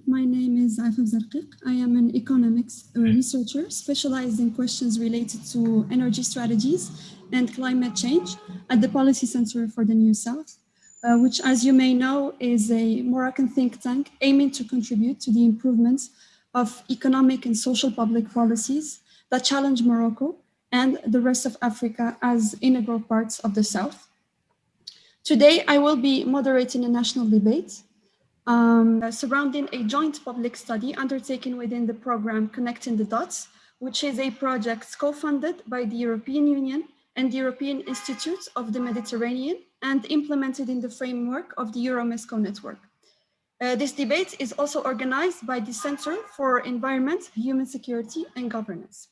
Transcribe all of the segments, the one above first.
My name is Afam Zarqiq. I am an economics researcher specialized in questions related to energy strategies and climate change at the Policy Center for the New South, which, as you may know, is a Moroccan think tank aiming to contribute to the improvements of economic and social public policies that challenge Morocco and the rest of Africa as integral parts of the South. Today, I will be moderating a national debate surrounding a joint public study undertaken within the program Connecting the Dots, which is a project co-funded by the European Union and the European Institute of the Mediterranean and implemented in the framework of the EuroMeSCo network. This debate is also organized by the Center for Environment, Human Security and Governance.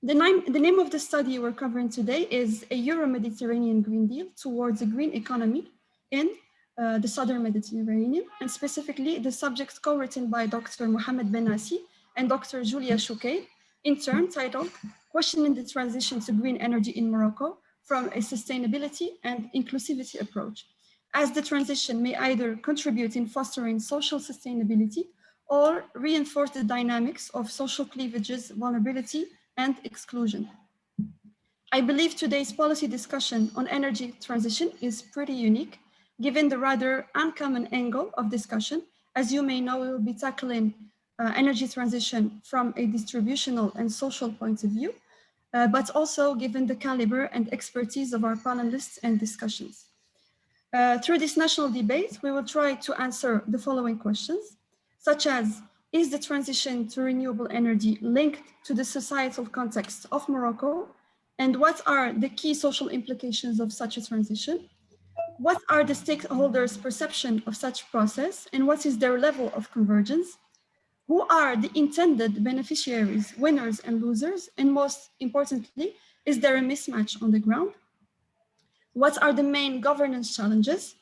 The name of the study we're covering today is a Euro-Mediterranean Green Deal towards a green economy in the Southern Mediterranean, and specifically the subject co-written by Dr. Mohamed Bin Nassi and Dr. Julia Choucair, in turn titled Questioning the Transition to Green Energy in Morocco from a Sustainability and Inclusivity Approach, as the transition may either contribute in fostering social sustainability or reinforce the dynamics of social cleavages, vulnerability, and exclusion. I believe today's policy discussion on energy transition is pretty unique, given the rather uncommon angle of discussion. As you may know, we will be tackling energy transition from a distributional and social point of view, but also given the caliber and expertise of our panelists and discussions. Through this national debate, we will try to answer the following questions, such as, is the transition to renewable energy linked to the societal context of Morocco? And what are the key social implications of such a transition? What are the stakeholders' perception of such process and what is their level of convergence? Who are the intended beneficiaries, winners and losers? And most importantly, is there a mismatch on the ground? What are the main governance challenges?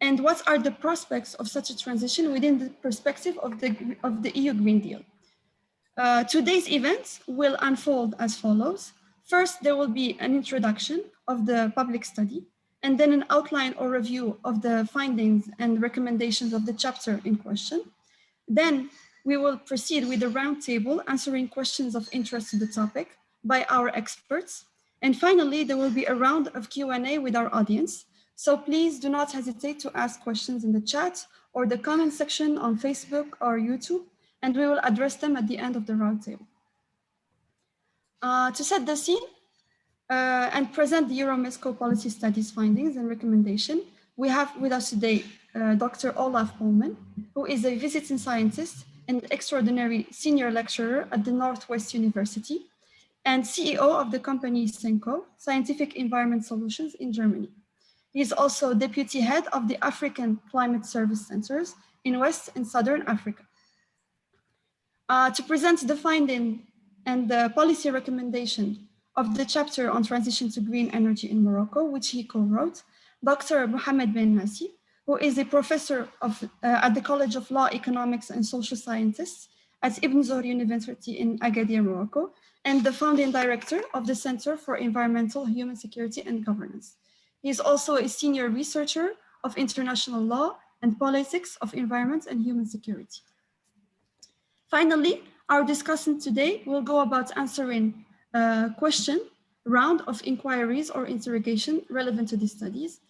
And what are the prospects of such a transition within the perspective of the EU Green Deal? Today's event will unfold as follows. First, there will be an introduction of the public study, and then an outline or review of the findings and recommendations of the chapter in question. Then we will proceed with a roundtable answering questions of interest to the topic by our experts. And finally, there will be a round of Q&A with our audience. So please do not hesitate to ask questions in the chat or the comment section on Facebook or YouTube, and we will address them at the end of the roundtable. To set the scene, and present the EuroMeSCo Policy Study's findings and recommendation, we have with us today Dr. Olaf Polman, who is a visiting scientist and extraordinary senior lecturer at the Northwest University and CEO of the company SENCO, Scientific Environment Solutions in Germany. He is also deputy head of the African Climate Service Centers in West and Southern Africa. To present the finding and the policy recommendation of the chapter on transition to green energy in Morocco, which he co-wrote, Dr. Mohamed Bin Nassi, who is a professor at the College of Law, Economics and Social Sciences at Ibn Zohr University in Agadir, Morocco, and the founding director of the Center for Environmental, Human Security and Governance. He is also a senior researcher of international law and politics of environment and human security. Finally, our discussion today will go about answering a question round of inquiries or interrogation relevant to these studies.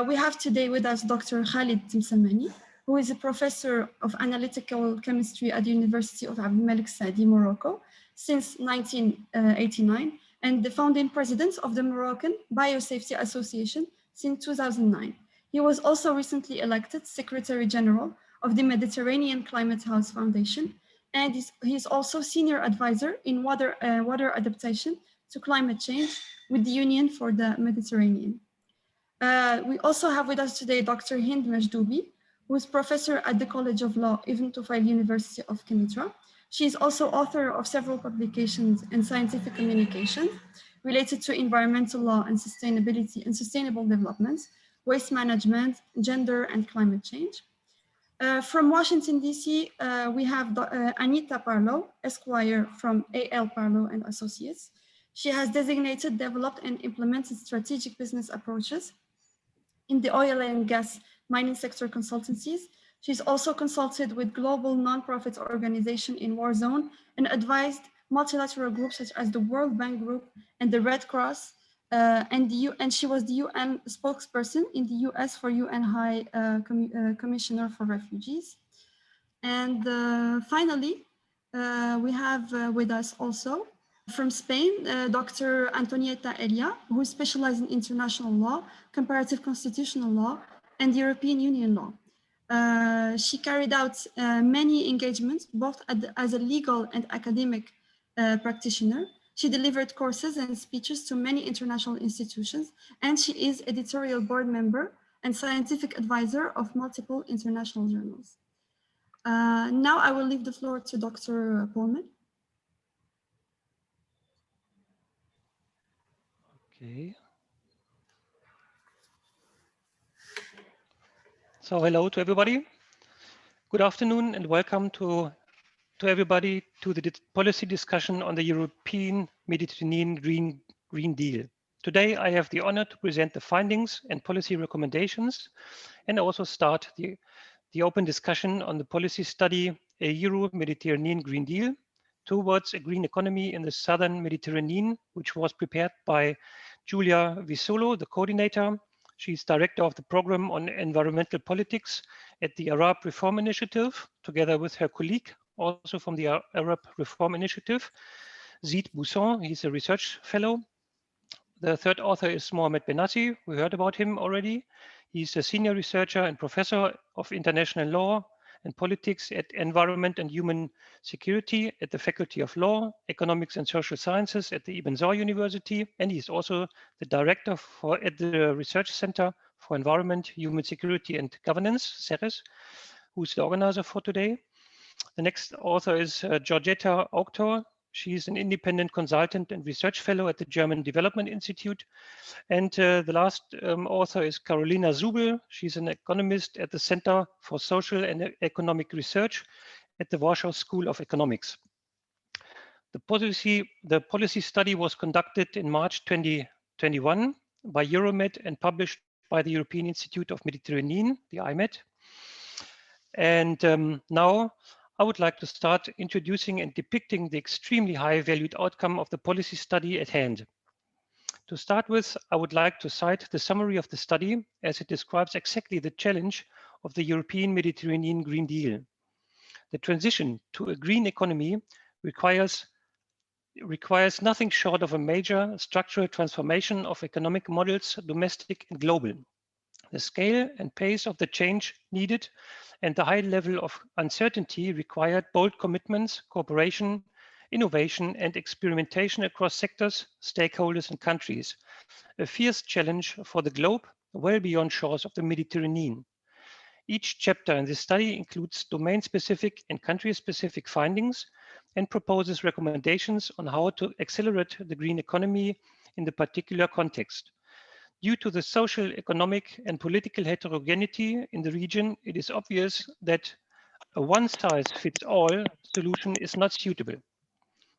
We have today with us Dr. Khalid Timsamani, who is a professor of analytical chemistry at the University of Abdelmalek Saadi, Morocco, since 1989, and the founding president of the Moroccan Biosafety Association since 2009. He was also recently elected Secretary General of the Mediterranean Climate House Foundation, and he's also senior advisor in water adaptation to climate change with the Union for the Mediterranean. We also have with us today Dr. Hind Majdoubi, who is professor at the College of Law, Ibn Tufail University of Kenitra. She is also author of several publications and scientific communications related to environmental law and sustainability and sustainable development, waste management, gender, and climate change. From Washington, D.C., we have Anita Parlow, Esquire from A.L. Parlow and Associates. She has designated, developed, and implemented strategic business approaches in the oil and gas mining sector consultancies She's also consulted with global nonprofit organizations in war zone and advised multilateral groups such as the World Bank Group and the Red Cross, and she was the UN spokesperson in the US for UN High Commissioner for Refugees. And finally, we have with us also from Spain, Dr. Antonieta Elia, who specializes in international law, comparative constitutional law, and European Union law. She carried out many engagements, both as a legal and academic practitioner. She delivered courses and speeches to many international institutions, and she is editorial board member and scientific advisor of multiple international journals. Now I will leave the floor to Dr. Pullman. Okay. So hello to everybody. Good afternoon and welcome to everybody to the policy discussion on the European Mediterranean Green Deal. Today I have the honor to present the findings and policy recommendations and also start the open discussion on the policy study, a Euro-Mediterranean Green Deal towards a green economy in the Southern Mediterranean, which was prepared by Julia Visulo, the coordinator. She's director of the program on environmental politics at the Arab Reform Initiative, together with her colleague, also from the Arab Reform Initiative, Zid Bousson. He's a research fellow. The third author is Mohamed Bin Nassi. We heard about him already. He's a senior researcher and professor of international law and politics at Environment and Human Security at the Faculty of Law, Economics and Social Sciences at the Ibn Zaw University. And he's also the director at the Research Center for Environment, Human Security and Governance, CERES, who's the organizer for today. The next author is DrAntonieta Elia. She's an independent consultant and research fellow at the German Development Institute. And the last author is Karolina Zubel. She's an economist at the Center for Social and Economic Research at the Warsaw School of Economics. The policy study was conducted in March 2021 by EuroMeSCo and published by the European Institute of Mediterranean, the IEMed. And now I would like to start introducing and depicting the extremely high valued outcome of the policy study at hand. To start with, I would like to cite the summary of the study as it describes exactly the challenge of the European Mediterranean Green Deal. The transition to a green economy requires nothing short of a major structural transformation of economic models, domestic and global. The scale and pace of the change needed and the high level of uncertainty required bold commitments, cooperation, innovation and experimentation across sectors, stakeholders and countries. A fierce challenge for the globe well beyond shores of the Mediterranean. Each chapter in this study includes domain-specific and country-specific findings and proposes recommendations on how to accelerate the green economy in the particular context. Due to the social, economic, and political heterogeneity in the region, it is obvious that a one-size-fits-all solution is not suitable.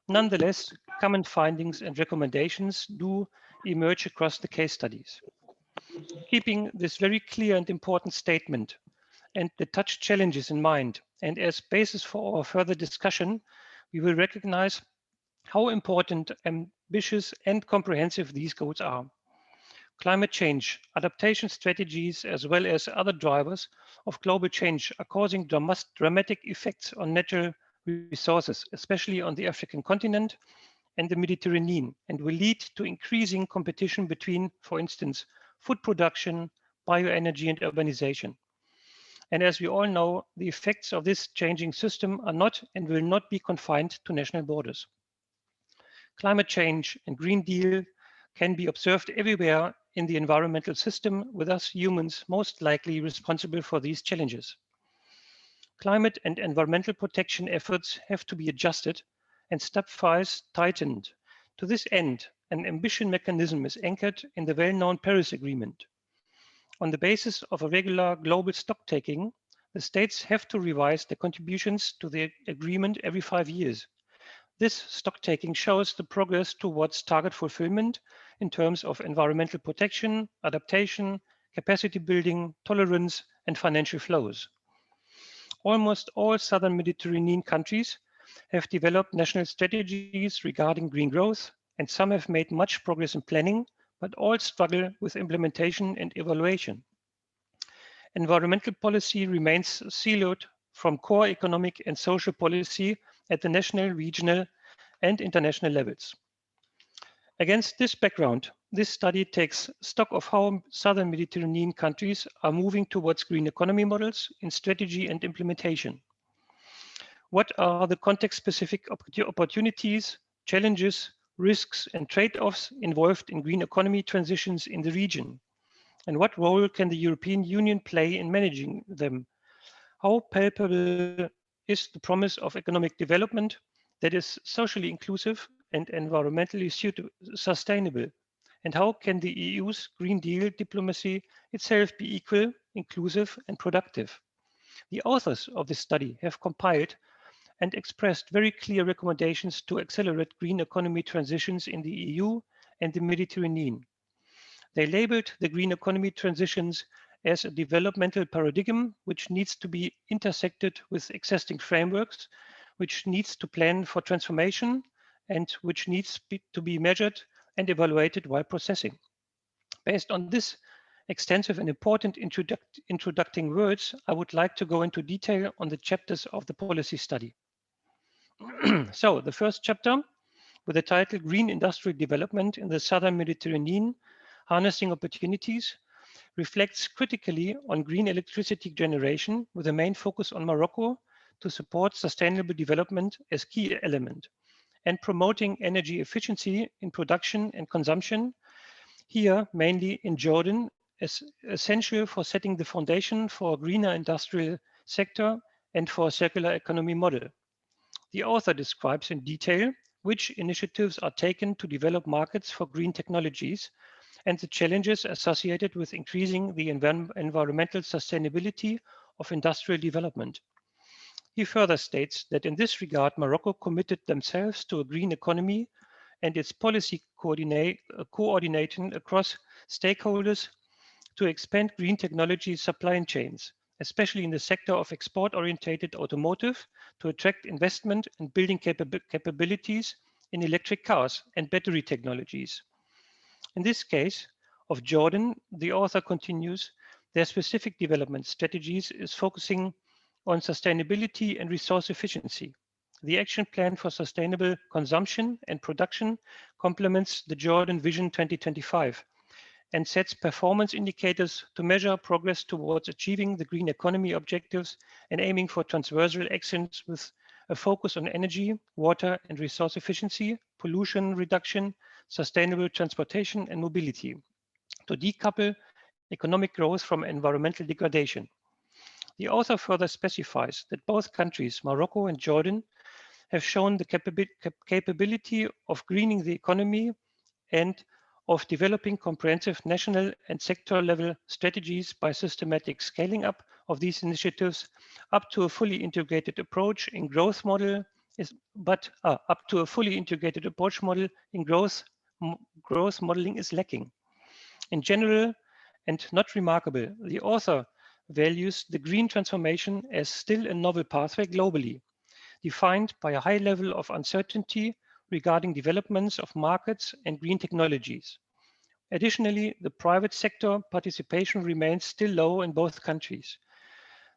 Nonetheless, common findings and recommendations do emerge across the case studies. Keeping this very clear and important statement and the touch challenges in mind, and as basis for our further discussion, we will recognize how important, ambitious, and comprehensive these goals are. Climate change, adaptation strategies, as well as other drivers of global change are causing dramatic effects on natural resources, especially on the African continent and the Mediterranean, and will lead to increasing competition between, for instance, food production, bioenergy, and urbanization. And as we all know, the effects of this changing system are not and will not be confined to national borders. Climate change and Green Deal can be observed everywhere in the environmental system, with us humans most likely responsible for these challenges. Climate and environmental protection efforts have to be adjusted and stepwise tightened. To this end, an ambition mechanism is anchored in the well-known Paris Agreement. On the basis of a regular global stocktaking, the states have to revise their contributions to the agreement every 5 years. This stocktaking shows the progress towards target fulfillment in terms of environmental protection, adaptation, capacity building, tolerance, and financial flows. almost all Southern Mediterranean countries have developed national strategies regarding green growth, and some have made much progress in planning, but all struggle with implementation and evaluation. Environmental policy remains siloed from core economic and social policy at the national, regional, and international levels. Against this background, this study takes stock of how Southern Mediterranean countries are moving towards green economy models in strategy and implementation. What are the context-specific opportunities, challenges, risks, and trade-offs involved in green economy transitions in the region? And what role can the European Union play in managing them? How palpable is the promise of economic development that is socially inclusive and environmentally sustainable? And how can the EU's Green Deal diplomacy itself be equal, inclusive, and productive? The authors of this study have compiled and expressed very clear recommendations to accelerate green economy transitions in the EU and the Mediterranean. They labeled the green economy transitions as a developmental paradigm which needs to be intersected with existing frameworks, which needs to plan for transformation, and which needs to be measured and evaluated while processing. Based on this extensive and important introducing words, I would like to go into detail on the chapters of the policy study. So the first chapter, with the title Green Industrial Development in the Southern Mediterranean, Harnessing Opportunities, reflects critically on green electricity generation with a main focus on Morocco to support sustainable development as key element, and promoting energy efficiency in production and consumption, here mainly in Jordan, as essential for setting the foundation for a greener industrial sector and for a circular economy model. The author describes in detail which initiatives are taken to develop markets for green technologies and the challenges associated with increasing the environmental sustainability of industrial development. He further states that in this regard, Morocco committed themselves to a green economy and its policy coordinating across stakeholders to expand green technology supply chains, especially in the sector of export-oriented automotive, to attract investment and building capabilities in electric cars and battery technologies. In this case of Jordan, the author continues, their specific development strategies is focusing on sustainability and resource efficiency. The action plan for sustainable consumption and production complements the Jordan Vision 2025 and sets performance indicators to measure progress towards achieving the green economy objectives and aiming for transversal actions with a focus on energy, water and resource efficiency, pollution reduction, sustainable transportation and mobility, to decouple economic growth from environmental degradation. The author further specifies that both countries, Morocco and Jordan, have shown the capability of greening the economy and of developing comprehensive national and sector level strategies by systematic scaling up of these initiatives up to a fully integrated approach in growth model up to a fully integrated approach model in growth modeling is lacking. In general, and not remarkable, the author values the green transformation as still a novel pathway globally, defined by a high level of uncertainty regarding developments of markets and green technologies. Additionally, the private sector participation remains still low in both countries.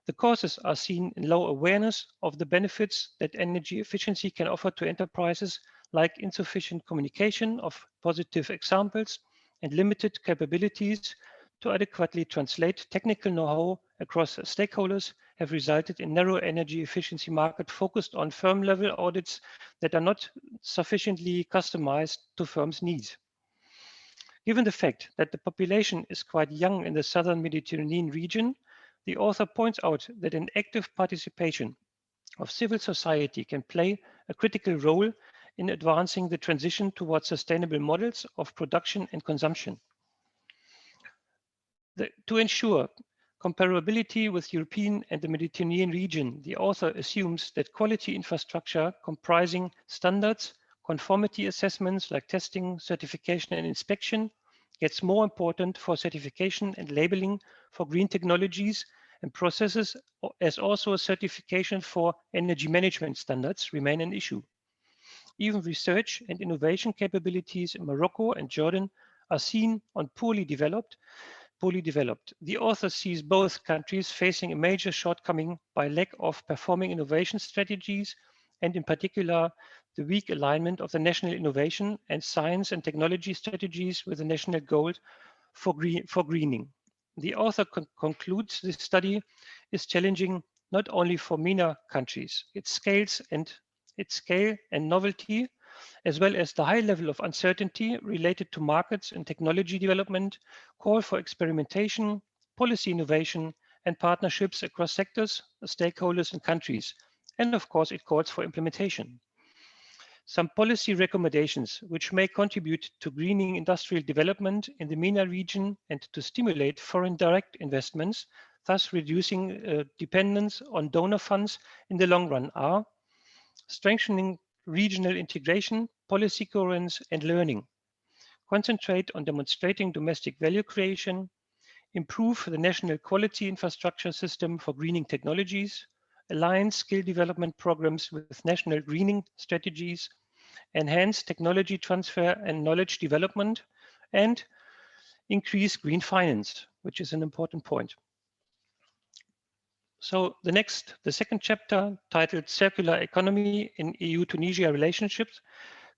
The causes are seen in low awareness of the benefits that energy efficiency can offer to enterprises, like insufficient communication of positive examples and limited capabilities to adequately translate technical know-how across stakeholders have resulted in narrow energy efficiency market focused on firm level audits that are not sufficiently customized to firms' needs. Given the fact that the population is quite young in the Southern Mediterranean region, the author points out that an active participation of civil society can play a critical role in advancing the transition towards sustainable models of production and consumption. To ensure comparability with European and the Mediterranean region, the author assumes that quality infrastructure comprising standards, conformity assessments like testing, certification, and inspection gets more important for certification and labeling for green technologies and processes, as also a certification for energy management standards, remain an issue. Even research and innovation capabilities in Morocco and Jordan are seen on poorly developed. The author sees both countries facing a major shortcoming by lack of performing innovation strategies, and in particular, the weak alignment of the national innovation and science and technology strategies with the national goal for greening. The author concludes this study is challenging not only for MENA countries, its scale and novelty, as well as the high level of uncertainty related to markets and technology development, call for experimentation, policy innovation, and partnerships across sectors, stakeholders, and countries. And of course, it calls for implementation. Some policy recommendations which may contribute to greening industrial development in the MENA region and to stimulate foreign direct investments, thus reducing dependence on donor funds in the long run, are strengthening regional integration, policy coherence, and learning. Concentrate on demonstrating domestic value creation, improve the national quality infrastructure system for greening technologies, align skill development programs with national greening strategies, enhance technology transfer and knowledge development, and increase green finance, which is an important point. So the second chapter, titled Circular Economy in EU-Tunisia Relationships,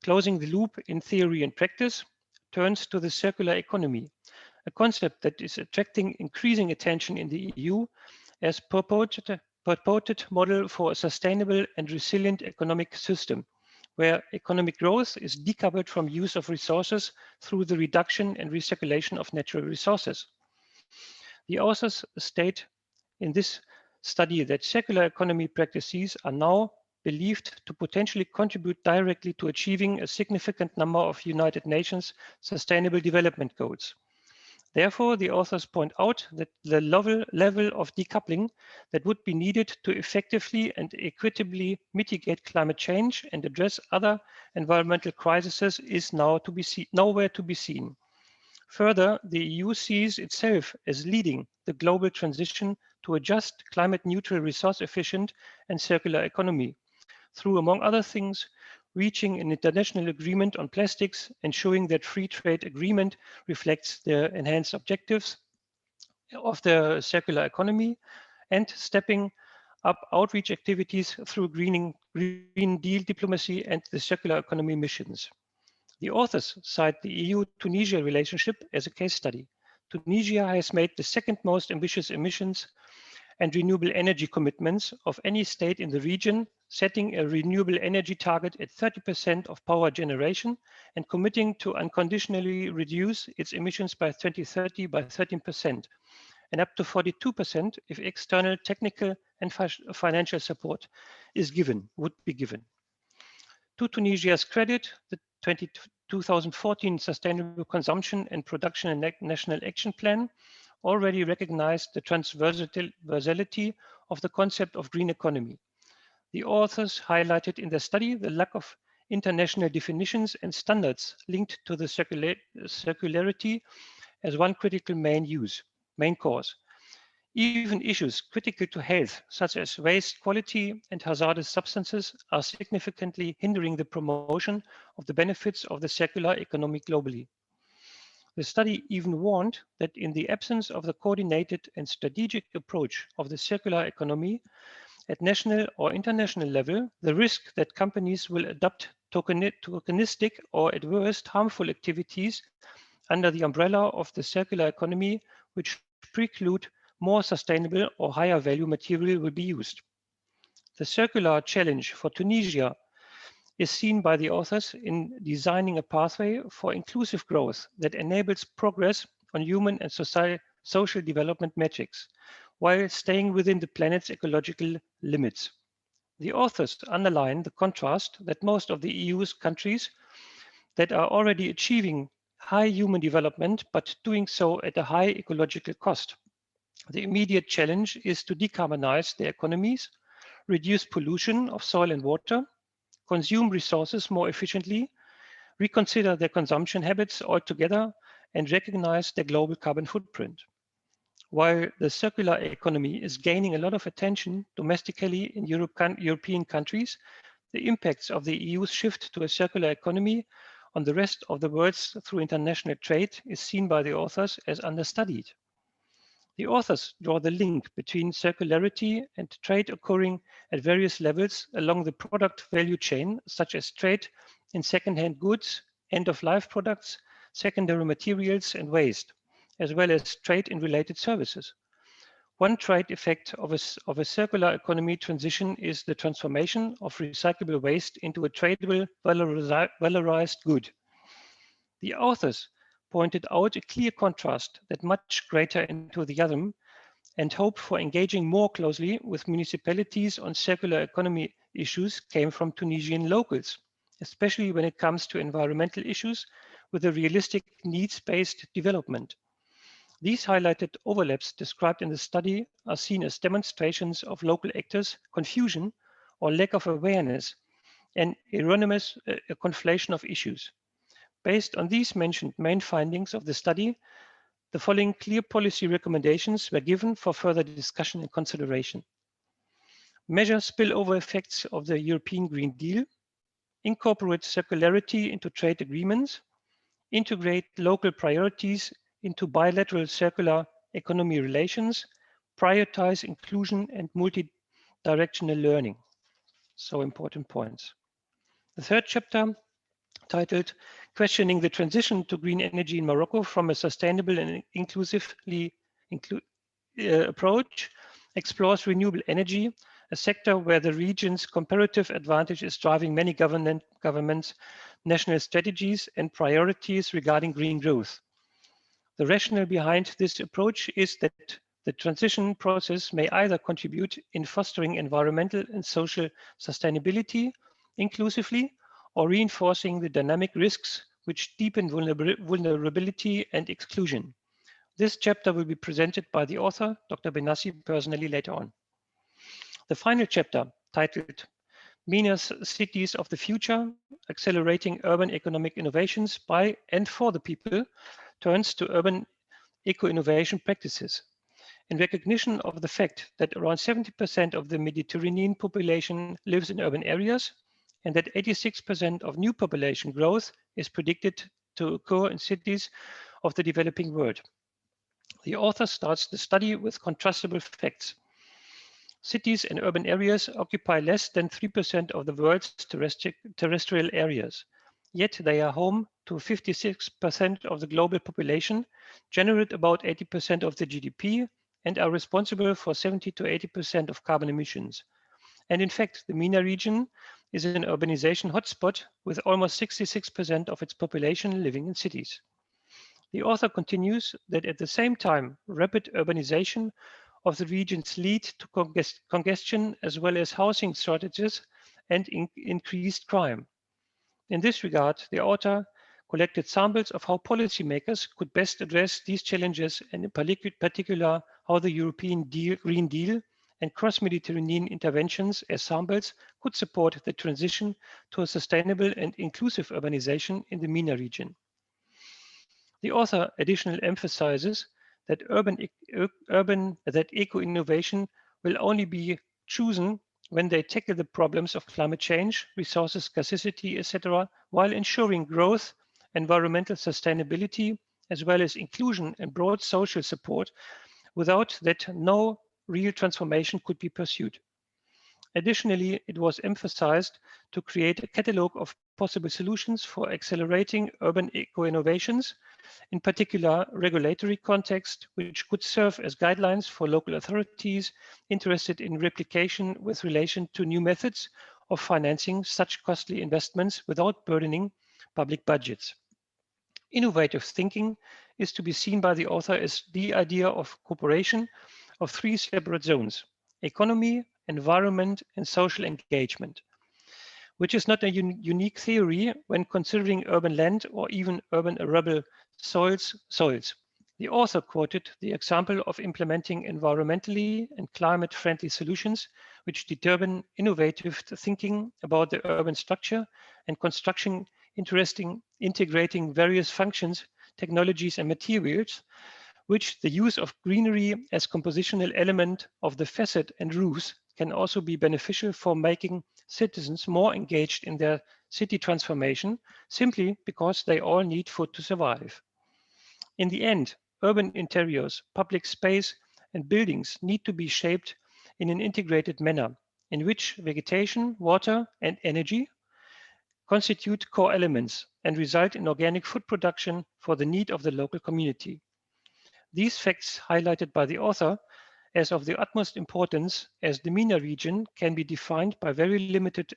Closing the Loop in Theory and Practice, turns to the circular economy, a concept that is attracting increasing attention in the EU as purported model for a sustainable and resilient economic system, where economic growth is decoupled from use of resources through the reduction and recirculation of natural resources. The authors state in this study that circular economy practices are now believed to potentially contribute directly to achieving a significant number of United Nations Sustainable Development Goals. Therefore, the authors point out that the level of decoupling that would be needed to effectively and equitably mitigate climate change and address other environmental crises is nowhere to be seen. Further, the EU sees itself as leading the global transition to a just, climate-neutral, resource-efficient and circular economy through, among other things, reaching an international agreement on plastics, ensuring that free trade agreement reflects the enhanced objectives of the circular economy, and stepping up outreach activities through Green Deal diplomacy and the circular economy missions. The authors cite the EU-Tunisia relationship as a case study. Tunisia has made the second most ambitious emissions and renewable energy commitments of any state in the region, setting a renewable energy target at 30% of power generation and committing to unconditionally reduce its emissions by 2030 by 13% and up to 42% if external technical and financial support would be given. To Tunisia's credit, the 2014 Sustainable Consumption and Production and National Action Plan already recognized the transversality of the concept of green economy. The authors highlighted in their study the lack of international definitions and standards linked to the circularity as one critical main cause. Even issues critical to health, such as waste quality and hazardous substances, are significantly hindering the promotion of the benefits of the circular economy globally. The study even warned that in the absence of the coordinated and strategic approach of the circular economy at national or international level, the risk that companies will adopt tokenistic or at worst harmful activities under the umbrella of the circular economy, which preclude more sustainable or higher value material will be used. The circular challenge for Tunisia is seen by the authors in designing a pathway for inclusive growth that enables progress on human and social development metrics, while staying within the planet's ecological limits. The authors underline the contrast that most of the EU's countries that are already achieving high human development, but doing so at a high ecological cost. The immediate challenge is to decarbonize their economies, reduce pollution of soil and water, consume resources more efficiently, reconsider their consumption habits altogether, and recognize their global carbon footprint. while the circular economy is gaining a lot of attention domestically in European countries, the impacts of the EU's shift to a circular economy on the rest of the world through international trade is seen by the authors as understudied. The authors draw the link between circularity and trade occurring at various levels along the product value chain, such as trade in second-hand goods, end-of-life products, secondary materials and waste, as well as trade in related services. One trade effect of a circular economy transition is the transformation of recyclable waste into a tradable, valorized good. The authors pointed out a clear contrast that much greater into the other and hope for engaging more closely with municipalities on circular economy issues came from Tunisian locals, especially when it comes to environmental issues with a realistic needs-based development. These highlighted overlaps described in the study are seen as demonstrations of local actors' confusion or lack of awareness and erroneous conflation of issues. Based on these mentioned main findings of the study, the following clear policy recommendations were given for further discussion and consideration. Measure spillover effects of the European Green Deal, incorporate circularity into trade agreements, integrate local priorities into bilateral circular economy relations, prioritize inclusion and multi-directional learning. So important points. The third chapter, titled Questioning the Transition to Green Energy in Morocco from a Sustainable and Inclusively Approach, explores renewable energy, a sector where the region's comparative advantage is driving many governments' national strategies and priorities regarding green growth. The rationale behind this approach is that the transition process may either contribute in fostering environmental and social sustainability inclusively or reinforcing the dynamic risks which deepen vulnerability and exclusion. This chapter will be presented by the author, Dr. Bin Nassi, personally later on. The final chapter, titled MENA's Cities of the Future, Accelerating Urban Economic Innovations by and for the People, turns to urban eco-innovation practices. In recognition of the fact that around 70% of the Mediterranean population lives in urban areas, and that 86% of new population growth is predicted to occur in cities of the developing world. The author starts the study with contrastable facts. Cities and urban areas occupy less than 3% of the world's terrestrial areas, yet they are home to 56% of the global population, generate about 80% of the GDP, and are responsible for 70 to 80% of carbon emissions. And in fact, the MENA region is an urbanization hotspot with almost 66% of its population living in cities. The author continues that at the same time, rapid urbanization of the regions lead to congestion as well as housing shortages and increased crime. In this regard, the author collected samples of how policymakers could best address these challenges and in particular how the European Green Deal and cross-Mediterranean interventions as samples could support the transition to a sustainable and inclusive urbanization in the MENA region. The author additionally emphasizes that eco-innovation will only be chosen when they tackle the problems of climate change, resources scarcity, etc., while ensuring growth, environmental sustainability, as well as inclusion and broad social support. Without that, no real transformation could be pursued. Additionally, it was emphasized to create a catalogue of possible solutions for accelerating urban eco-innovations, in particular regulatory context, which could serve as guidelines for local authorities interested in replication with relation to new methods of financing such costly investments without burdening public budgets. Innovative thinking is to be seen by the author as the idea of cooperation of three separate zones: economy, environment, and social engagement, which is not a unique theory when considering urban land or even urban arable soils. The author quoted the example of implementing environmentally and climate-friendly solutions, which determine innovative thinking about the urban structure and construction, integrating various functions, technologies, and materials, which the use of greenery as compositional element of the facade and roofs can also be beneficial for making citizens more engaged in their city transformation, simply because they all need food to survive. In the end, urban interiors, public space, and buildings need to be shaped in an integrated manner in which vegetation, water, and energy constitute core elements and result in organic food production for the need of the local community. These facts highlighted by the author as of the utmost importance, as the MENA region can be defined by very limited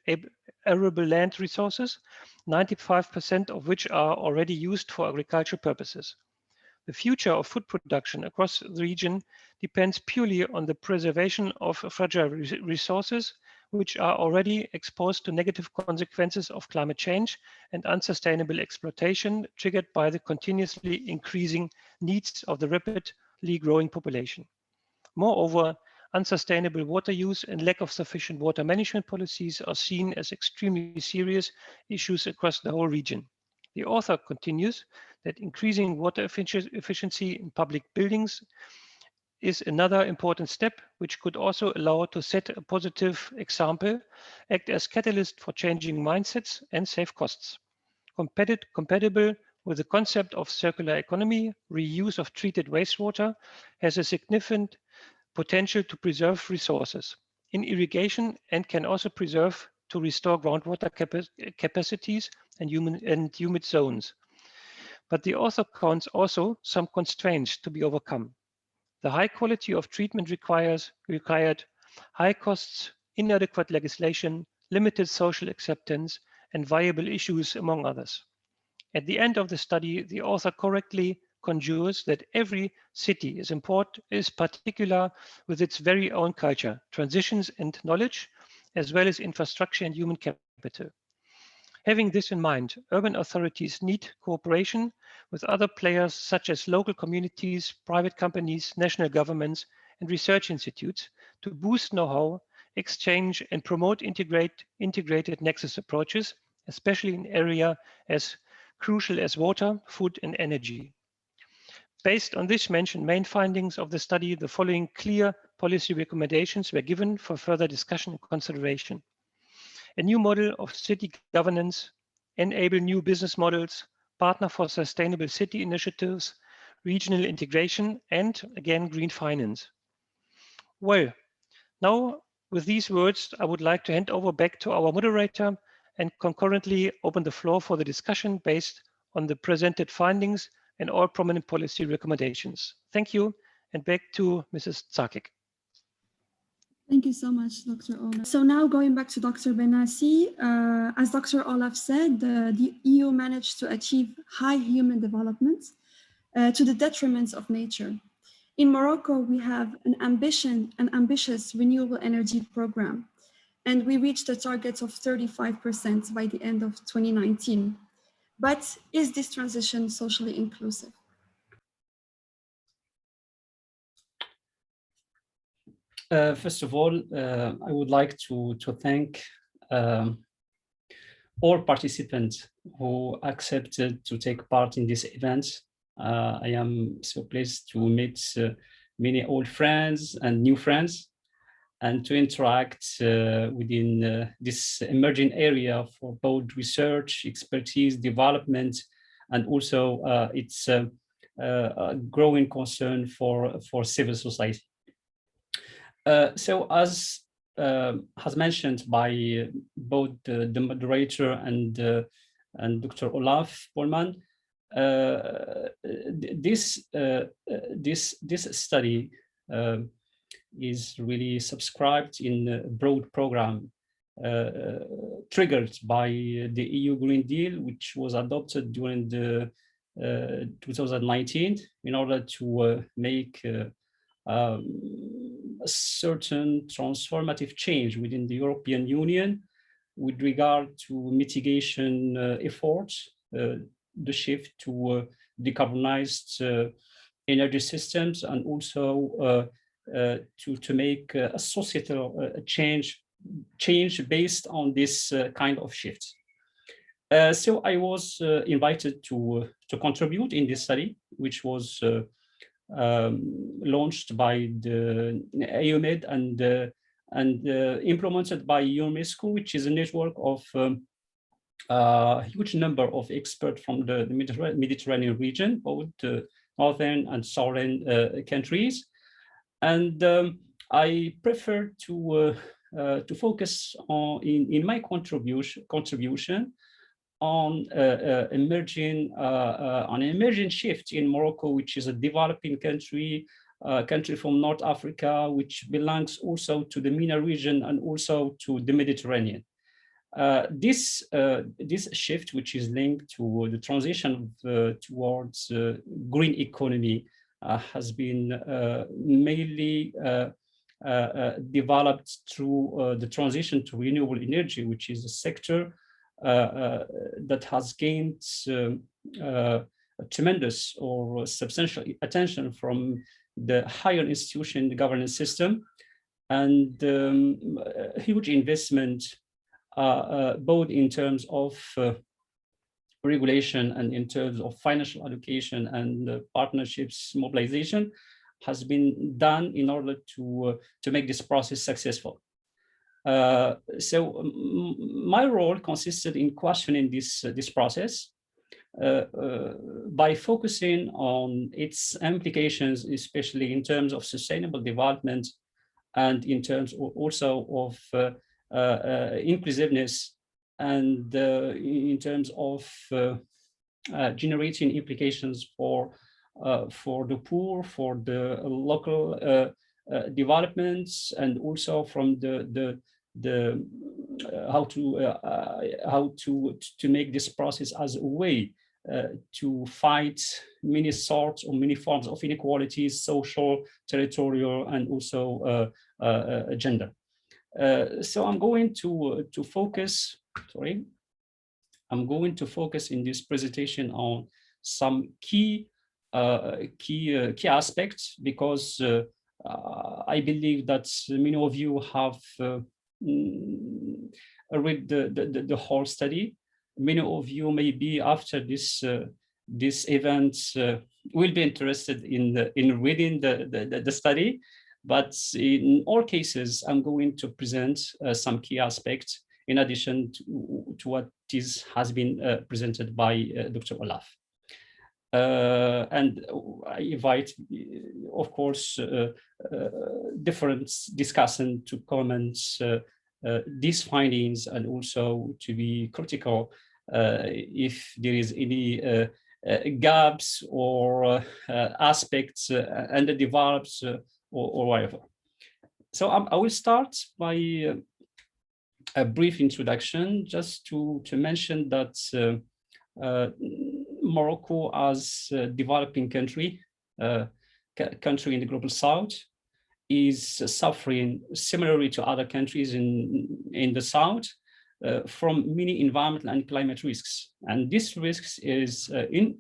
arable land resources, 95% of which are already used for agricultural purposes. The future of food production across the region depends purely on the preservation of fragile resources, which are already exposed to negative consequences of climate change and unsustainable exploitation triggered by the continuously increasing needs of the rapidly growing population. Moreover, unsustainable water use and lack of sufficient water management policies are seen as extremely serious issues across the whole region. The author continues that increasing water efficiency in public buildings is another important step, which could also allow to set a positive example, act as catalyst for changing mindsets and save costs. Compatible with the concept of circular economy, reuse of treated wastewater has a significant potential to preserve resources in irrigation and can also preserve to restore groundwater capacities and humid zones. But the author counts also some constraints to be overcome. The high quality of treatment required high costs, inadequate legislation, limited social acceptance, and viable issues, among others. At the end of the study, the author correctly conjures that every city is particular with its very own culture, transitions and knowledge, as well as infrastructure and human capital. Having this in mind, urban authorities need cooperation with other players such as local communities, private companies, national governments, and research institutes to boost know-how, exchange, and promote integrated nexus approaches, especially in areas as crucial as water, food, and energy. Based on this mentioned main findings of the study, the following clear policy recommendations were given for further discussion and consideration. A new model of city governance, enable new business models, partner for sustainable city initiatives, regional integration, and again, green finance. Well, now with these words, I would like to hand over back to our moderator and concurrently open the floor for the discussion based on the presented findings and all prominent policy recommendations. Thank you, and back to Mrs. Tsakik. Thank you so much, Dr. Olaf. So now going back to Dr. Bin Nassi, as Dr. Olaf said, the EU managed to achieve high human development to the detriment of nature. In Morocco, we have an ambitious renewable energy program, and we reached a target of 35% by the end of 2019. But is this transition socially inclusive? First of all, I would like to thank all participants who accepted to take part in this event. I am so pleased to meet many old friends and new friends and to interact within this emerging area for both research, expertise, development, and also its a growing concern for civil society. So as mentioned by both the moderator and Dr. Olaf Polman, this study is really subscribed in a broad program triggered by the EU Green Deal, which was adopted during the 2019 in order to make a certain transformative change within the European Union with regard to mitigation efforts, the shift to decarbonized energy systems, and also to make a societal change based on this kind of shift. So I was invited to contribute in this study, which was launched by the IEMed and implemented by EuroMeSCo, which is a network of a huge number of experts from the Mediterranean region, both northern and southern countries. And I prefer to focus on in my contribution on an emerging shift in Morocco, which is a developing country from North Africa, which belongs also to the MENA region and also to the Mediterranean. This shift, which is linked to the transition towards green economy, has been mainly developed through the transition to renewable energy, which is a sector that has gained tremendous or substantial attention from the higher institution, the governance system, and huge investment, both in terms of regulation and in terms of financial allocation and partnerships mobilization, has been done in order to make this process successful. So my role consisted in questioning this process by focusing on its implications, especially in terms of sustainable development and in terms also of inclusiveness, and in terms of generating implications for the poor, for the local developments, and also from the how to make this process as a way to fight many sorts or many forms of inequalities, social, territorial, and also gender. So I'm going to focus. I'm going to focus in this presentation on some key aspects, because I believe that many of you have read the whole study. Many of you maybe after this event will be interested in reading the study, but in all cases I'm going to present some key aspects in addition to what has been presented by Dr. Olaf. And I invite, of course, different discussants to comment these findings, and also to be critical if there is any gaps or aspects underdeveloped or whatever. So I will start by a brief introduction, just to mention that Morocco, as a developing country in the global south, is suffering similarly to other countries in the south from many environmental and climate risks, and these risks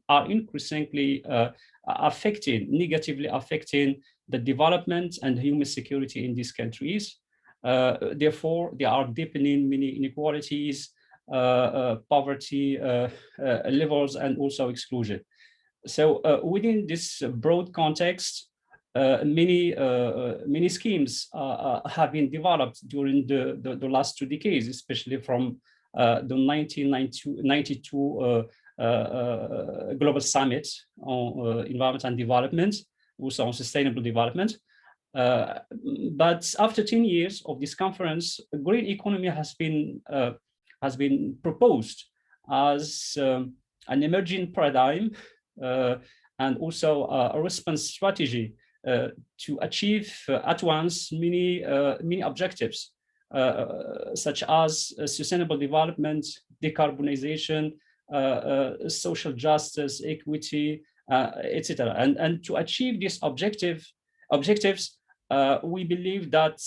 are increasingly negatively affecting the development and human security in these countries. Therefore, they are deepening many inequalities, poverty levels, and also exclusion. So within this broad context, many schemes have been developed during the last 2 decades, especially from the 1992 Global Summit on Environment and Development, also on sustainable development. But after 10 years of this conference, a green economy has been proposed as an emerging paradigm and also a response strategy to achieve at once many objectives, such as sustainable development, decarbonization, social justice, equity, etc. And to achieve these objectives, we believe that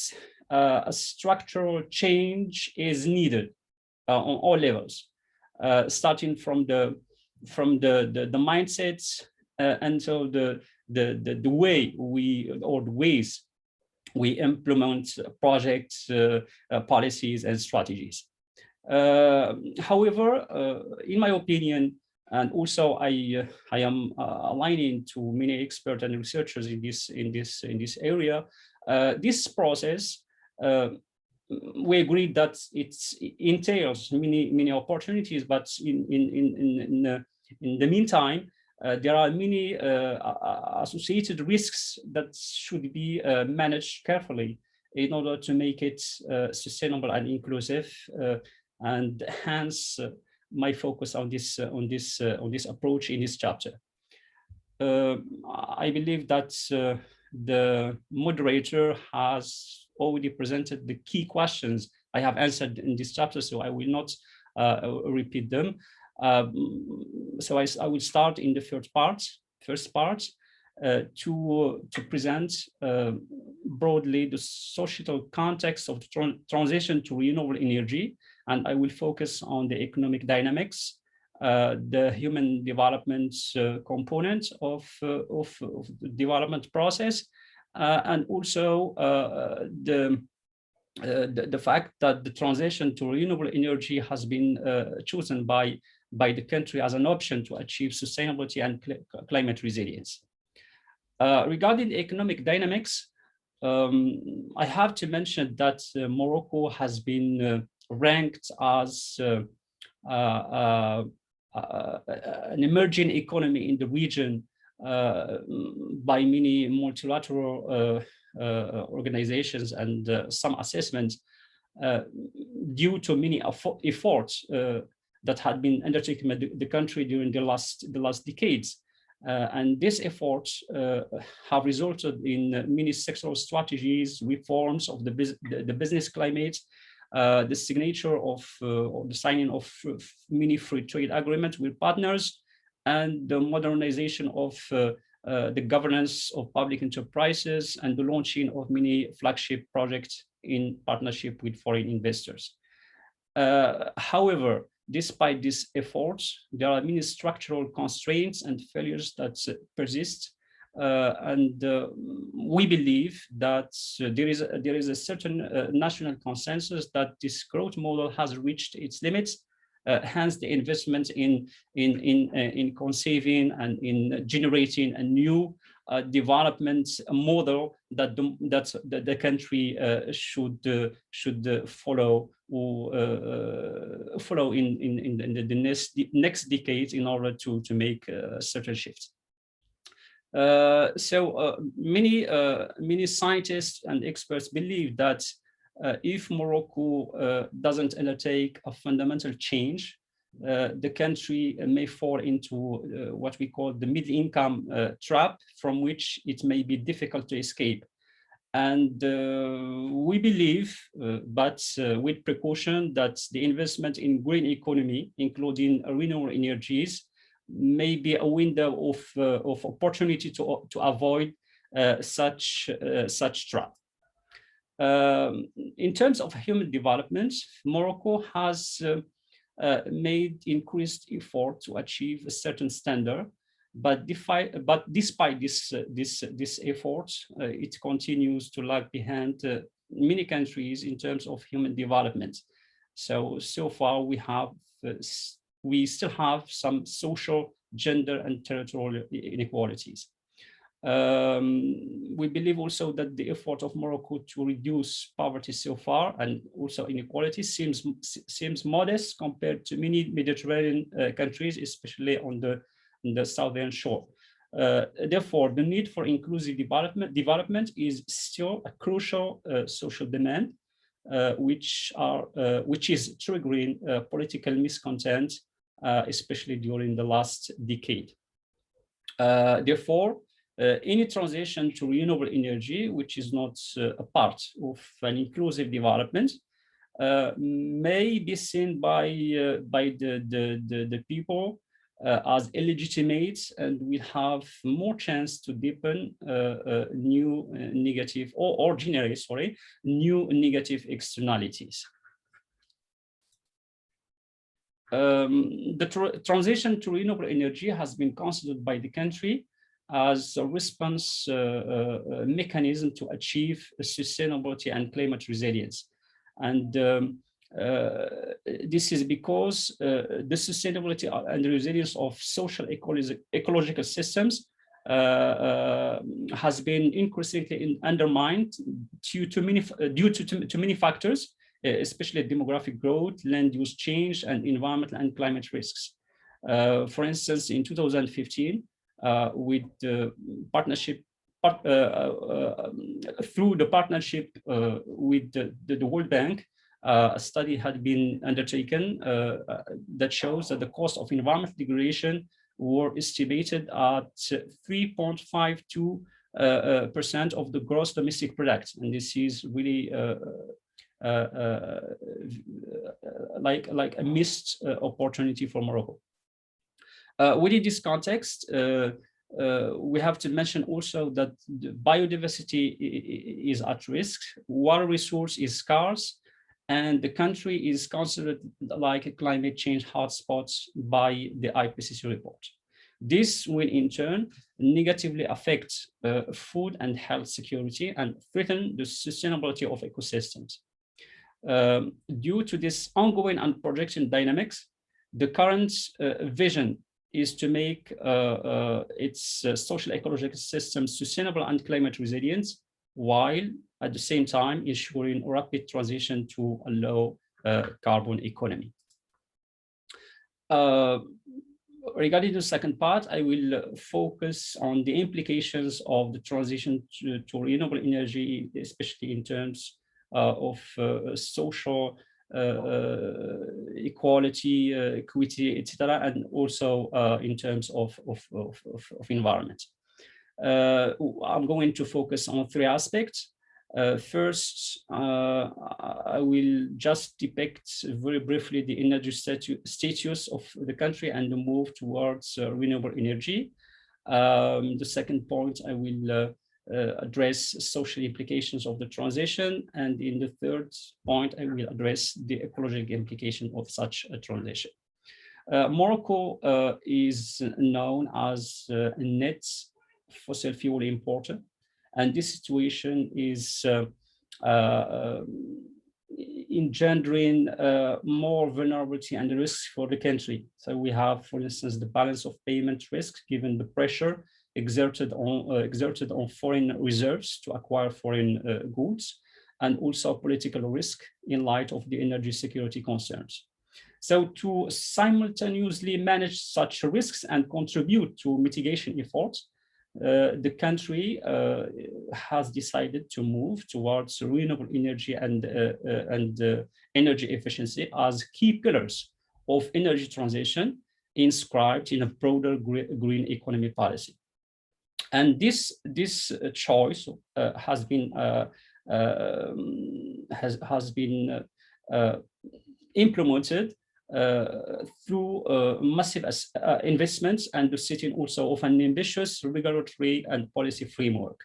a structural change is needed on all levels, starting from the mindsets until the way the ways we implement projects, policies, and strategies. However, in my opinion, And also, I am aligning to many experts and researchers in this area. This process, we agree that it entails many opportunities, but in the meantime, there are many associated risks that should be managed carefully in order to make it sustainable and inclusive, and hence my focus on this approach in this chapter. I believe that the moderator has already presented the key questions I have answered in this chapter, so I will not repeat them. So I will start in the first part to present broadly the societal context of the transition to renewable energy, and I will focus on the economic dynamics, the human development component of the development process, and also the fact that the transition to renewable energy has been chosen by the country as an option to achieve sustainability and climate resilience. Regarding economic dynamics, I have to mention that Morocco has been ranked as an emerging economy in the region by many multilateral organizations and some assessments due to many efforts that had been undertaken by the country during the last decades. And these efforts have resulted in many sectoral strategies, reforms of the business climate, the signature of or the signing of many free trade agreements with partners, and the modernization of the governance of public enterprises, and the launching of many flagship projects in partnership with foreign investors. However, despite these efforts, there are many structural constraints and failures that persist, and we believe that there is a certain national consensus that this growth model has reached its limits. Hence, the investment in conceiving and in generating a new development model that the country should follow in the next decades in order to make certain shifts. Many scientists and experts believe that if Morocco doesn't undertake a fundamental change, the country may fall into what we call the middle-income trap, from which it may be difficult to escape. And we believe, but with precaution, that the investment in green economy, including renewable energies, may be a window of opportunity to avoid such trap. In terms of human development, Morocco has made increased effort to achieve a certain standard, but despite this effort, it continues to lag behind many countries in terms of human development. So far we still have some social, gender, and territorial inequalities. We believe also that the effort of Morocco to reduce poverty so far, and also inequality, seems modest compared to many Mediterranean countries, especially on the southern shore. Therefore, the need for inclusive development is still a crucial social demand, which is triggering political miscontent, especially during the last decade. Therefore, any transition to renewable energy, which is not a part of an inclusive development, may be seen by the people as illegitimate, and will have more chance to deepen new negative or generate, new negative externalities. The transition to renewable energy has been considered by the country as a response mechanism to achieve sustainability and climate resilience. And This is because the sustainability and the resilience of social ecological systems has been increasingly undermined due to many factors, especially demographic growth, land use change, and environmental and climate risks. For instance, in 2015, with the partnership through the partnership with the World Bank, a study had been undertaken that shows that the cost of environmental degradation were estimated at 3.52% of the gross domestic product, and this is really like a missed opportunity for Morocco. Within this context, we have to mention also that the biodiversity is at risk, water resource is scarce, and the country is considered like a climate change hotspot by the IPCC report. This will in turn negatively affect food and health security and threaten the sustainability of ecosystems. Due to this ongoing and projected dynamics, the current vision is to make its social ecological system sustainable and climate resilient, while at the same time ensuring rapid transition to a low carbon economy. Regarding the second part, I will focus on the implications of the transition to renewable energy, especially in terms of social equality, equity, etc., and also in terms of environment. I'm going to focus on three aspects. First, I will just depict very briefly the energy status of the country and the move towards renewable energy. The second point, I will address social implications of the transition, and in the third point, I will address the ecological implication of such a transition. Morocco is known as a net fossil fuel importer, and this situation is engendering more vulnerability and risks for the country. So we have, for instance, the balance of payment risk given the pressure exerted on foreign reserves to acquire foreign goods, and also political risk in light of the energy security concerns. So to simultaneously manage such risks and contribute to mitigation efforts, the country has decided to move towards renewable energy and energy efficiency as key pillars of energy transition inscribed in a broader green economy policy. And this choice has been implemented through massive investments and the setting also of an ambitious regulatory and policy framework.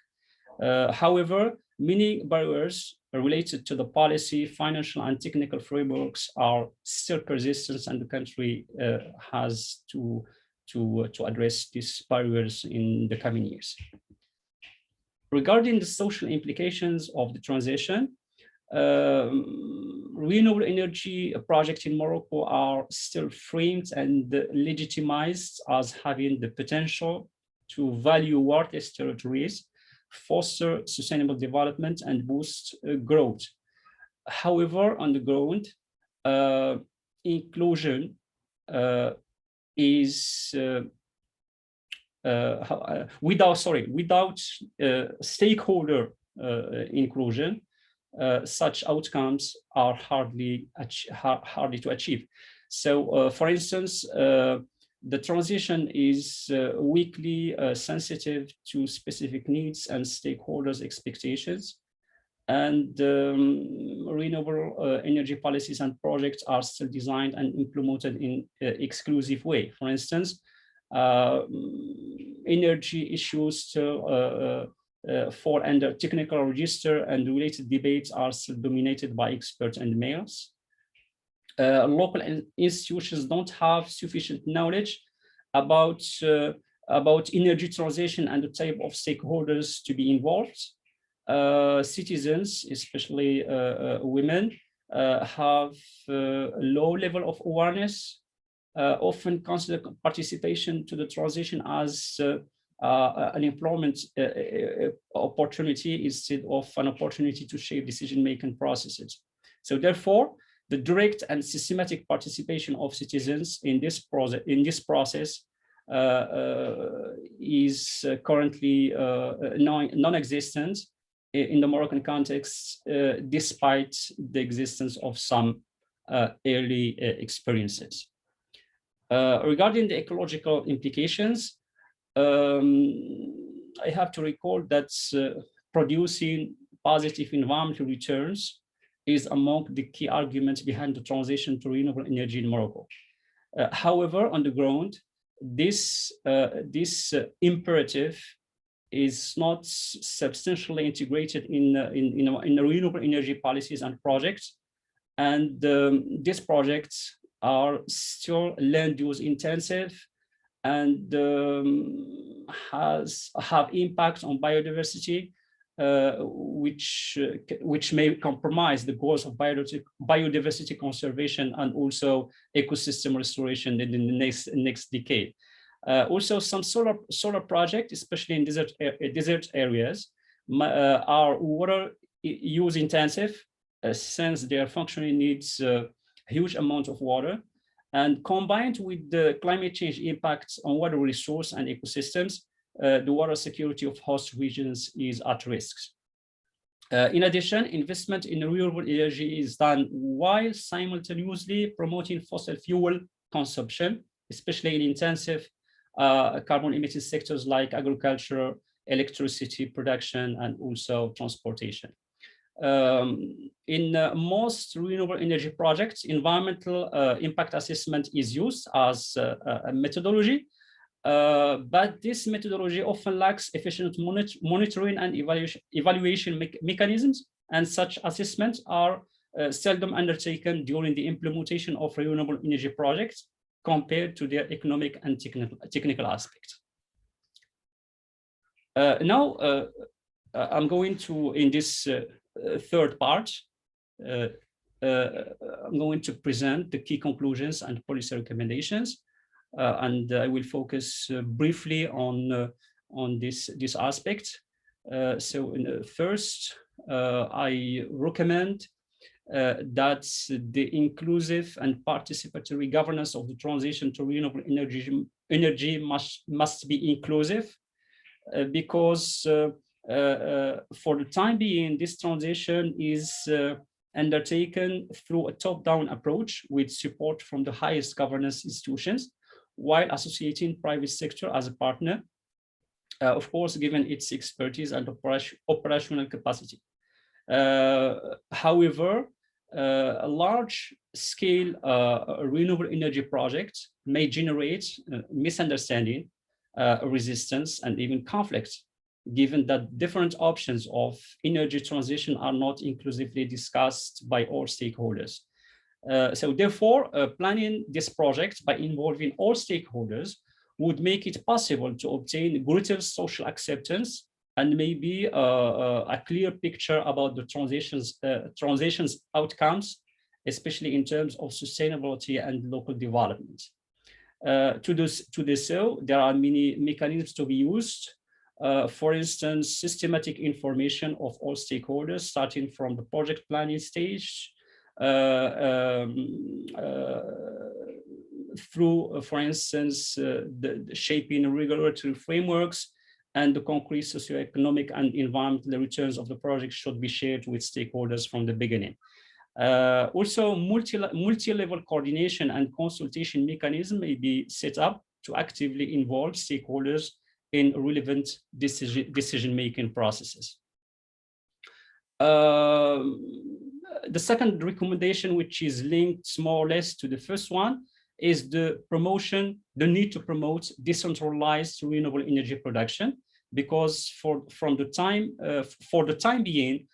However, many barriers related to the policy, financial and technical frameworks are still persistent, and the country has to address these barriers in the coming years. Regarding the social implications of the transition, renewable energy projects in Morocco are still framed and legitimized as having the potential to value worthless territories, foster sustainable development, and boost growth. However, on the ground, inclusion is without stakeholder inclusion, such outcomes are hardly to achieve. So, for instance, the transition is weakly sensitive to specific needs and stakeholders' expectations, and renewable energy policies and projects are still designed and implemented in an exclusive way. For instance, energy issues still fall under technical register, and related debates are still dominated by experts and mayors. Local institutions don't have sufficient knowledge about energy transition and the type of stakeholders to be involved. Citizens, especially women, have a low level of awareness, often consider participation to the transition as an employment opportunity instead of an opportunity to shape decision-making processes. So therefore, the direct and systematic participation of citizens in this process is currently non-existent in the Moroccan context, despite the existence of some early experiences. Regarding the ecological implications, I have to recall that producing positive environmental returns is among the key arguments behind the transition to renewable energy in Morocco. However, on the ground, this imperative is not substantially integrated in renewable energy policies and projects, and these projects are still land use intensive and have impacts on biodiversity, which may compromise the goals of biodiversity conservation and also ecosystem restoration in the next decade. Also, some solar projects, especially in desert areas, are water use intensive, since their functioning needs a huge amount of water, and combined with the climate change impacts on water resource and ecosystems, the water security of host regions is at risk. In addition, investment in renewable energy is done while simultaneously promoting fossil fuel consumption, especially in intensive carbon emitting sectors like agriculture, electricity production, and also transportation. In most renewable energy projects, environmental impact assessment is used as a methodology, but this methodology often lacks efficient monitoring and evaluation mechanisms, and such assessments are seldom undertaken during the implementation of renewable energy projects compared to their economic and technical aspects. Now, I'm going to, in this third part, I'm going to present the key conclusions and policy recommendations, and I will focus briefly on this aspect. So first, I recommend that the inclusive and participatory governance of the transition to renewable energy must be inclusive, because for the time being, this transition is undertaken through a top-down approach with support from the highest governance institutions, while associating private sector as a partner, of course, given its expertise and operational capacity. However, a large-scale renewable energy project may generate misunderstanding, resistance, and even conflict, given that different options of energy transition are not inclusively discussed by all stakeholders. So therefore, planning this project by involving all stakeholders would make it possible to obtain greater social acceptance and maybe a clear picture about the transition's outcomes, especially in terms of sustainability and local development. To do so, there are many mechanisms to be used. For instance, systematic information of all stakeholders, starting from the project planning stage, through, for instance, the shaping regulatory frameworks, and the concrete socioeconomic and environmental returns of the project should be shared with stakeholders from the beginning. Also, multi-level coordination and consultation mechanism may be set up to actively involve stakeholders in relevant decision-making processes. The second recommendation, which is linked more or less to the first one, is the need to promote decentralized renewable energy production, because for the time being,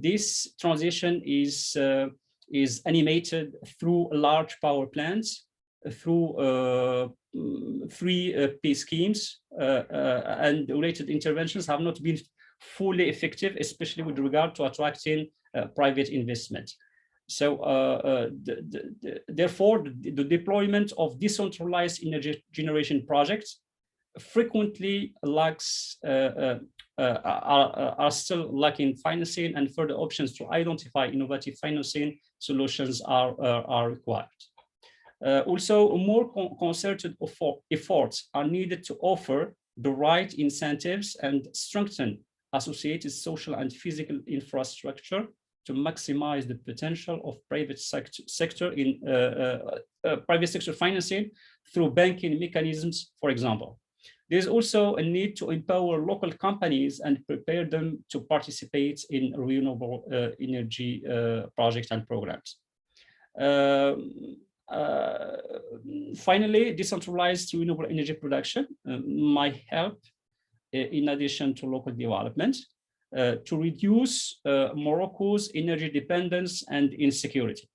this transition is animated through large power plants, through free pay schemes, and related interventions have not been fully effective, especially with regard to attracting private investment. So therefore, the deployment of decentralized energy generation projects frequently lacks are still lacking financing, and further options to identify innovative financing solutions are required. Also, more concerted efforts are needed to offer the right incentives and strengthen associated social and physical infrastructure to maximize the potential of private sector financing through banking mechanisms, for example. There's also a need to empower local companies and prepare them to participate in renewable energy projects and programs. Finally, decentralized renewable energy production might help, in addition to local development, to reduce Morocco's energy dependence and insecurity.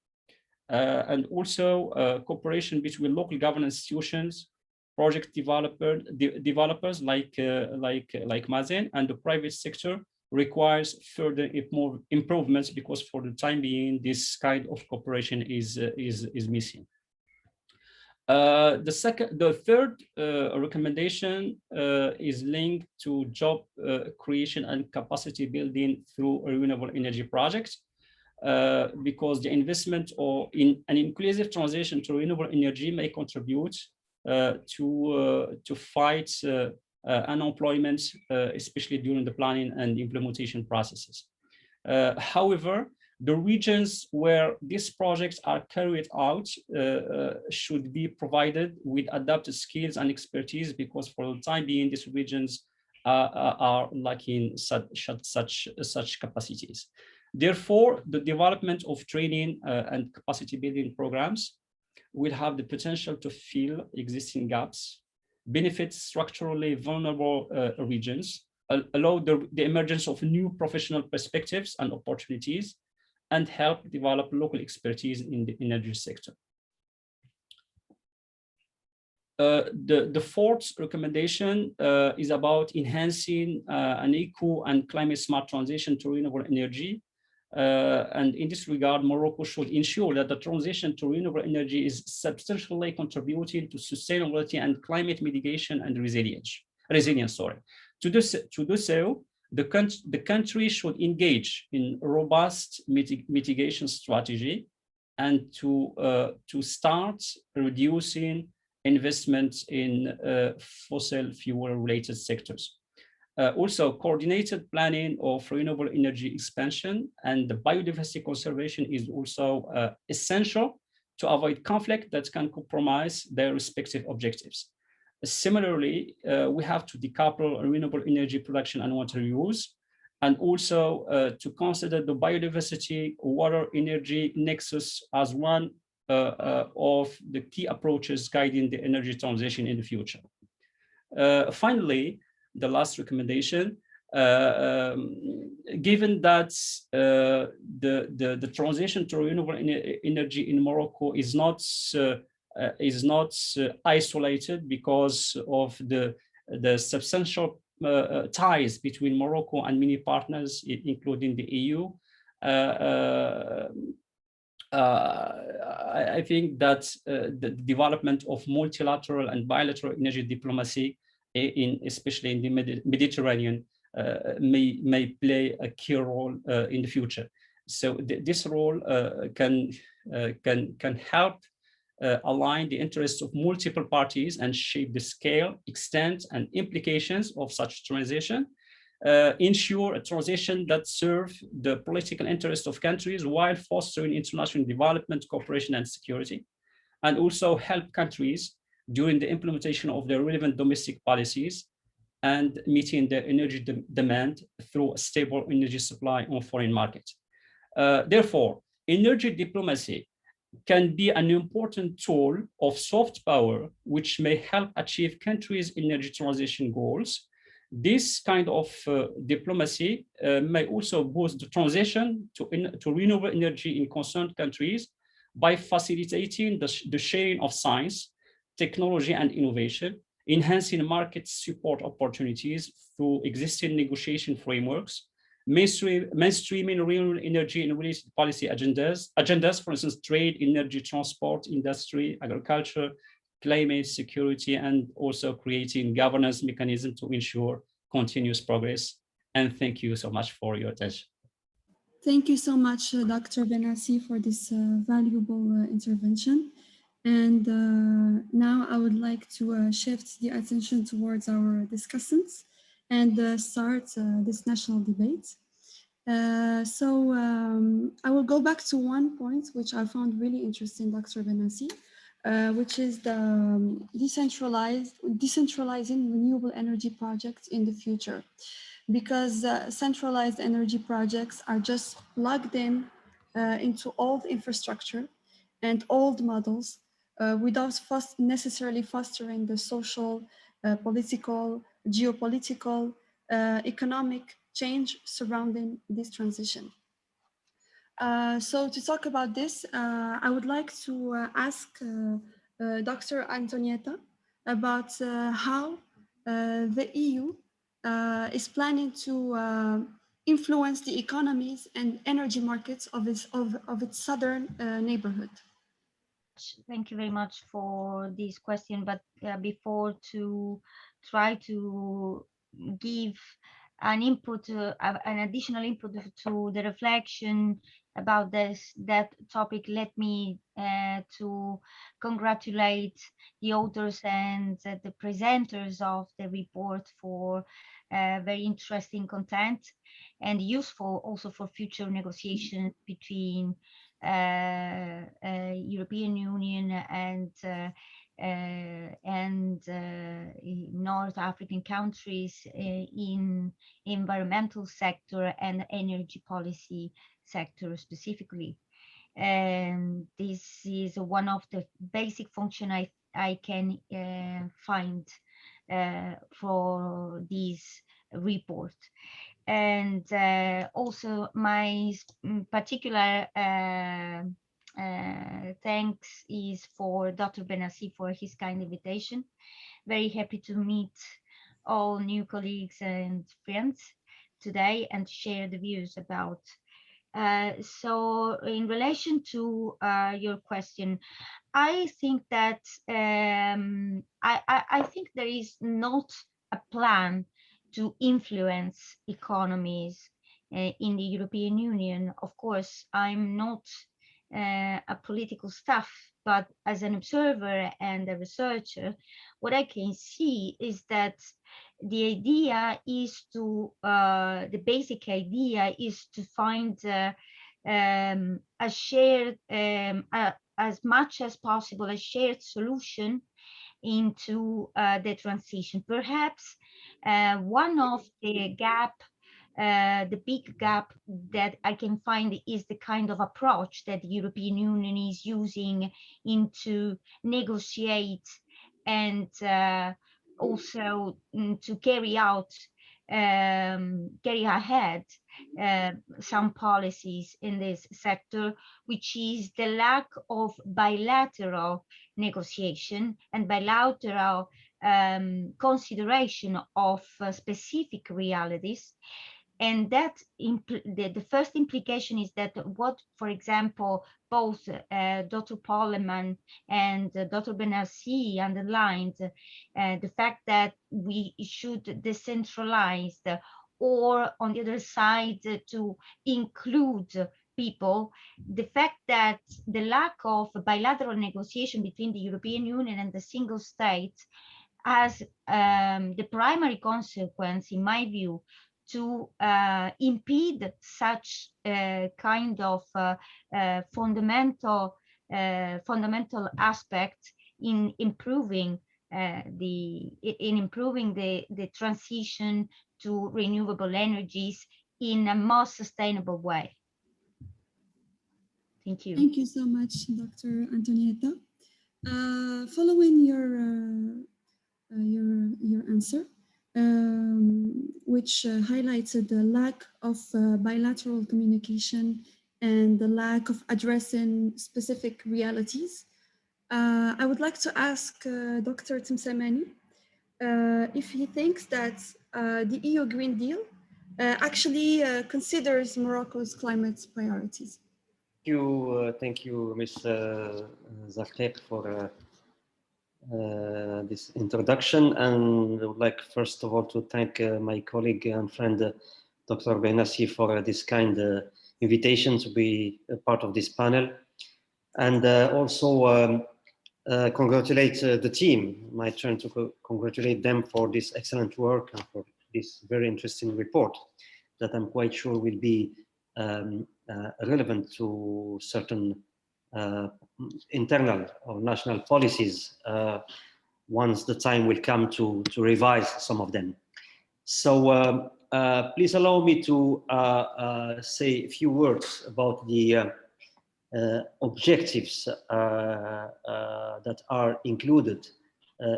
And also cooperation between local governance institutions, project developers like Mazen, and the private sector requires further improvements, because for the time being, this kind of cooperation is missing. The third recommendation is linked to job creation and capacity building through renewable energy projects, because the investment in an inclusive transition to renewable energy may contribute to fight unemployment, especially during the planning and implementation processes. However, the regions where these projects are carried out should be provided with adapted skills and expertise, because for the time being, these regions are lacking such capacities. Therefore, the development of training and capacity building programs will have the potential to fill existing gaps, benefit structurally vulnerable regions, allow the emergence of new professional perspectives and opportunities, and help develop local expertise in the energy sector. The fourth recommendation is about enhancing an eco and climate smart transition to renewable energy. And in this regard, Morocco should ensure that the transition to renewable energy is substantially contributing to sustainability and climate mitigation and resilience. To do so, the country should engage in robust mitigation strategy, and to start reducing investments in fossil fuel related sectors. Also, coordinated planning of renewable energy expansion and the biodiversity conservation is also essential to avoid conflict that can compromise their respective objectives. Similarly, we have to decouple renewable energy production and water use, and also to consider the biodiversity water energy nexus as one of the key approaches guiding the energy transition in the future. Finally, the last recommendation, given that the transition to renewable energy in Morocco is not isolated because of the substantial ties between Morocco and many partners, including the EU. I think that the development of multilateral and bilateral energy diplomacy, especially in the Mediterranean, may play a key role in the future. So this role can help align the interests of multiple parties and shape the scale, extent, and implications of such transition, ensure a transition that serves the political interests of countries while fostering international development, cooperation, and security, and also help countries during the implementation of their relevant domestic policies and meeting their energy demand through a stable energy supply on foreign markets. Therefore, energy diplomacy can be an important tool of soft power, which may help achieve countries' energy transition goals. This kind of diplomacy may also boost the transition to renewable energy in concerned countries by facilitating the sharing of science, technology, and innovation, enhancing market support opportunities through existing negotiation frameworks, mainstreaming renewable energy in related policy agendas, for instance, trade, energy, transport, industry, agriculture, climate, security, and also creating governance mechanisms to ensure continuous progress. And thank you so much for your attention. Thank you so much, Dr. Bin Nassi, for this valuable intervention. And now I would like to shift the attention towards our discussants and start this national debate. I will go back to one point which I found really interesting, Dr. Bin Nassi, which is the decentralizing renewable energy projects in the future. Because centralized energy projects are just plugged in into old infrastructure and old models without necessarily fostering the social, political, geopolitical, economic change surrounding this transition. So to talk about this, I would like to ask Dr. Antonieta about how the EU is planning to influence the economies and energy markets of its southern neighborhood. Thank you very much for this question. But before to try to give an input, an additional input to the reflection about that topic, let me to congratulate the authors and the presenters of the report for very interesting content and useful also for future negotiations between European Union and North African countries in environmental sector and energy policy sector specifically. And this is one of the basic function I can find for this report. And also my particular thanks is for Dr. Bin Nassi for his kind invitation. Very happy to meet all new colleagues and friends today and share the views about. So in relation to your question, I think that I think there is not a plan to influence economies in the European Union. Of course, I'm not a political staff, but as an observer and a researcher, what I can see is that the idea is to, the basic idea is to find a shared, as much as possible, a shared solution into the transition. Perhaps one of the big gap that I can find is the kind of approach that the European Union is using into negotiate and also to carry ahead some policies in this sector, which is the lack of bilateral negotiation and bilateral consideration of specific realities. And that the first implication is that what, for example, both Dr. Polleman and Dr. Bin Nassi underlined, the fact that we should decentralize, or on the other side to include people, the fact that the lack of bilateral negotiation between the European Union and the single state has the primary consequence, in my view, to impede such kind of fundamental aspect in improving the transition to renewable energies in a more sustainable way. Thank you. Thank you so much, Dr. Antonieta. Following your answer, which highlighted the lack of bilateral communication and the lack of addressing specific realities, I would like to ask Dr. Temsamani if he thinks that the EU Green Deal actually considers Morocco's climate priorities. Thank you, Ms. Zarqiq, for this introduction. And I would like, first of all, to thank my colleague and friend, Dr. Bin Nassi, for this kind invitation to be a part of this panel. And also congratulate the team. My turn to congratulate them for this excellent work and for this very interesting report that I'm quite sure will be relevant to certain internal or national policies once the time will come to revise some of them. So please allow me to say a few words about the objectives that are included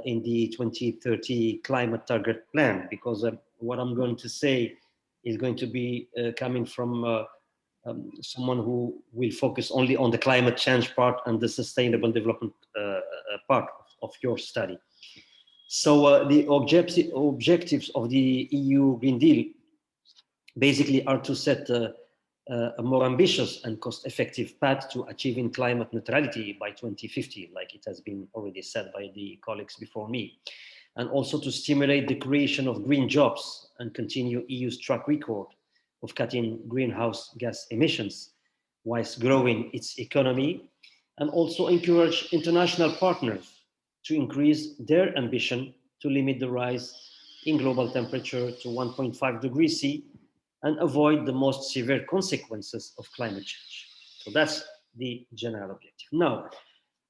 in the 2030 climate target plan, because what I'm going to say is going to be coming from someone who will focus only on the climate change part and the sustainable development part of your study. So the objectives of the EU Green Deal basically are to set a more ambitious and cost-effective path to achieving climate neutrality by 2050, like it has been already said by the colleagues before me, and also to stimulate the creation of green jobs and continue EU's track record of cutting greenhouse gas emissions whilst growing its economy, and also encourage international partners to increase their ambition to limit the rise in global temperature to 1.5 degrees C and avoid the most severe consequences of climate change. So that's the general objective. Now,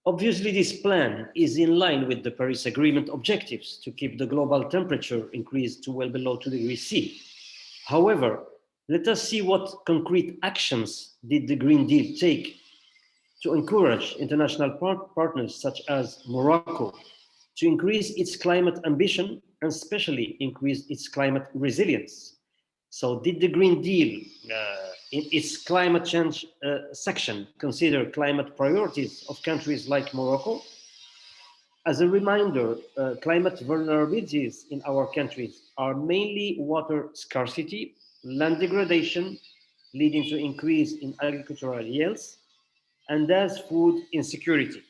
obviously, this plan is in line with the Paris Agreement objectives to keep the global temperature increase to well below 2 degrees C. However, let us see what concrete actions did the Green Deal take to encourage international partners such as Morocco to increase its climate ambition and especially increase its climate resilience. So did the Green Deal in its climate change section consider climate priorities of countries like Morocco? As a reminder, climate vulnerabilities in our countries are mainly water scarcity, land degradation, leading to increase in agricultural yields, and thus food insecurity.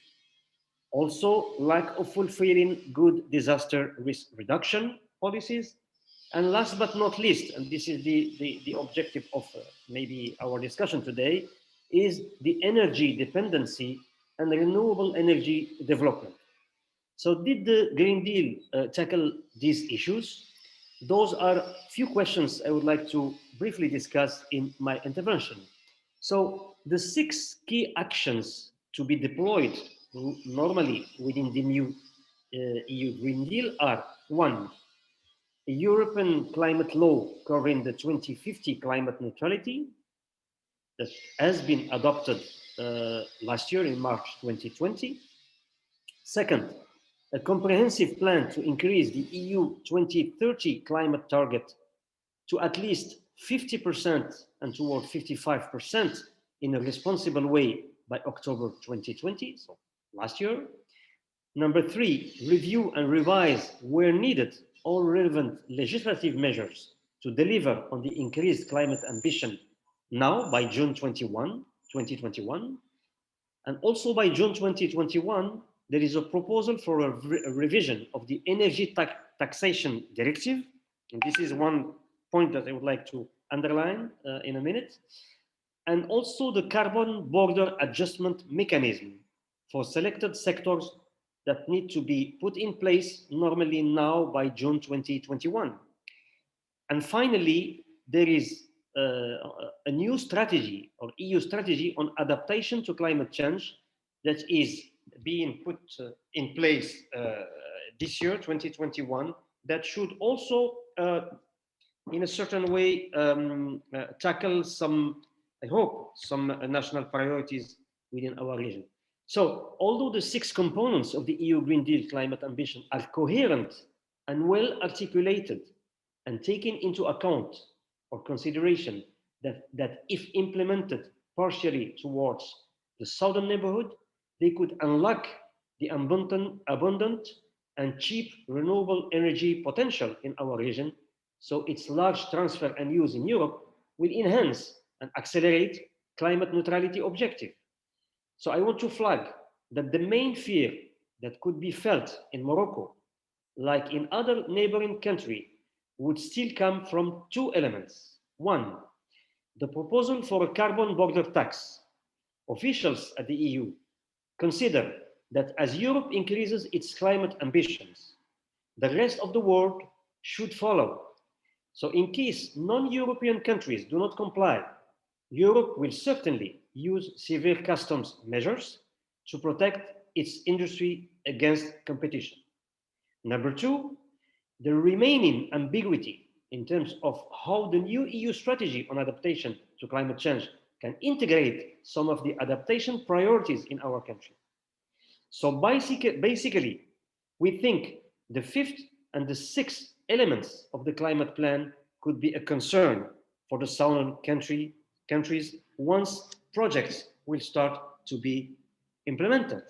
Also, lack of fulfilling good disaster risk reduction policies. And last but not least, and this is the objective of maybe our discussion today, is the energy dependency and renewable energy development. So did the Green Deal tackle these issues? Those are few questions I would like to briefly discuss in my intervention. So the 6 key actions to be deployed normally within the new EU Green Deal are: 1, a European climate law covering the 2050 climate neutrality that has been adopted last year in March 2020. Second, a comprehensive plan to increase the EU 2030 climate target to at least 50% and toward 55% in a responsible way by October 2020, so last year. Number 3, review and revise where needed all relevant legislative measures to deliver on the increased climate ambition now by June 2021. And also by June 2021, there is a proposal for a revision of the energy taxation directive. And this is one point that I would like to underline in a minute. And also the carbon border adjustment mechanism for selected sectors that need to be put in place normally now by June 2021. And finally, there is a new strategy or EU strategy on adaptation to climate change that is being put in place this year, 2021, that should also, in a certain way, tackle some, I hope, some national priorities within our region. So, although the 6 components of the EU Green Deal climate ambition are coherent and well articulated and taken into account or consideration that if implemented partially towards the Southern Neighbourhood, they could unlock the abundant and cheap renewable energy potential in our region, so its large transfer and use in Europe, will enhance and accelerate climate neutrality objective. So I want to flag that the main fear that could be felt in Morocco, like in other neighboring countries, would still come from two elements. One, the proposal for a carbon border tax. Officials at the EU consider that as Europe increases its climate ambitions, the rest of the world should follow. So in case non-European countries do not comply, Europe will certainly use severe customs measures to protect its industry against competition. Number two, the remaining ambiguity in terms of how the new EU strategy on adaptation to climate change can integrate some of the adaptation priorities in our country. So basically, we think the fifth and the sixth elements of the climate plan could be a concern for the southern countries once projects will start to be implemented.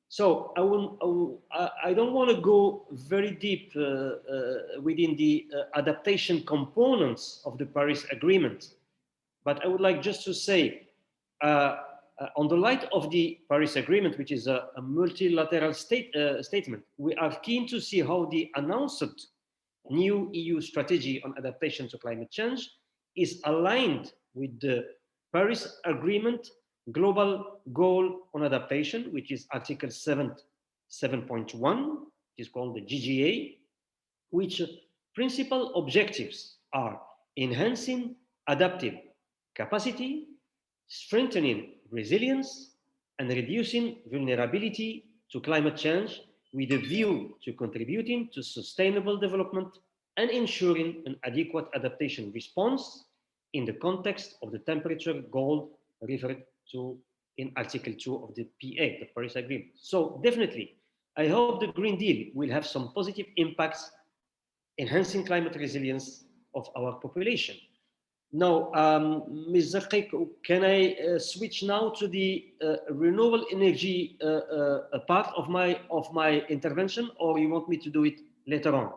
So I don't want to go very deep within the adaptation components of the Paris Agreement, but I would like just to say, on the light of the Paris Agreement, which is a multilateral statement, we are keen to see how the announced new EU strategy on adaptation to climate change is aligned with the Paris Agreement global goal on adaptation, which is Article 7.1, which is called the GGA, which principal objectives are enhancing adaptive capacity, strengthening resilience, and reducing vulnerability to climate change with a view to contributing to sustainable development and ensuring an adequate adaptation response in the context of the temperature goal referred to in Article 2 of the PA, the Paris Agreement. So definitely, I hope the Green Deal will have some positive impacts enhancing climate resilience of our population. Now, Ms. Zarqik, can I switch now to the renewable energy part of my intervention, or you want me to do it later on?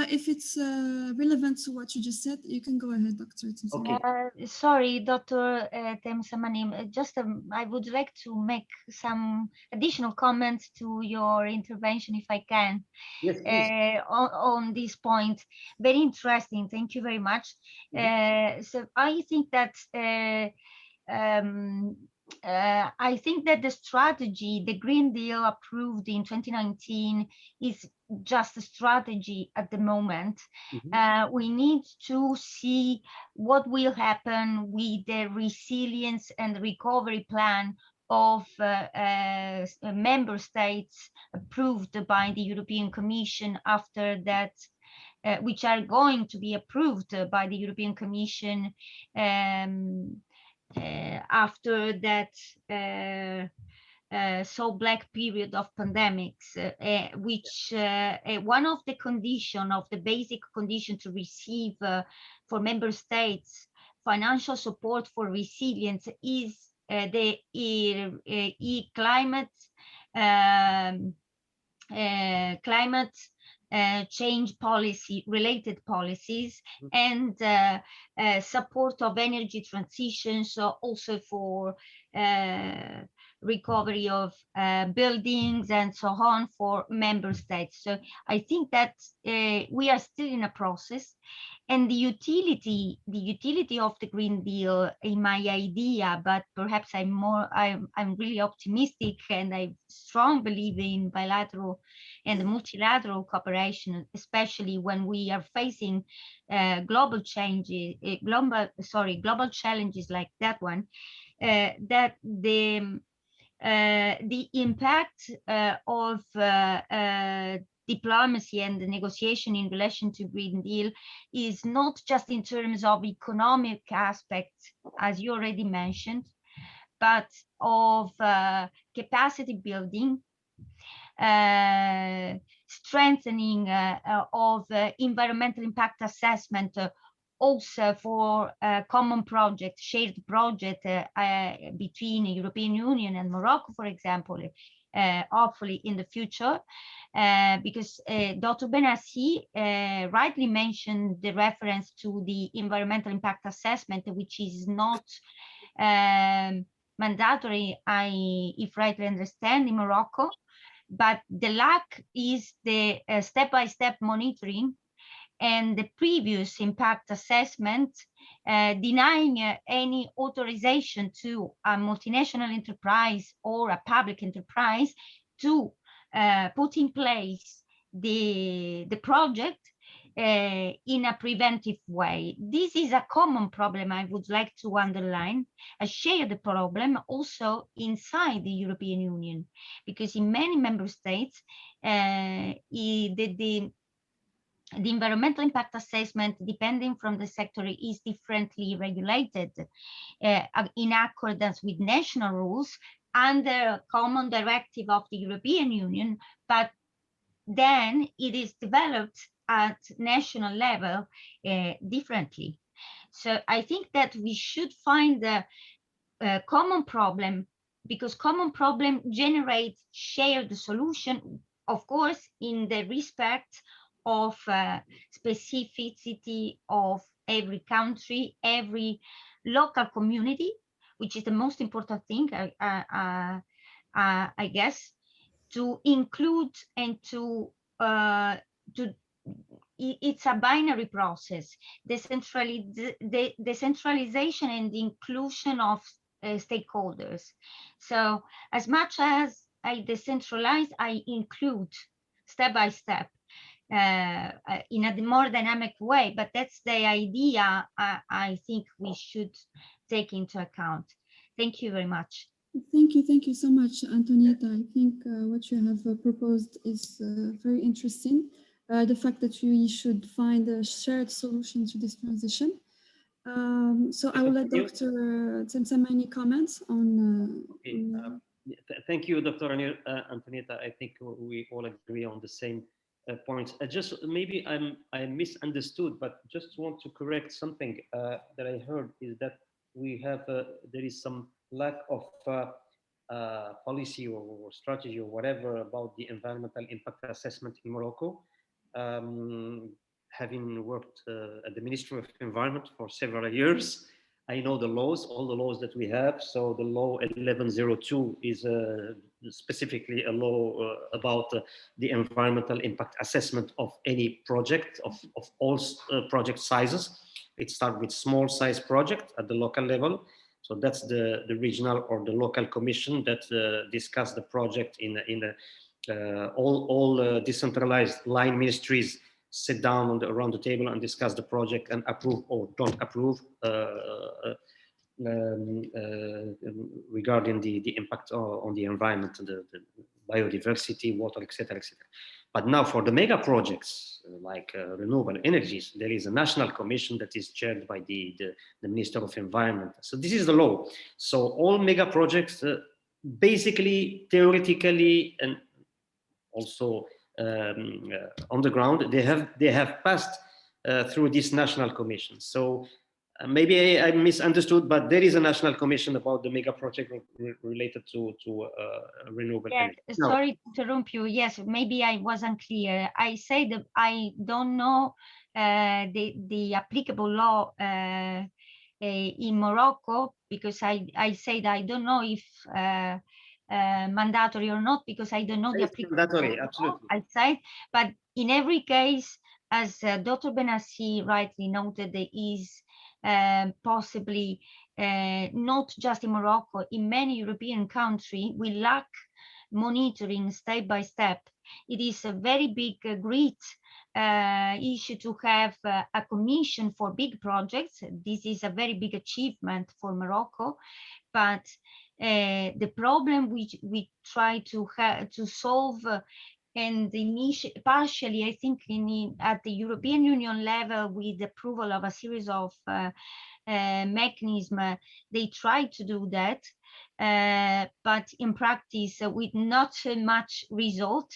If it's relevant to what you just said, you can go ahead, Dr. Okay. Sorry, Dr. Temsamanim, just I would like to make some additional comments to your intervention, if I can. Yes, please. On this point. Very interesting. Thank you very much. So I think that I think that the strategy, the Green Deal approved in 2019, is just a strategy at the moment. We need to see what will happen with the resilience and recovery plan of member states approved by the European Commission after that, which are going to be approved by the European Commission after that so black period of pandemics, which one of the condition of the basic condition to receive for member states financial support for resilience is the climate change policy related policies and support of energy transition, so also for recovery of buildings and so on for member states. So I think that we are still in a process, and the utility of the Green Deal, in my idea, but perhaps I'm really optimistic, and I strongly believe in bilateral and multilateral cooperation, especially when we are facing global challenges like that one, that the impact of diplomacy and the negotiation in relation to Green Deal is not just in terms of economic aspects, as you already mentioned, but of capacity building, strengthening of environmental impact assessment, also for common projects, shared project between the European Union and Morocco, for example, hopefully in the future, because Dr. Bin Nassi rightly mentioned the reference to the environmental impact assessment, which is not mandatory, if rightly understand, in Morocco, but the lack is the step-by-step monitoring and the previous impact assessment, denying any authorization to a multinational enterprise or a public enterprise to put in place the project in a preventive way. This is a common problem I would like to underline. I share the problem also inside the European Union, because in many member states, the environmental impact assessment, depending from the sector, is differently regulated in accordance with national rules under common directive of the European Union, but then it is developed at national level differently. So I think that we should find a common problem, because common problem generates shared solution, of course, in the respect of specificity of every country, every local community, which is the most important thing, I guess, to include and to it's a binary process, the decentralization and the inclusion of stakeholders. So as much as I decentralize, I include step by step in a more dynamic way, but that's the idea I think we should take into account. Thank you very much. Thank you so much, Antonieta. I think what you have proposed is very interesting. The fact that we should find a shared solution to this transition. So I will let Dr. Tsemsamani comment on. Thank you, Dr. Antonieta. I think we all agree on the same points. Just maybe I misunderstood, but just want to correct something that I heard, is that we have there is some lack of policy or strategy or whatever about the environmental impact assessment in Morocco. Having worked at the Ministry of Environment for several years, I know the laws, all the laws that we have. So the law 1102 is specifically a law about the environmental impact assessment of any project, of all project sizes. It starts with small size project at the local level. So that's the regional or the local commission that discuss the project all decentralized line ministries sit down around the table and discuss the project and approve or don't approve regarding the impact on the environment, the biodiversity, water, etc., etc. But now for the mega projects like renewable energies, there is a national commission that is chaired by the Minister of Environment. So this is the law. So all mega projects, basically, theoretically, and also on the ground, they have passed through this national commission. So maybe I misunderstood, but there is a national commission about the mega project related to renewable energy. Sorry to interrupt you. Yes, maybe I wasn't clear. I say that I don't know the applicable law in Morocco, because I said I don't know if mandatory or not, because I don't know the applicable mandatory, law, absolutely. I said, but in every case, as Dr. Bin Nassi rightly noted, there is possibly not just in Morocco, in many European countries, we lack monitoring step by step. It is a very big, great issue to have a commission for big projects. This is a very big achievement for Morocco, but the problem which we try to solve and partially, I think, at the European Union level, with the approval of a series of mechanisms, they try to do that, but in practice, with not so much result,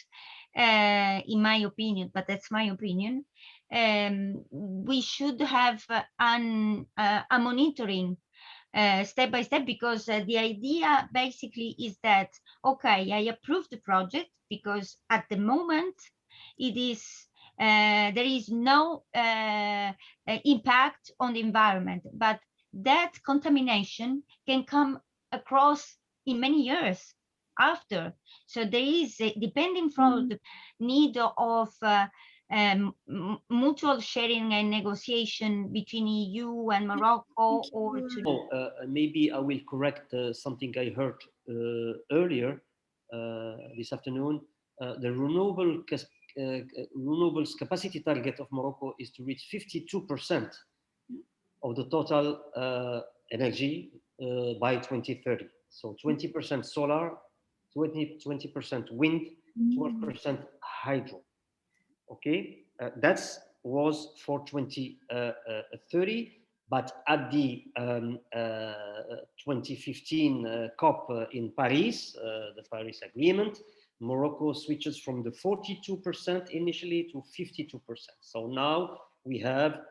in my opinion. But that's my opinion. We should have a monitoring step by step, because the idea basically is that, okay, I approve the project because at the moment it is there is no impact on the environment, but that contamination can come across in many years after. So there is, depending from the need of mutual sharing and negotiation between EU and Morocco, or to maybe I will correct something I heard earlier this afternoon. The renewables capacity target of Morocco is to reach 52% of the total energy by 2030. So 20% solar, 20% wind, 12% hydro. Okay, that was for 2030, but at the 2015 COP in Paris, the Paris Agreement, Morocco switches from the 42% initially to 52%. So now we have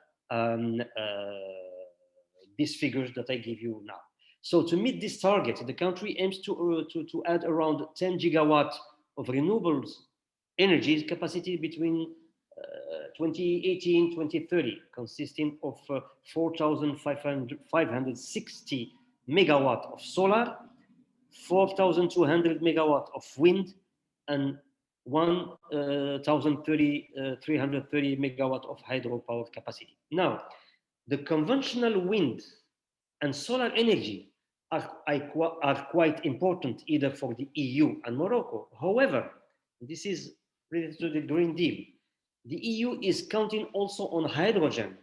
these figures that I give you now. So to meet this target, the country aims to add around 10 gigawatt of renewables energy capacity between 2018-2030, consisting of 4,560 megawatt of solar, 4,200 megawatt of wind, and 1,330 megawatt of hydropower capacity. Now, the conventional wind and solar energy are quite important either for the EU and Morocco. However, this is related to the Green Deal. The EU is counting also on hydrogen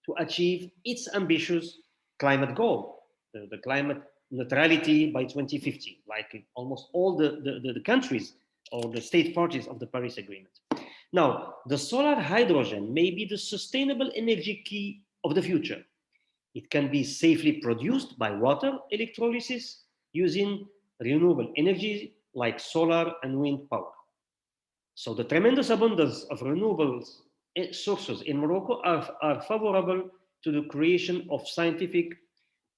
to achieve its ambitious climate goal, the climate neutrality by 2050, like almost all the countries or the state parties of the Paris Agreement. Now, the solar hydrogen may be the sustainable energy key of the future. It can be safely produced by water electrolysis using renewable energy like solar and wind power. So the tremendous abundance of renewable sources in Morocco are favorable to the creation of scientific,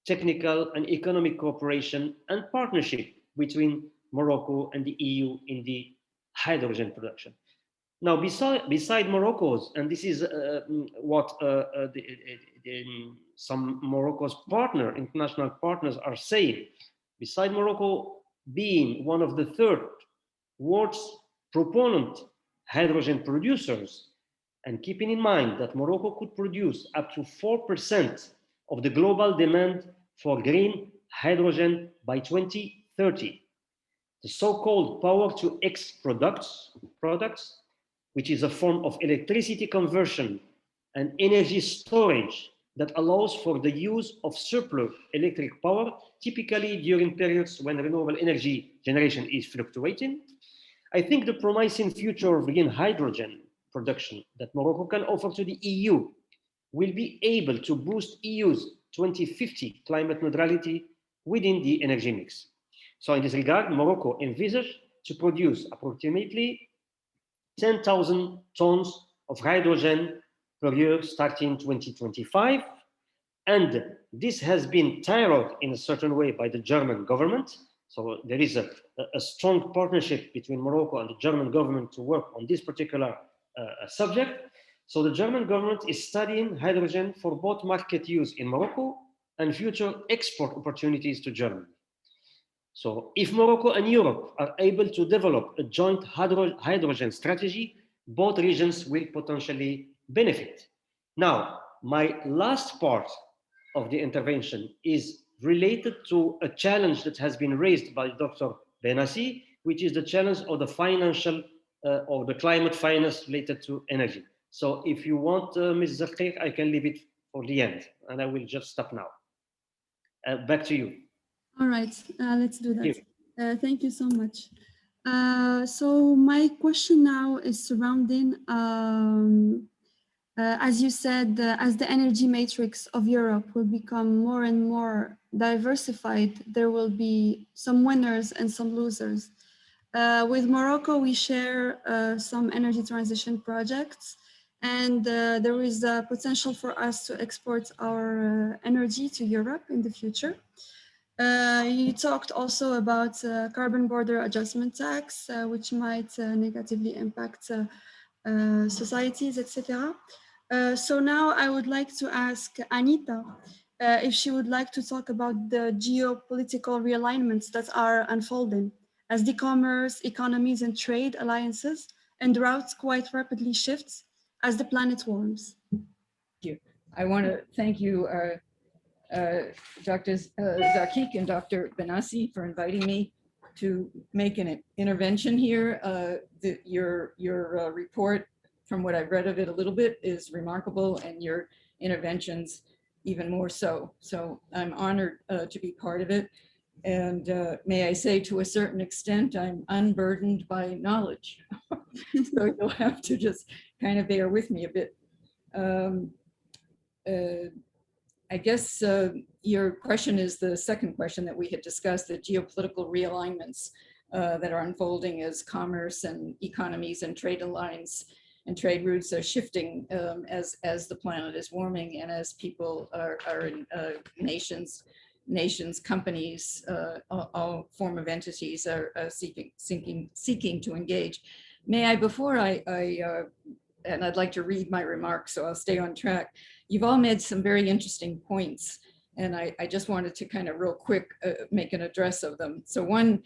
technical, and economic cooperation and partnership between Morocco and the EU in the hydrogen production. Now, beside Morocco's, and this is what some Morocco's international partners are saying, beside Morocco being one of the third world's proponent hydrogen producers, and keeping in mind that Morocco could produce up to 4% of the global demand for green hydrogen by 2030. The so-called power-to-X products, which is a form of electricity conversion and energy storage that allows for the use of surplus electric power, typically during periods when renewable energy generation is fluctuating. I think the promising future of green hydrogen production that Morocco can offer to the EU will be able to boost EU's 2050 climate neutrality within the energy mix. So in this regard, Morocco envisages to produce approximately 10,000 tons of hydrogen per year starting 2025. And this has been tailored in a certain way by the German government. So there is a strong partnership between Morocco and the German government to work on this particular subject. So the German government is studying hydrogen for both market use in Morocco and future export opportunities to Germany. So if Morocco and Europe are able to develop a joint hydrogen strategy, both regions will potentially benefit. Now, my last part of the intervention is related to a challenge that has been raised by Dr. Bin Nassi, which is the challenge of the financial or the climate finance related to energy. So if you want, Ms. Zarqiq, I can leave it for the end, and I will just stop now. Back to you. All right, let's do that. Thank you so much. So my question now is surrounding, as you said, as the energy matrix of Europe will become more and more diversified, there will be some winners and some losers. With Morocco, we share some energy transition projects, And there is a potential for us to export our energy to Europe in the future. You talked also about carbon border adjustment tax, which might negatively impact societies, etc. So now I would like to ask Anita if she would like to talk about the geopolitical realignments that are unfolding as the commerce, economies, and trade alliances and routes quite rapidly shifts as the planet warms. Thank you. I want to thank you, Dr. Zakik and Dr. Bin Nassi for inviting me to make an intervention here. Your report, from what I've read of it a little bit, is remarkable, and your interventions even more so. So I'm honored to be part of it. And may I say, to a certain extent, I'm unburdened by knowledge. So you'll have to just kind of bear with me a bit. I guess your question is the second question that we had discussed, the geopolitical realignments that are unfolding as commerce and economies and trade lines and trade routes are shifting as the planet is warming and as people are in nations, companies, all form of entities are seeking to engage. May I, before and I'd like to read my remarks, so I'll stay on track. You've all made some very interesting points, and I just wanted to kind of real quick make an address of them. So one,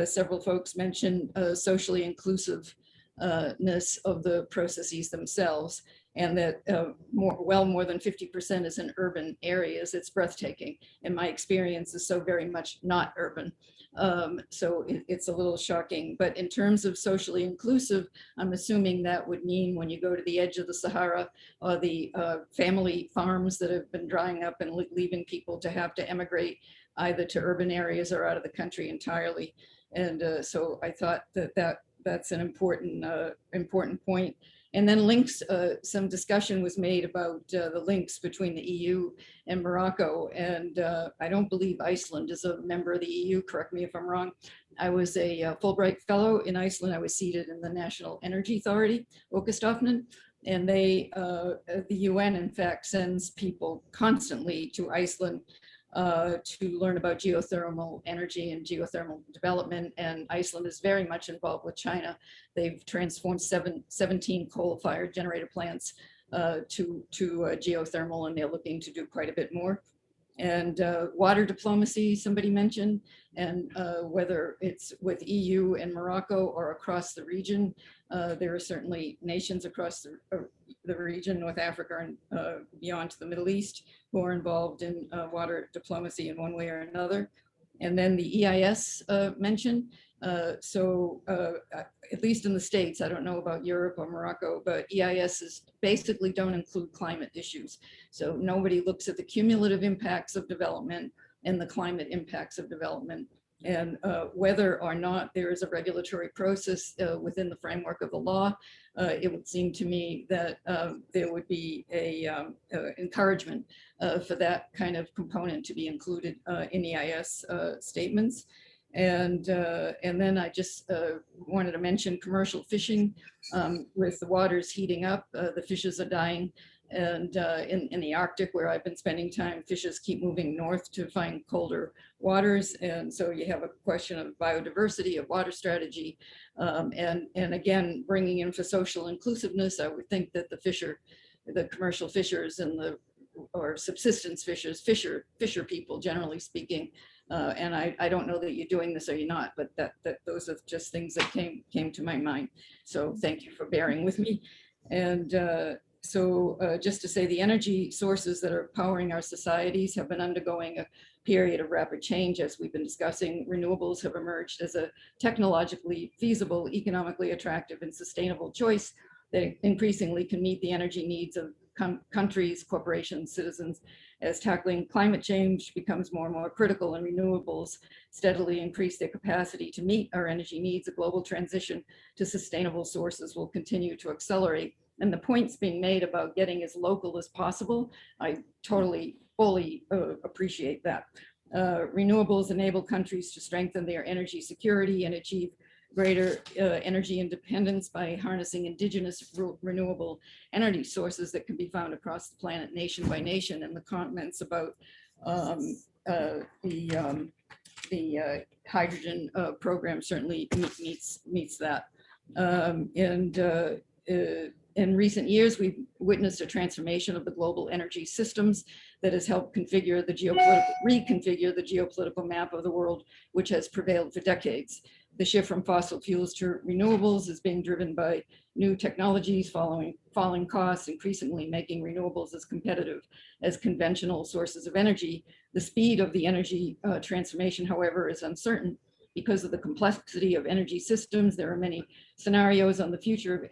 several folks mentioned socially inclusiveness of the processes themselves, and that well more than 50% is in urban areas. It's breathtaking, and my experience is so very much not urban. So it's a little shocking, but in terms of socially inclusive, I'm assuming that would mean when you go to the edge of the Sahara, or the family farms that have been drying up and leaving people to have to emigrate either to urban areas or out of the country entirely. And so I thought that's an important point. And then links, some discussion was made about the links between the EU and Morocco. And I don't believe Iceland is a member of the EU, correct me if I'm wrong. I was a Fulbright fellow in Iceland. I was seated in the National Energy Authority, Åkestofnun, and the UN in fact sends people constantly to Iceland to learn about geothermal energy and geothermal development. And Iceland is very much involved with China. They've transformed 17 coal-fired generator plants to geothermal, and they're looking to do quite a bit more. And water diplomacy, somebody mentioned, and whether it's with EU and Morocco or across the region, there are certainly nations across the region, North Africa and beyond to the Middle East, who are involved in water diplomacy in one way or another. And then the EIS mentioned. So at least in the States, I don't know about Europe or Morocco, but EISs basically don't include climate issues. So nobody looks at the cumulative impacts of development and the climate impacts of development. And whether or not there is a regulatory process within the framework of the law, it would seem to me that there would be a encouragement for that kind of component to be included in EIS statements. And then I just wanted to mention commercial fishing. With the waters heating up, the fishes are dying. And in the Arctic, where I've been spending time, fishes keep moving north to find colder waters. And so you have a question of biodiversity, of water strategy. And again, bringing in for social inclusiveness, I would think that the commercial fishers and or subsistence fishers, fisher people, generally speaking, and I don't know that you're doing this or you're not, but those are just things that came to my mind. So thank you for bearing with me. And so just to say, the energy sources that are powering our societies have been undergoing a period of rapid change, as we've been discussing. Renewables have emerged as a technologically feasible, economically attractive, and sustainable choice that increasingly can meet the energy needs of countries, corporations, citizens, as tackling climate change becomes more and more critical, and renewables steadily increase their capacity to meet our energy needs. A global transition to sustainable sources will continue to accelerate. And the points being made about getting as local as possible, I totally, fully appreciate that. Renewables enable countries to strengthen their energy security and achieve greater energy independence by harnessing indigenous renewable energy sources that can be found across the planet, nation by nation. And the comments about the hydrogen program certainly meets that. In recent years, we've witnessed a transformation of the global energy systems that has helped reconfigure the geopolitical map of the world, which has prevailed for decades. The shift from fossil fuels to renewables is being driven by new technologies, falling costs, increasingly making renewables as competitive as conventional sources of energy. The speed of the energy transformation, however, is uncertain. Because of the complexity of energy systems, there are many scenarios on the future of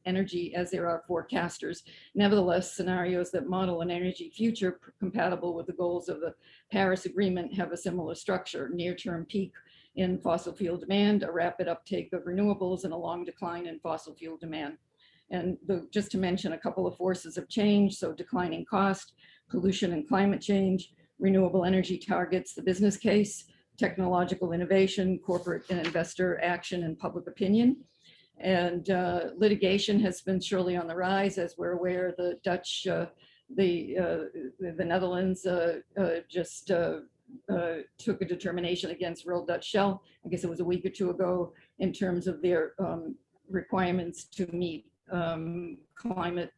energy as there are forecasters. Nevertheless, scenarios that model an energy future compatible with the goals of the Paris Agreement have a similar structure: near-term peak in fossil fuel demand, a rapid uptake of renewables, and a long decline in fossil fuel demand. And just to mention a couple of forces of change, so declining cost, pollution and climate change, renewable energy targets, the business case, technological innovation, corporate and investor action, and public opinion. And litigation has been surely on the rise. As we're aware, the Dutch, the Netherlands just took a determination against Royal Dutch Shell. I guess it was a week or two ago, in terms of their requirements to meet climate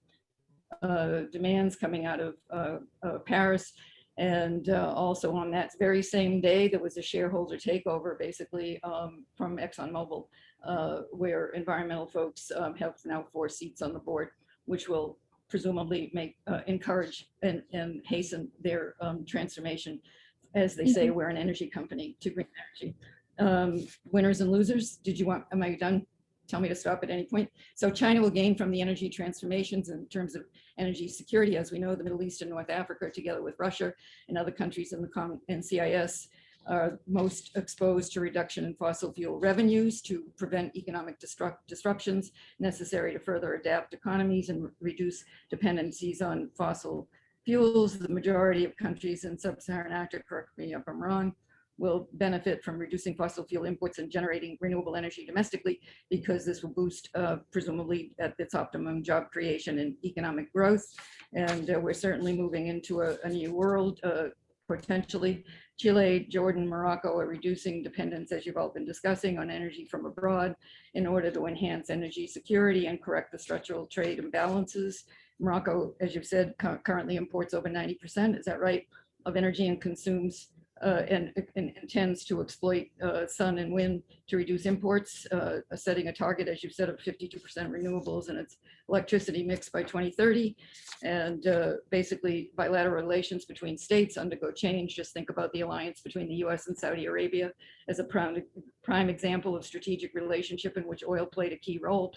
demands coming out of Paris. And also on that very same day, there was a shareholder takeover, basically from ExxonMobil, where environmental folks have now 4 seats on the board, which will presumably encourage and hasten their transformation. As they say, we're an energy company to green energy. Winners and losers. Am I done? Tell me to stop at any point. So China will gain from the energy transformations in terms of energy security. As we know, the Middle East and North Africa, together with Russia and other countries in the CIS, are most exposed to reduction in fossil fuel revenues to prevent economic disruptions necessary to further adapt economies and reduce dependencies on fossil fuels. The majority of countries in sub-Saharan Africa, correct me if I'm wrong, will benefit from reducing fossil fuel imports and generating renewable energy domestically, because this will boost, presumably at its optimum, job creation and economic growth. And we're certainly moving into a new world, potentially. Chile, Jordan, Morocco are reducing dependence, as you've all been discussing, on energy from abroad in order to enhance energy security and correct the structural trade imbalances. Morocco, as you've said, currently imports over 90%, is that right, of energy, and consumes and intends to exploit sun and wind to reduce imports, setting a target, as you've said, of 52% renewables in its electricity mix by 2030. And basically, bilateral relations between states undergo change. Just think about the alliance between the US and Saudi Arabia as a prime example of strategic relationship in which oil played a key role.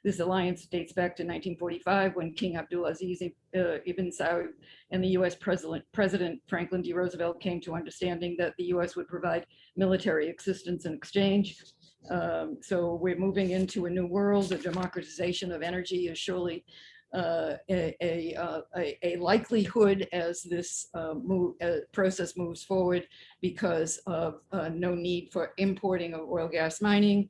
This alliance dates back to 1945, when King Abdulaziz ibn Saud and the US President Franklin D. Roosevelt came to understanding that the US would provide military assistance in exchange. So we're moving into a new world. The democratization of energy is surely a likelihood as this process moves forward, because of no need for importing of oil, gas, mining.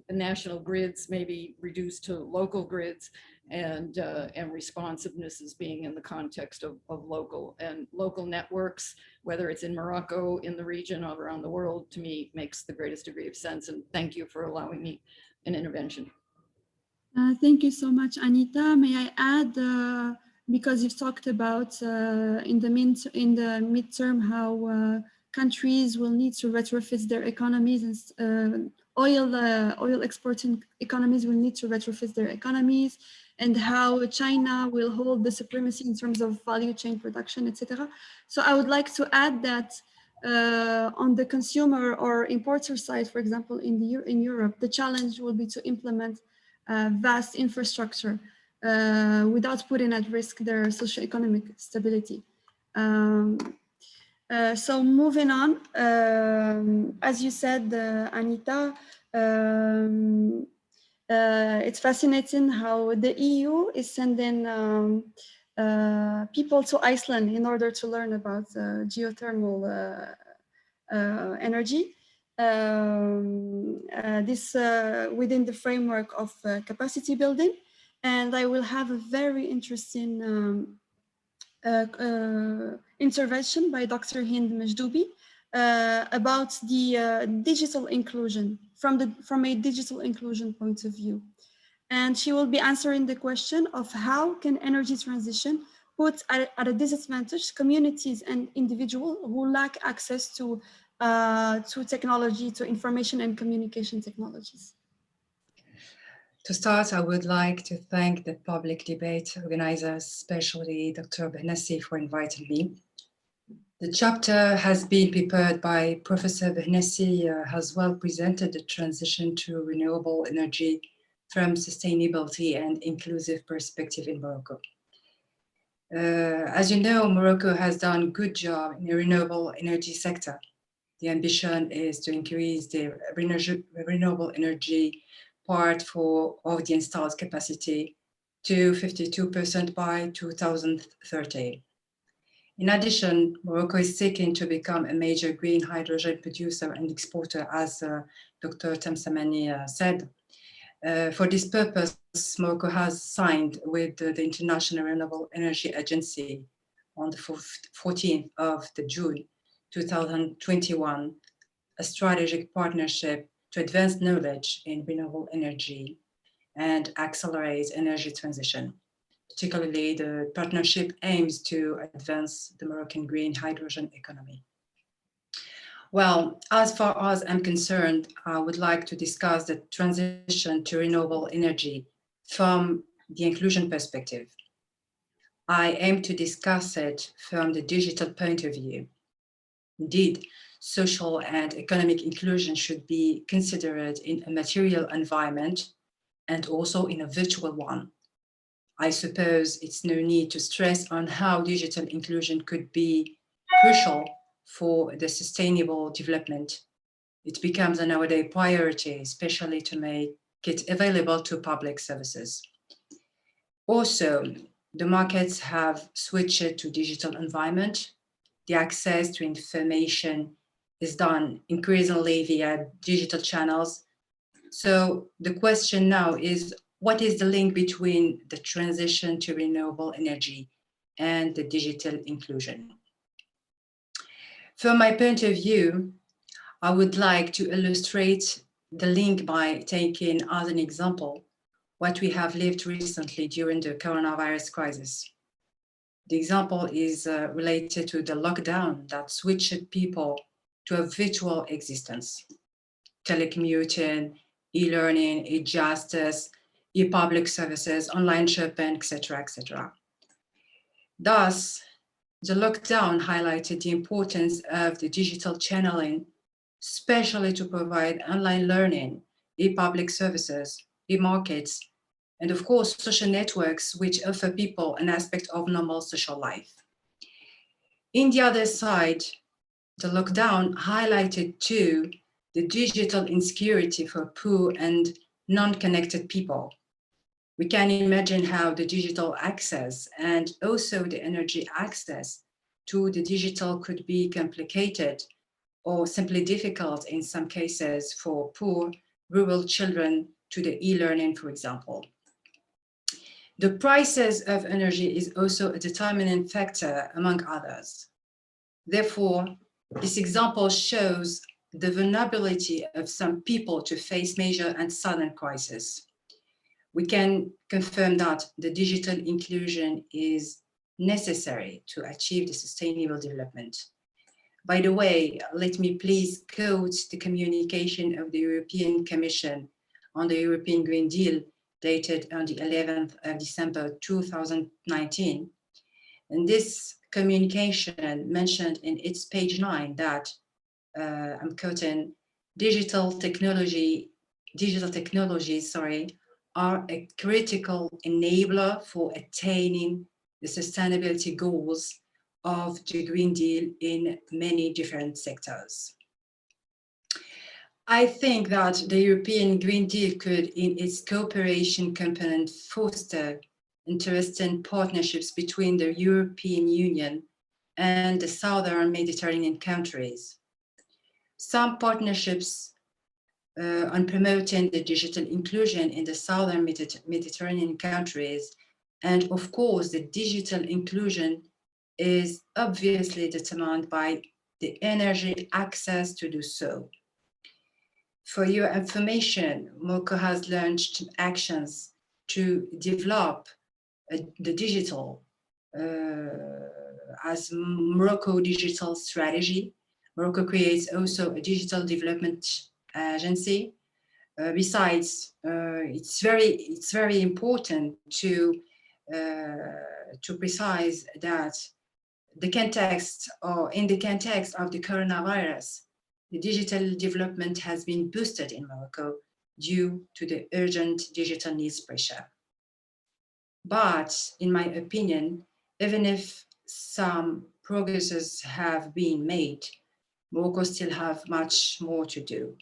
National grids may be reduced to local grids, and responsiveness is being in the context of local networks, whether it's in Morocco, in the region, or around the world. To me, makes the greatest degree of sense. And thank you for allowing me an intervention. Thank you so much, Anita. May I add, because you've talked about in the midterm how countries will need to retrofit their economies, and oil exporting economies will need to retrofit their economies, and how China will hold the supremacy in terms of value chain production, etc. So I would like to add that on the consumer or importer side, for example, in Europe, the challenge will be to implement vast infrastructure without putting at risk their socioeconomic stability. So moving on, as you said, Anita, it's fascinating how the EU is sending people to Iceland in order to learn about geothermal energy. within the framework of capacity building. And I will have a very interesting intervention by Dr. Hind Majdoubi about the digital inclusion from a digital inclusion point of view. And she will be answering the question of how can energy transition put at a disadvantage communities and individuals who lack access to technology, to information and communication technologies. To start, I would like to thank the public debate organizers, especially Dr. Bin Nassi, for inviting me. The chapter has been prepared by Professor Bin Nassi, has well presented the transition to renewable energy from sustainability and inclusive perspective in Morocco. As you know, Morocco has done a good job in the renewable energy sector. The ambition is to increase the renewable energy part of the installed capacity to 52% by 2030. In addition, Morocco is seeking to become a major green hydrogen producer and exporter, as Dr. Tamsamani said. For this purpose, Morocco has signed with the International Renewable Energy Agency on the 14th of June 2021, a strategic partnership to advance knowledge in renewable energy and accelerate energy transition. Particularly, the partnership aims to advance the Moroccan green hydrogen economy. Well, as far as I'm concerned, I would like to discuss the transition to renewable energy from the inclusion perspective. I aim to discuss it from the digital point of view. Indeed, social and economic inclusion should be considered in a material environment and also in a virtual one. I suppose it's no need to stress on how digital inclusion could be crucial for the sustainable development. It becomes a nowadays priority, especially to make it available to public services. Also, the markets have switched to digital environment. The access to information is done increasingly via digital channels. So the question now is, what is the link between the transition to renewable energy and the digital inclusion? From my point of view, I would like to illustrate the link by taking as an example what we have lived recently during the coronavirus crisis. The example is related to the lockdown that switched people to a virtual existence. Telecommuting, e-learning, e-justice, e-public services, online shopping, etc., etc. Thus, the lockdown highlighted the importance of the digital channeling, especially to provide online learning, e-public services, e-markets, and of course, social networks, which offer people an aspect of normal social life. In the other side, the lockdown highlighted too the digital insecurity for poor and non-connected people. We can imagine how the digital access and also the energy access to the digital could be complicated or simply difficult in some cases for poor rural children to the e-learning, for example. The prices of energy is also a determining factor among others. Therefore, this example shows the vulnerability of some people to face major and sudden crises. We can confirm that the digital inclusion is necessary to achieve the sustainable development. By the way, let me please quote the communication of the European Commission on the European Green Deal dated on the 11th of December 2019. And this communication mentioned in its page 9 that, I'm quoting, digital technologies are a critical enabler for attaining the sustainability goals of the Green Deal in many different sectors. I think that the European Green Deal could, in its cooperation component, foster interesting partnerships between the European Union and the Southern Mediterranean countries. some partnerships on promoting the digital inclusion in the Southern Mediterranean countries. And of course, the digital inclusion is obviously determined by the energy access to do so. For your information, Morocco has launched actions to develop the digital as Morocco Digital Strategy. Morocco creates also a digital development agency. Besides, it's very important to precise that the context, or in the context of the coronavirus, the digital development has been boosted in Morocco due to the urgent digital needs pressure. But in my opinion, even if some progresses have been made, Morocco still have much more to do.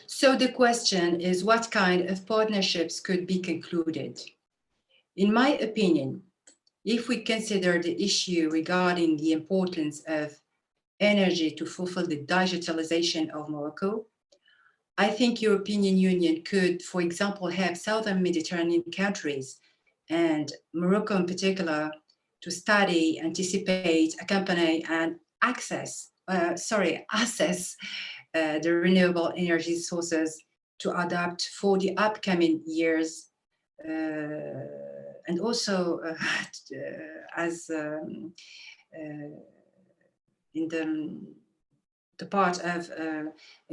So the question is, what kind of partnerships could be concluded? In my opinion, if we consider the issue regarding the importance of energy to fulfill the digitalization of Morocco, I think European Union could, for example, help Southern Mediterranean countries and Morocco in particular to study, anticipate, accompany, and assess the renewable energy sources to adapt for the upcoming years, and also as in the part of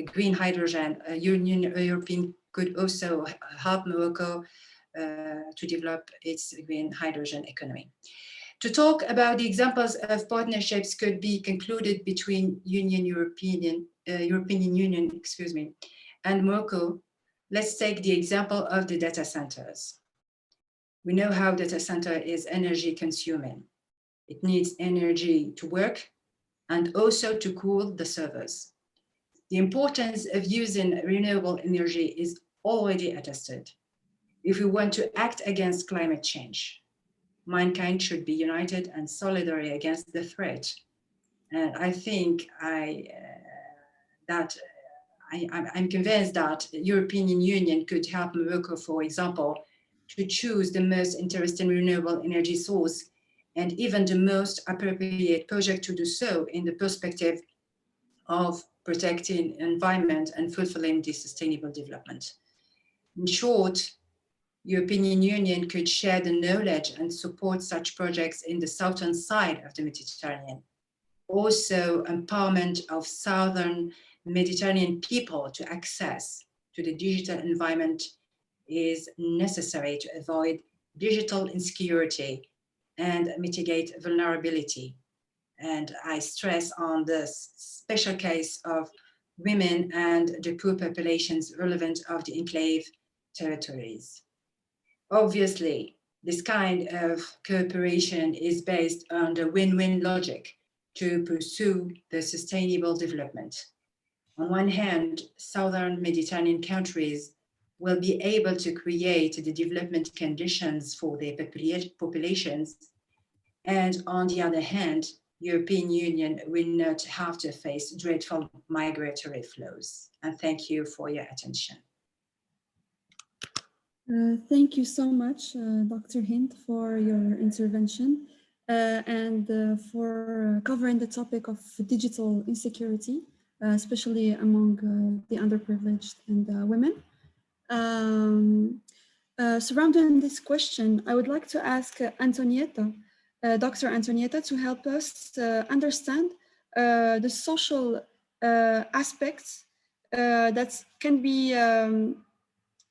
green hydrogen, European could also help Morocco to develop its green hydrogen economy. To talk about the examples of partnerships could be concluded between European Union, and Morocco, let's take the example of the data centers. We know how data center is energy consuming. It needs energy to work and also to cool the servers. The importance of using renewable energy is already attested. If we want to act against climate change, mankind should be united and solidary against the threat. And I think I'm convinced that the European Union could help Morocco, for example, to choose the most interesting renewable energy source and even the most appropriate project to do so in the perspective of protecting environment and fulfilling the sustainable development. In short, European Union could share the knowledge and support such projects in the southern side of the Mediterranean. Also, empowerment of Southern Mediterranean people to access to the digital environment is necessary to avoid digital insecurity and mitigate vulnerability. And I stress on the special case of women and the poor populations relevant of the enclave territories. Obviously, this kind of cooperation is based on the win-win logic to pursue the sustainable development. On one hand, Southern Mediterranean countries will be able to create the development conditions for their populations. And on the other hand, European Union will not have to face dreadful migratory flows. And thank you for your attention. Thank you so much, Dr. Hind, for your intervention and for covering the topic of digital insecurity, especially among the underprivileged and women. Surrounding this question, I would like to ask Antonieta, Dr. Antonieta, to help us understand the social aspects that can be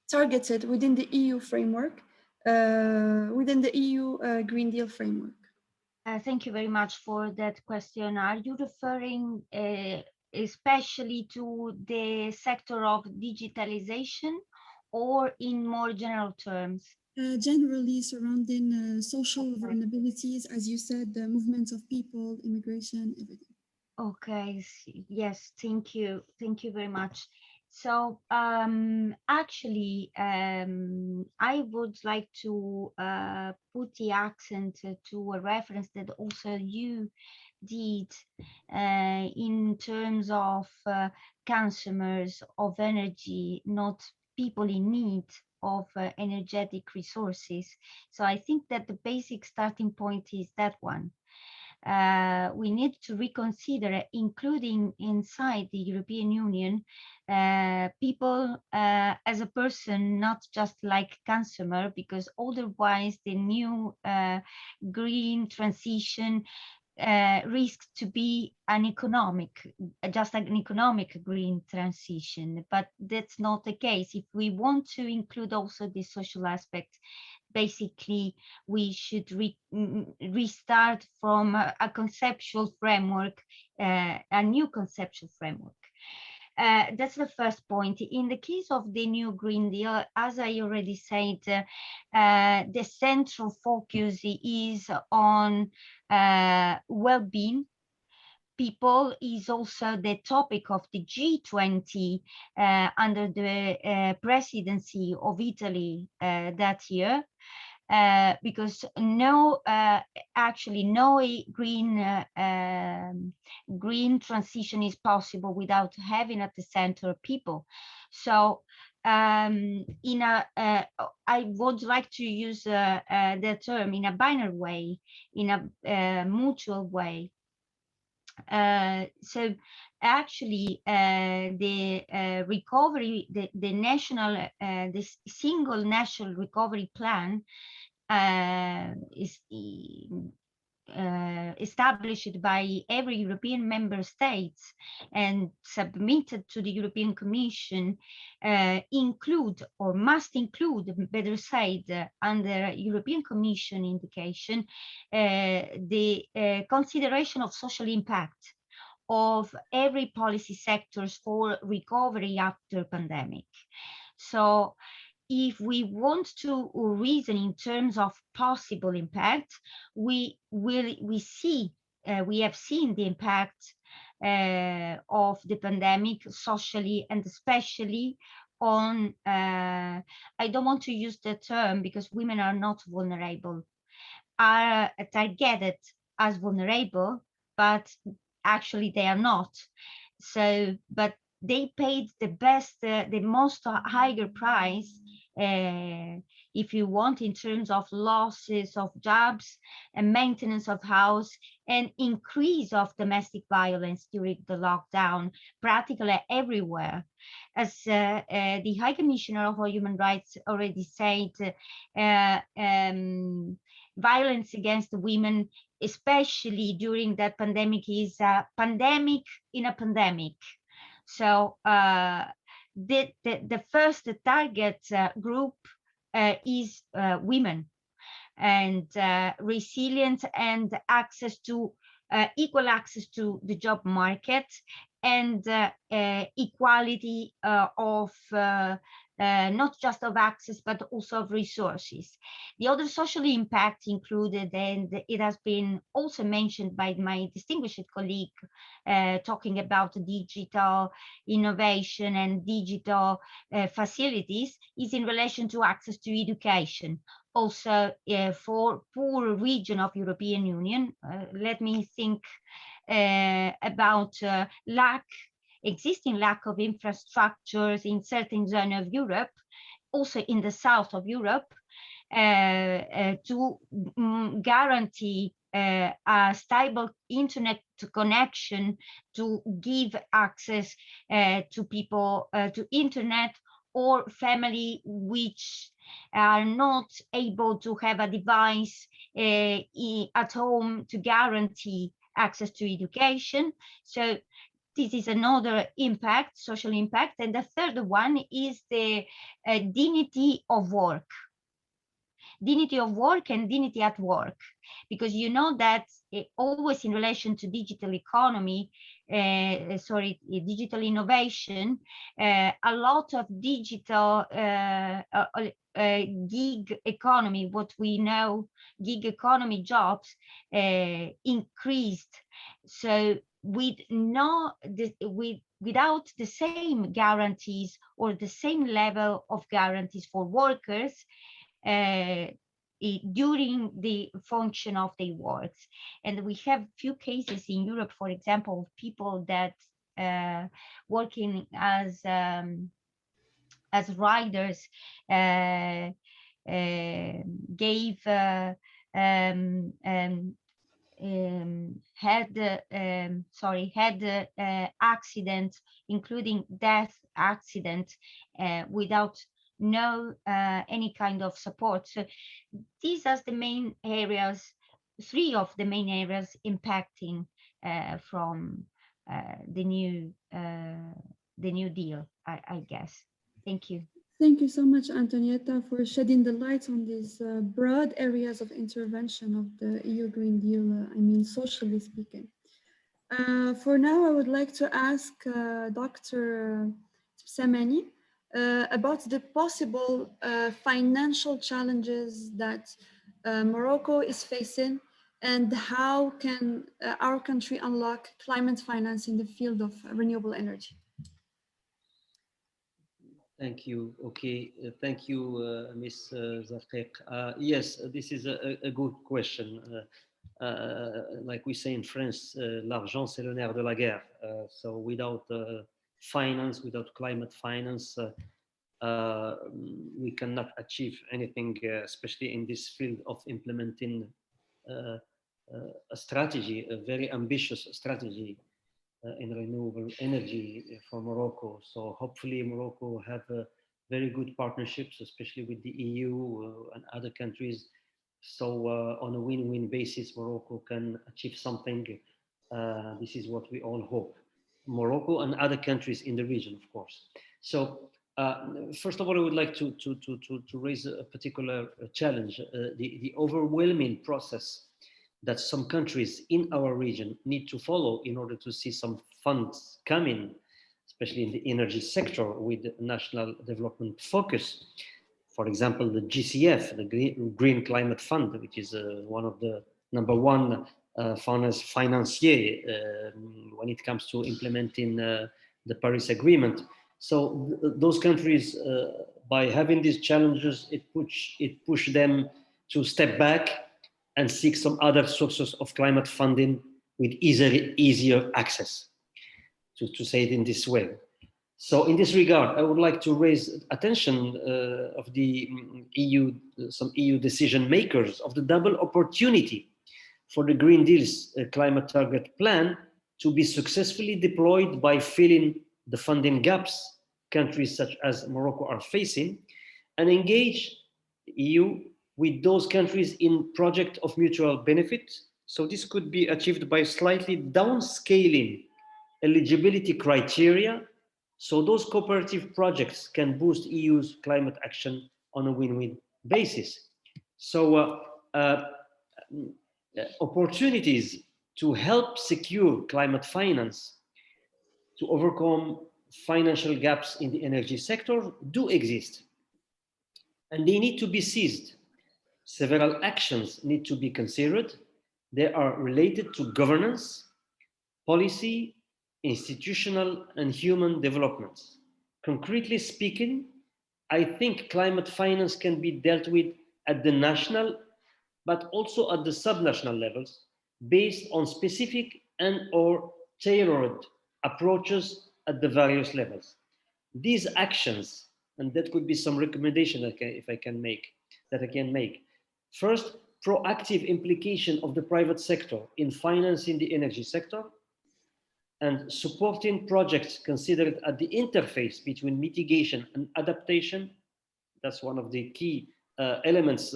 targeted within the EU framework, within the EU Green Deal framework. Thank you very much for that question. Are you referring especially to the sector of digitalization or in more general terms? Generally surrounding social vulnerabilities, as you said, the movements of people, immigration, everything. Okay, yes, thank you. Thank you very much. So actually, I would like to put the accent to a reference that also you did in terms of consumers of energy, not people in need of energetic resources. So I think that the basic starting point is that one. We need to reconsider including inside the European Union people as a person, not just like consumer, because otherwise the new green transition risks to be an economic, just like an economic green transition, but that's not the case. If we want to include also the social aspect, basically we should restart from a conceptual framework, a new conceptual framework. That's the first point. In the case of the new Green Deal, as I already said, the central focus is on well-being. People is also the topic of the G20 under the presidency of Italy that year. Because actually no green transition is possible without having at the center people. So I would like to use the term in a binary way, in a mutual way. So actually the recovery, the national, the single national recovery plan is established by every European member state and submitted to the European Commission include, or must include, better said, under European Commission indication, the consideration of social impact of every policy sectors for recovery after pandemic. So if we want to reason in terms of possible impact, we have seen the impact of the pandemic socially, and especially on, I don't want to use the term because women are not vulnerable, are targeted as vulnerable, but actually they are not. So, but they paid the most higher price, if you want, in terms of losses of jobs and maintenance of house and increase of domestic violence during the lockdown, practically everywhere. As the High Commissioner of Human Rights already said, violence against women, especially during that pandemic, is a pandemic in a pandemic. So the first target group is women, and resilience and access to equal access to the job market, and equality of not just of access, but also of resources. The other social impact included, and it has been also mentioned by my distinguished colleague, talking about digital innovation and digital facilities, is in relation to access to education. Also for poor region of European Union, let me think about existing lack of infrastructures in certain zones of Europe, also in the south of Europe, to guarantee a stable internet connection, to give access to people to internet, or family which are not able to have a device at home to guarantee access to education. So this is another impact, social impact. And the third one is the dignity of work. Dignity of work and dignity at work, because you know that always in relation to digital economy, digital innovation, a lot of digital gig economy, what we know, gig economy jobs increased. So without the same guarantees or the same level of guarantees for workers, during the function of their works. And we have few cases in Europe, for example, of people that working as riders gave had accidents, including death accident, without no any kind of support. So these are the main areas, three of the main areas impacting from the new deal, I guess. Thank you. Thank you so much, Antonieta, for shedding the light on these broad areas of intervention of the EU Green Deal, I mean, socially speaking. For now, I would like to ask Dr. Samani about the possible financial challenges that Morocco is facing, and how can our country unlock climate finance in the field of renewable energy? Thank you. Okay, thank you, Ms. Zarqiq. Yes, this is a good question. Like we say in France, l'argent c'est le nerf de la guerre. So without finance, without climate finance, we cannot achieve anything, especially in this field of implementing a strategy, a very ambitious strategy in renewable energy for Morocco. So hopefully Morocco have very good partnerships, especially with the EU and other countries. So on a win-win basis, Morocco can achieve something. This is what we all hope. Morocco and other countries in the region, of course. So first of all, I would like to raise a particular challenge, the overwhelming process that some countries in our region need to follow in order to see some funds coming, especially in the energy sector with national development focus. For example, the GCF, the Green Climate Fund, which is one of the #1 financier when it comes to implementing the Paris Agreement. So those countries, by having these challenges, it push them to step back and seek some other sources of climate funding with easier access, to say it in this way. So in this regard, I would like to raise attention of the EU, some EU decision makers, of the double opportunity for the Green Deal's climate target plan to be successfully deployed by filling the funding gaps countries such as Morocco are facing, and engage the EU with those countries in projects of mutual benefit. So this could be achieved by slightly downscaling eligibility criteria, so those cooperative projects can boost EU's climate action on a win-win basis. So opportunities to help secure climate finance to overcome financial gaps in the energy sector do exist, and they need to be seized. Several actions need to be considered. They are related to governance, policy, institutional, and human development. Concretely speaking, I think climate finance can be dealt with at the national, but also at the subnational levels, based on specific and/or tailored approaches at the various levels. These actions, and that could be some recommendation that I can make. First, proactive implication of the private sector in financing the energy sector, and supporting projects considered at the interface between mitigation and adaptation. That's one of the key elements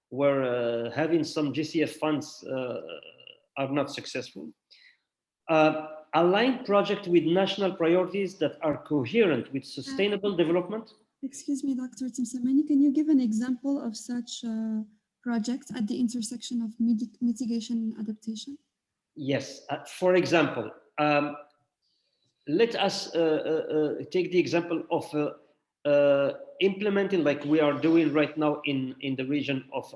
where having some GCF funds are not successful. Align project with national priorities that are coherent with sustainable development. Excuse me, Dr. Timsamani, can you give an example of such projects at the intersection of mitigation and adaptation? Yes, for example, let us take the example of implementing, like we are doing right now in the region of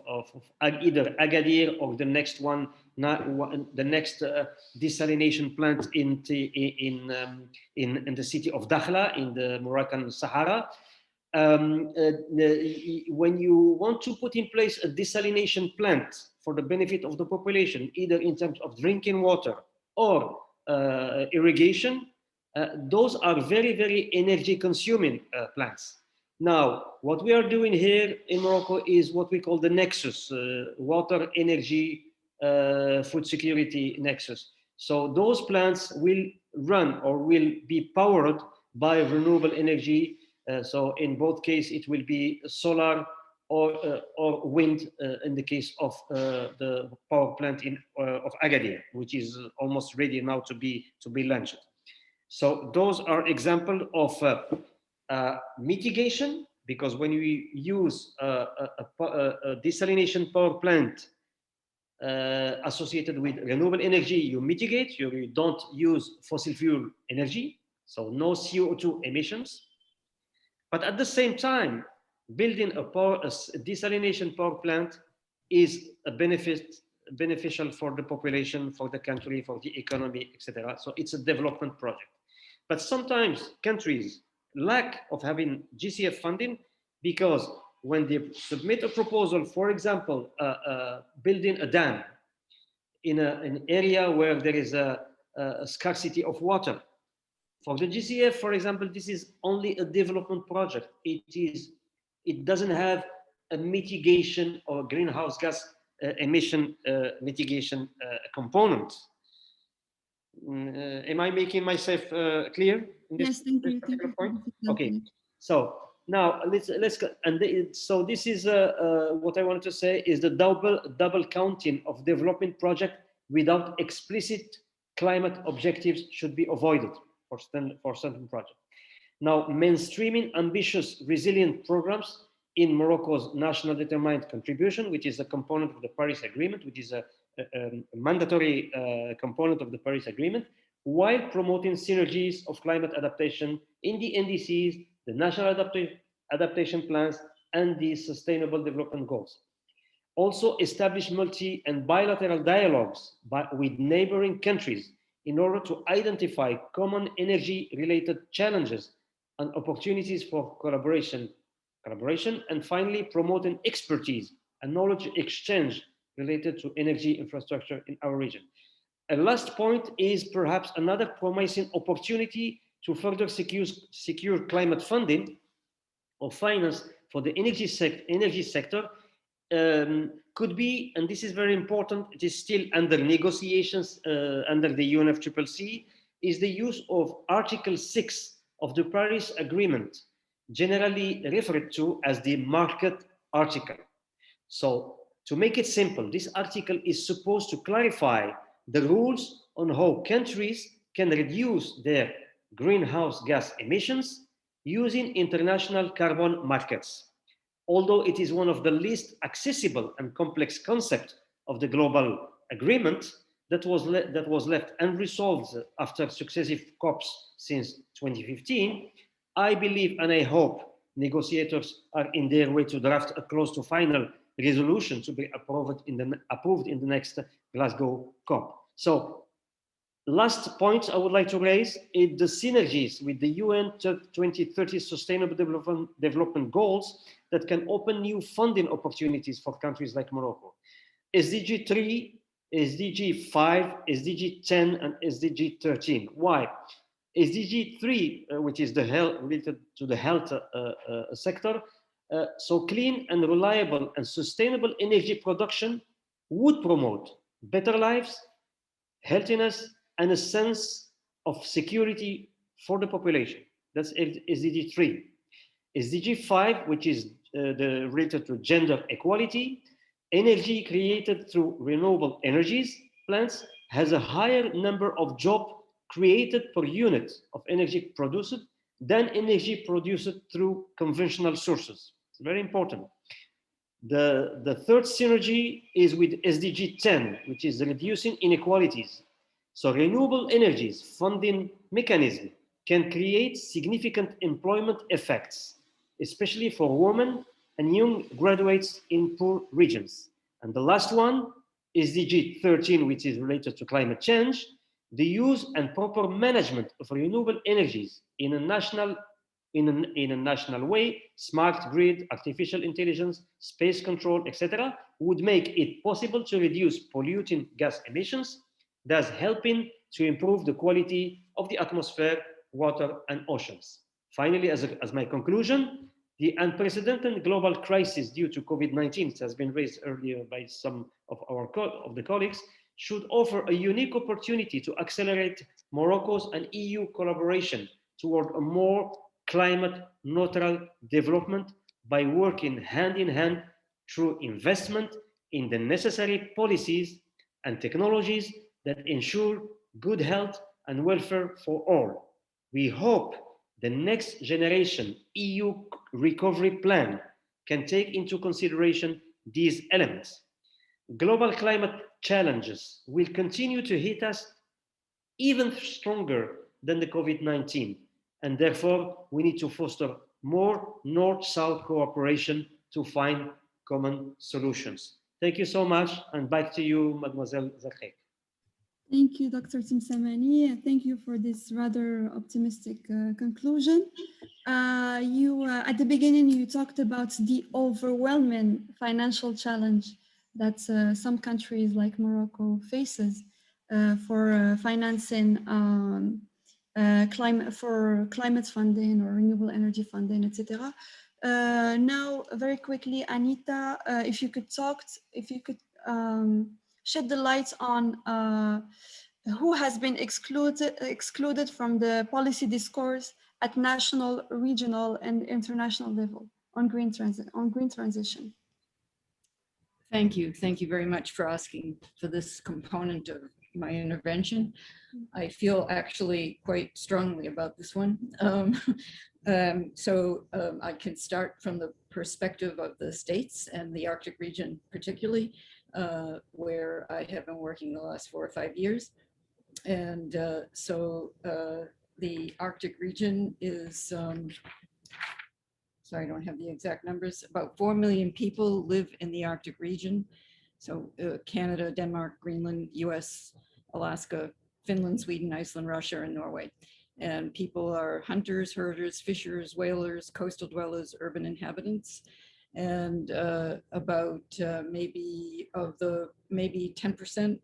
either Agadir or the next one, the next desalination plant in the city of Dakhla in the Moroccan Sahara. when you want to put in place a desalination plant for the benefit of the population, either in terms of drinking water or irrigation, those are very, very energy consuming plants. Now, what we are doing here in Morocco is what we call the nexus, water, energy, food security nexus. So those plants will run or will be powered by renewable energy. So in both cases, it will be solar or wind in the case of the power plant of Agadir, which is almost ready now to be launched. So those are examples of mitigation, because when we use a desalination power plant associated with renewable energy, you mitigate, you don't use fossil fuel energy, so no CO2 emissions. But at the same time, building a desalination power plant is a beneficial for the population, for the country, for the economy, etc. So it's a development project. But sometimes countries lack of having GCF funding, because when they submit a proposal, for example, building a dam in an area where there is a scarcity of water, for the GCF, for example, this is only a development project. It doesn't have a mitigation or greenhouse gas emission mitigation component. Am I making myself clear? Yes, thank you. Thank you. Point? Okay. So now so this is what I wanted to say is the double counting of development project without explicit climate objectives should be avoided for certain projects. Now, mainstreaming ambitious resilient programs in Morocco's national determined contribution, which is a component of the Paris Agreement, which is a mandatory component of the Paris Agreement, while promoting synergies of climate adaptation in the NDCs, the national adaptation plans, and the sustainable development goals. Also establish multi and bilateral dialogues with neighboring countries in order to identify common energy-related challenges and opportunities for collaboration, and finally, promoting expertise and knowledge exchange related to energy infrastructure in our region. A last point is perhaps another promising opportunity to further secure climate funding or finance for the energy sector could be, and this is very important, it is still under negotiations under the UNFCCC, is the use of Article 6 of the Paris Agreement, generally referred to as the market article. So to make it simple, this article is supposed to clarify the rules on how countries can reduce their greenhouse gas emissions using international carbon markets. Although it is one of the least accessible and complex concepts of the global agreement that was left unresolved after successive COPs since 2015, I believe and I hope negotiators are in their way to draft a close to final resolution to be approved in the next Glasgow COP. So, last point I would like to raise is the synergies with the UN 2030 Sustainable Development Goals that can open new funding opportunities for countries like Morocco. SDG 3, SDG 5, SDG 10, and SDG 13. Why? SDG 3, which is related to the health sector, so clean and reliable and sustainable energy production would promote better lives, healthiness, and a sense of security for the population. That's SDG 3. SDG 5, which is related to gender equality, energy created through renewable energies plants has a higher number of jobs created per unit of energy produced than energy produced through conventional sources. It's very important. The third synergy is with SDG 10, which is reducing inequalities. So renewable energies funding mechanism can create significant employment effects, especially for women and young graduates in poor regions. And the last one, SDG 13, which is related to climate change, the use and proper management of renewable energies in a national in a national way, smart grid, artificial intelligence, space control, etc., would make it possible to reduce polluting gas emissions, thus helping to improve the quality of the atmosphere, water, and oceans. Finally, as my conclusion, the unprecedented global crisis due to COVID-19, it has been raised earlier by some of the colleagues, should offer a unique opportunity to accelerate Morocco's and EU collaboration toward a more climate neutral development by working hand in hand through investment in the necessary policies and technologies that ensure good health and welfare for all. We hope the next generation EU recovery plan can take into consideration these elements. Global climate challenges will continue to hit us even stronger than the COVID-19, and therefore we need to foster more North-South cooperation to find common solutions. Thank you so much, and back to you, Mademoiselle Zakek. Thank you, Dr. Timsamani, and thank you for this rather optimistic conclusion. At the beginning, you talked about the overwhelming financial challenge that some countries like Morocco faces for financing climate funding or renewable energy funding, etc. Now, very quickly, Anita, if you could shed the light on who has been excluded from the policy discourse at national, regional, and international level on green transition. Thank you. Thank you very much for asking for this component of my intervention. I feel actually quite strongly about this one. I can start from the perspective of the states and the Arctic region particularly, where I have been working the last 4 or 5 years. And the Arctic region is, sorry, I don't have the exact numbers, about 4 million people live in the Arctic region. So Canada, Denmark, Greenland, US, Alaska, Finland, Sweden, Iceland, Russia, and Norway. And people are hunters, herders, fishers, whalers, coastal dwellers, urban inhabitants. And about maybe 10%,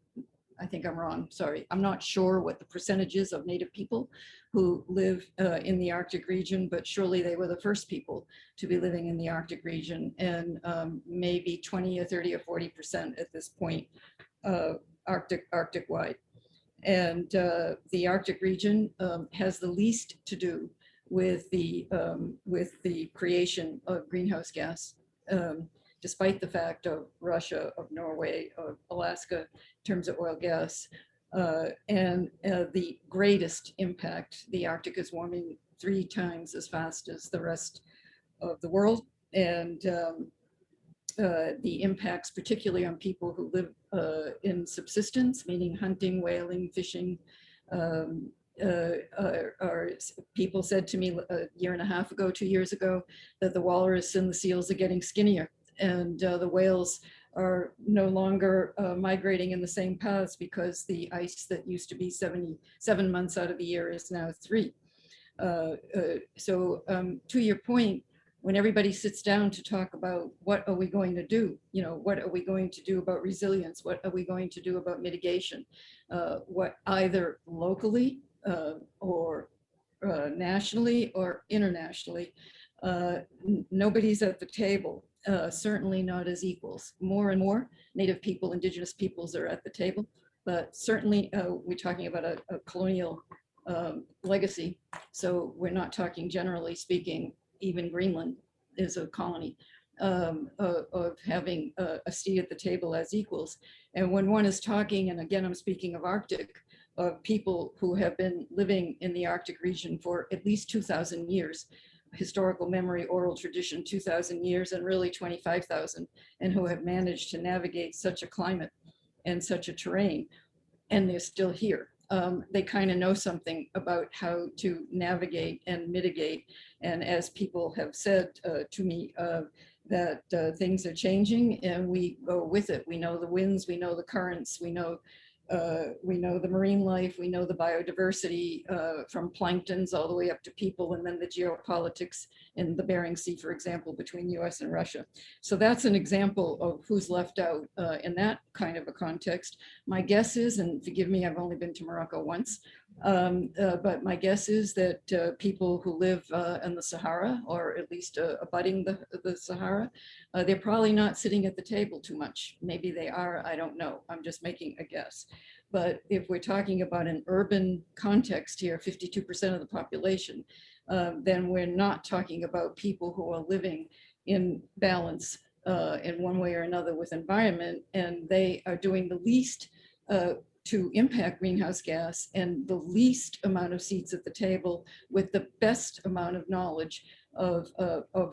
I think I'm wrong, sorry. I'm not sure what the percentage is of Native people who live in the Arctic region, but surely they were the first people to be living in the Arctic region, and maybe 20 or 30 or 40% at this point, Arctic-wide. And the Arctic region has the least to do with the creation of greenhouse gas, despite the fact of Russia, of Norway, of Alaska, in terms of oil, gas, and the greatest impact. The Arctic is warming 3 times as fast as the rest of the world, and the impacts, particularly on people who live in subsistence, meaning hunting, whaling, fishing. People said to me a year and a half ago, 2 years ago, that the walrus and the seals are getting skinnier, and the whales are no longer migrating in the same paths because the ice that used to be 77 months out of the year is now 3. To your point, when everybody sits down to talk about what are we going to do, what are we going to do about resilience, what are we going to do about mitigation, what either locally or nationally or internationally, nobody's at the table, certainly not as equals. More and more Native people, indigenous peoples are at the table, but certainly we're talking about a colonial legacy. So we're not talking, generally speaking, even Greenland is a colony of having a seat at the table as equals. And when one is talking, and again, I'm speaking of Arctic, of people who have been living in the Arctic region for at least 2,000 years, historical memory, oral tradition, 2,000 years, and really 25,000, and who have managed to navigate such a climate and such a terrain, and they're still here. They kind of know something about how to navigate and mitigate. And as people have said to me, that things are changing and we go with it. We know the winds, we know the currents, we know we know the marine life, we know the biodiversity from planktons all the way up to people, and then the geopolitics in the Bering Sea, for example, between US and Russia. So that's an example of who's left out in that kind of a context. My guess is, and forgive me, I've only been to Morocco once, but my guess is that people who live in the Sahara, or at least abutting the Sahara, they're probably not sitting at the table too much. Maybe they are, I don't know. I'm just making a guess. But if we're talking about an urban context here, 52% of the population, then we're not talking about people who are living in balance in one way or another with environment, and they are doing the least to impact greenhouse gas and the least amount of seats at the table with the best amount of knowledge of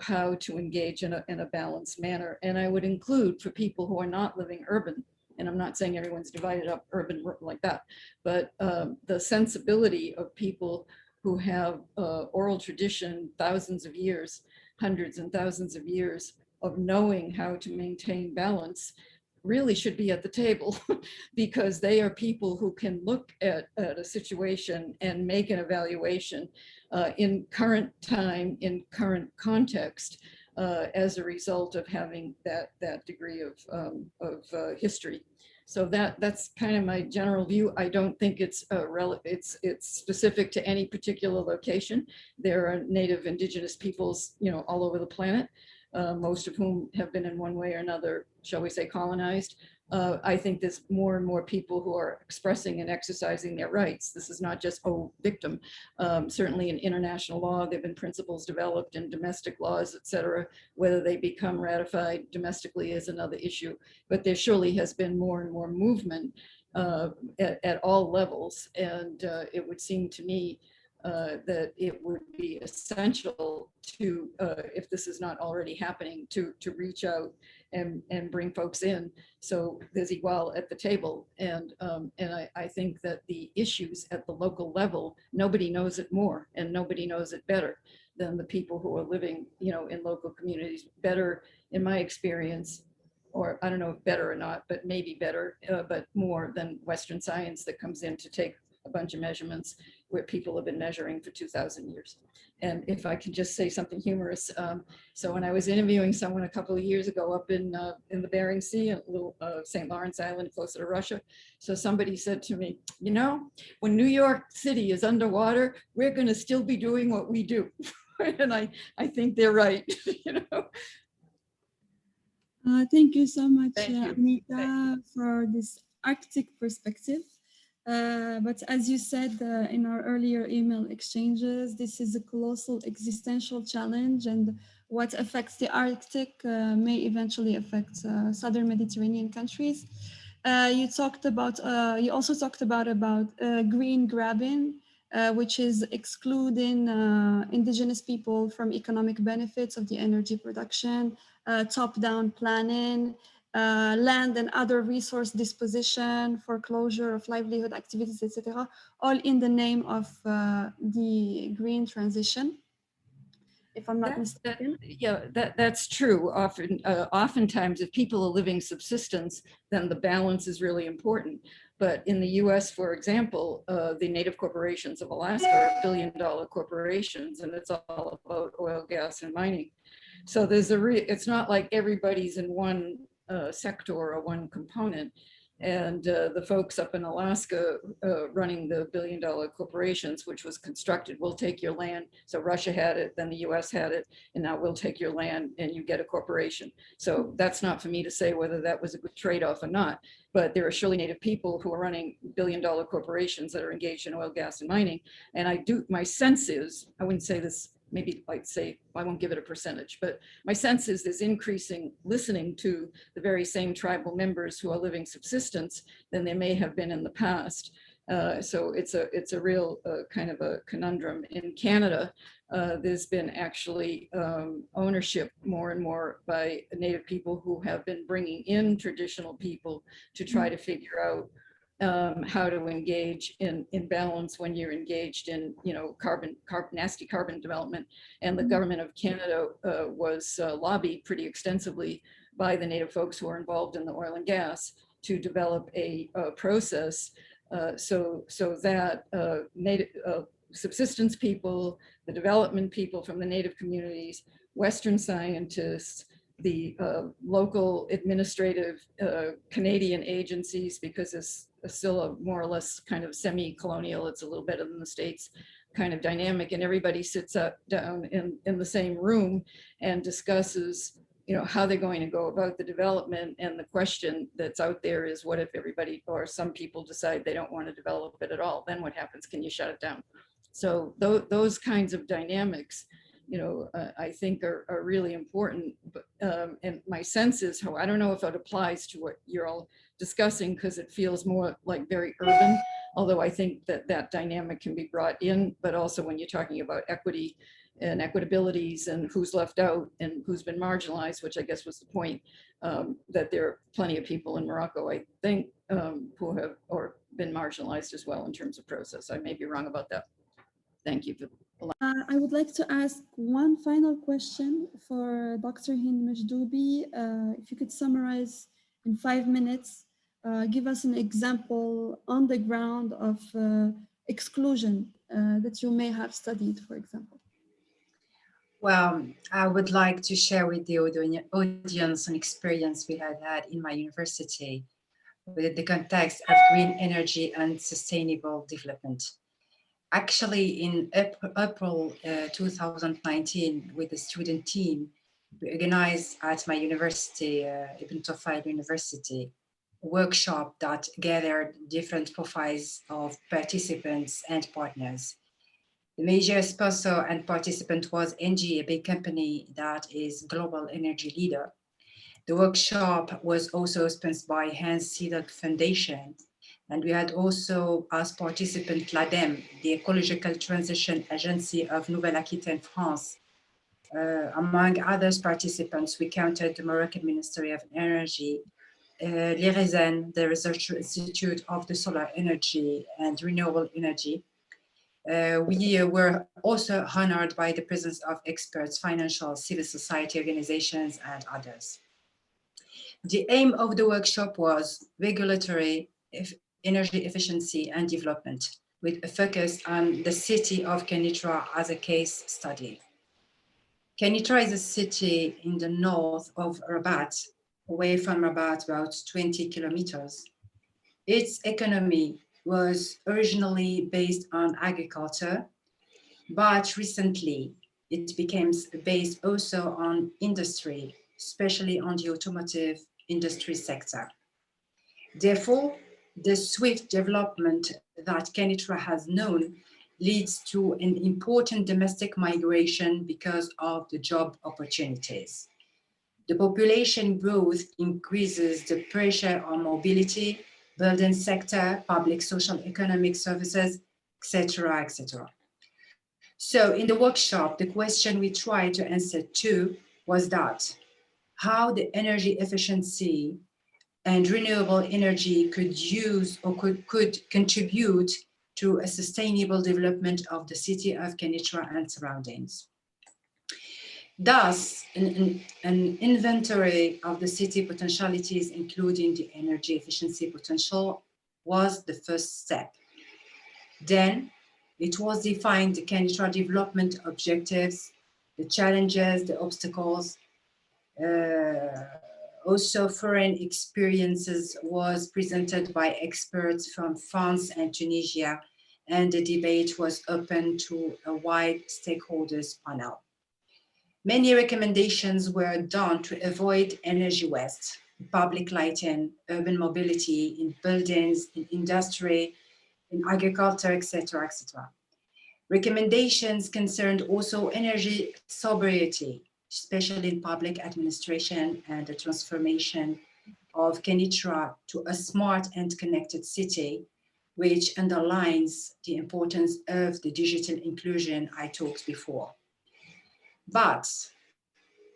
how to engage in a balanced manner. And I would include, for people who are not living urban, and I'm not saying everyone's divided up urban like that, but the sensibility of people who have oral tradition, thousands of years, hundreds and thousands of years of knowing how to maintain balance, really should be at the table because they are people who can look at a situation and make an evaluation in current time, in current context, as a result of having that degree of history. So that's kind of my general view. I don't think it's specific to any particular location. There are native indigenous peoples, all over the planet. Most of whom have been in one way or another, shall we say, colonized. I think there's more and more people who are expressing and exercising their rights. This is not just, victim. Certainly in international law, there have been principles developed in domestic laws, et cetera. Whether they become ratified domestically is another issue. But there surely has been more and more movement at all levels. And it would seem to me that it would be essential to, if this is not already happening, to reach out and bring folks in. So there's equal at the table. And I think that the issues at the local level, nobody knows it more and nobody knows it better than the people who are living, in local communities. Better, in my experience, or I don't know if better or not, but maybe better, but more than Western science that comes in to take a bunch of measurements where people have been measuring for 2,000 years. And if I can just say something humorous, so when I was interviewing someone a couple of years ago up in the Bering Sea, a little St. Lawrence Island closer to Russia, so somebody said to me, when New York City is underwater, we're going to still be doing what we do. And I think they're right. Thank you so much, Thank you. Anita, for this Arctic perspective. But as you said in our earlier email exchanges, this is a colossal existential challenge, and what affects the Arctic may eventually affect southern Mediterranean countries. You also talked about green grabbing, which is excluding indigenous people from economic benefits of the energy production, top-down planning, land and other resource disposition, foreclosure of livelihood activities, etc., all in the name of the green transition, if I'm not mistaken. That's true. Oftentimes, if people are living subsistence, then the balance is really important. But in the US, for example, the native corporations of Alaska are billion-dollar corporations, and it's all about oil, gas, and mining. So there's it's not like everybody's in one sector or one component. And the folks up in Alaska running the billion-dollar corporations, which was constructed, we'll take your land. So Russia had it, then the US had it, and now we'll take your land and you get a corporation. So that's not for me to say whether that was a good trade-off or not, but there are surely native people who are running billion-dollar corporations that are engaged in oil, gas, and mining. And my sense is, I wouldn't say this, maybe I'd say, I won't give it a percentage, but my sense is there's increasing listening to the very same tribal members who are living subsistence than there may have been in the past. So it's a real kind of a conundrum. In Canada, there's been actually ownership more and more by native people who have been bringing in traditional people to try to figure out how to engage in balance when you're engaged in, nasty carbon development. And the government of Canada was lobbied pretty extensively by the native folks who are involved in the oil and gas to develop a process so that native subsistence people, the development people from the native communities, Western scientists, the local administrative Canadian agencies, because it's still a more or less kind of semi-colonial, it's a little better than the States kind of dynamic, and everybody sits down in the same room and discusses, how they're going to go about the development. And the question that's out there is, what if everybody or some people decide they don't want to develop it at all? Then what happens? Can you shut it down? So those kinds of dynamics, I think are really important. But, and my sense is, I don't know if it applies to what you're all discussing, because it feels more like very urban, although I think that dynamic can be brought in, but also when you're talking about equity and equitabilities and who's left out and who's been marginalized, which I guess was the point, that there are plenty of people in Morocco, I think, who have or been marginalized as well in terms of process. I may be wrong about that. Thank you. I would like to ask one final question for Dr. Hind Majdoubi. If you could summarize in 5 minutes, give us an example on the ground of exclusion that you may have studied, for example. Well, I would like to share with the audience an experience we had in my university within the context of green energy and sustainable development. Actually, in April 2019, with the student team, we organized at my university, Ibn Tufayl University, a workshop that gathered different profiles of participants and partners. The major sponsor and participant was ENGIE, a big company that is global energy leader. The workshop was also sponsored by Hans Seidel Foundation. And we had also as participant l'ADEME, the Ecological Transition Agency of Nouvelle-Aquitaine, France. Among others participants, we counted the Moroccan Ministry of Energy, l'IRESEN, the Research Institute of the Solar Energy and Renewable Energy. We were also honored by the presence of experts, financial, civil society organizations, and others. The aim of the workshop was regulatory energy efficiency and development, with a focus on the city of Kenitra as a case study. Kenitra is a city in the north of Rabat, away from Rabat about 20 kilometers. Its economy was originally based on agriculture, but recently it became based also on industry, especially on the automotive industry sector. Therefore, the swift development that Kenitra has known leads to an important domestic migration because of the job opportunities. The population growth increases the pressure on mobility, building sector, public social economic services, etc., etc. So in the workshop, the question we tried to answer to was that how the energy efficiency and renewable energy could use or could contribute to a sustainable development of the city of Kenitra and surroundings. Thus, an inventory of the city potentialities, including the energy efficiency potential, was the first step. Then, it was defined the Kenitra development objectives, the challenges, the obstacles. Also, foreign experiences was presented by experts from France and Tunisia, and the debate was open to a wide stakeholders panel. Many recommendations were done to avoid energy waste, public lighting, urban mobility, in buildings, in industry, in agriculture, etc., etc. Recommendations concerned also energy sobriety, especially in public administration, and the transformation of Kenitra to a smart and connected city, which underlines the importance of the digital inclusion I talked before. But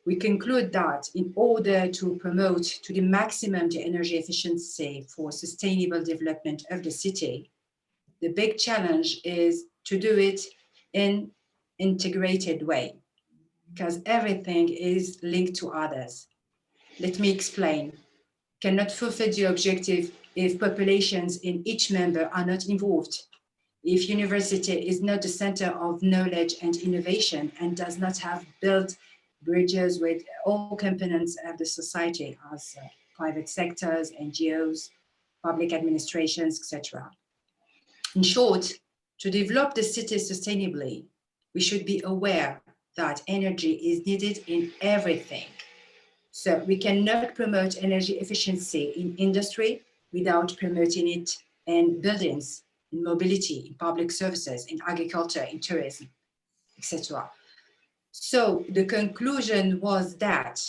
we conclude that in order to promote to the maximum the energy efficiency for sustainable development of the city, the big challenge is to do it in integrated way, because everything is linked to others. Let me explain. cannot fulfill the objective if populations in each member are not involved, if university is not the center of knowledge and innovation and does not have built bridges with all components of the society as private sectors, NGOs, public administrations, etc. In short, to develop the city sustainably, we should be aware that energy is needed in everything. So we cannot promote energy efficiency in industry without promoting it in buildings, in mobility, in public services, in agriculture, in tourism, etc. So the conclusion was that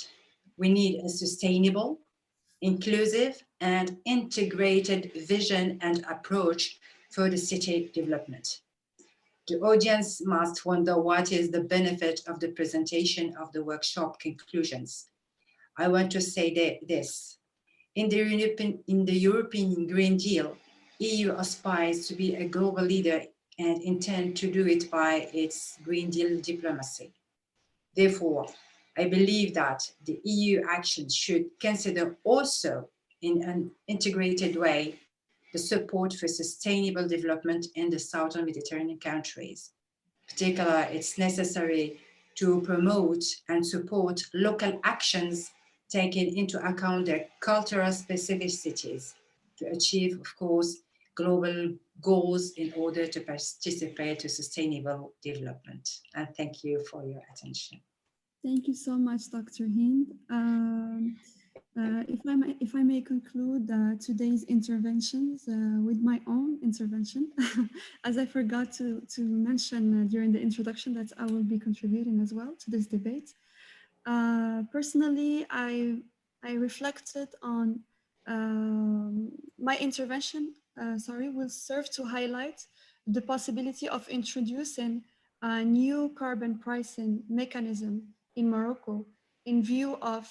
we need a sustainable, inclusive, and integrated vision and approach for the city development. The audience must wonder what is the benefit of the presentation of the workshop conclusions. I want to say this. In the European Green Deal, EU aspires to be a global leader and intend to do it by its Green Deal diplomacy. Therefore, I believe that the EU action should consider also in an integrated way the support for sustainable development in the Southern Mediterranean countries. Particularly, it's necessary to promote and support local actions taking into account their cultural specificities to achieve, of course, global goals in order to participate to sustainable development. And thank you for your attention. Thank you so much, Dr. Hind. If I may conclude today's interventions with my own intervention, as I forgot to mention during the introduction that I will be contributing as well to this debate. Personally, I reflected on my intervention, will serve to highlight the possibility of introducing a new carbon pricing mechanism in Morocco in view of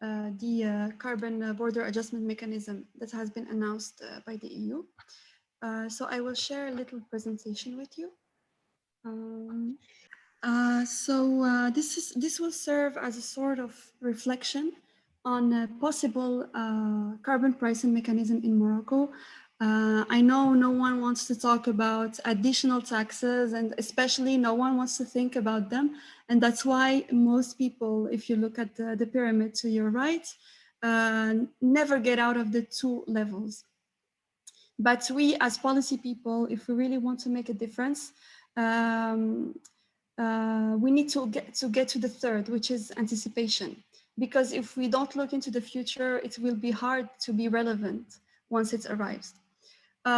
the carbon border adjustment mechanism that has been announced by the EU. So I will share a little presentation with you. This will serve as a sort of reflection on a possible carbon pricing mechanism in Morocco. I know no one wants to talk about additional taxes, and especially no one wants to think about them. And that's why most people, if you look at the pyramid to your right, never get out of the two levels. But we as policy people, if we really want to make a difference, we need to get to the third, which is anticipation. Because if we don't look into the future, it will be hard to be relevant once it arrives.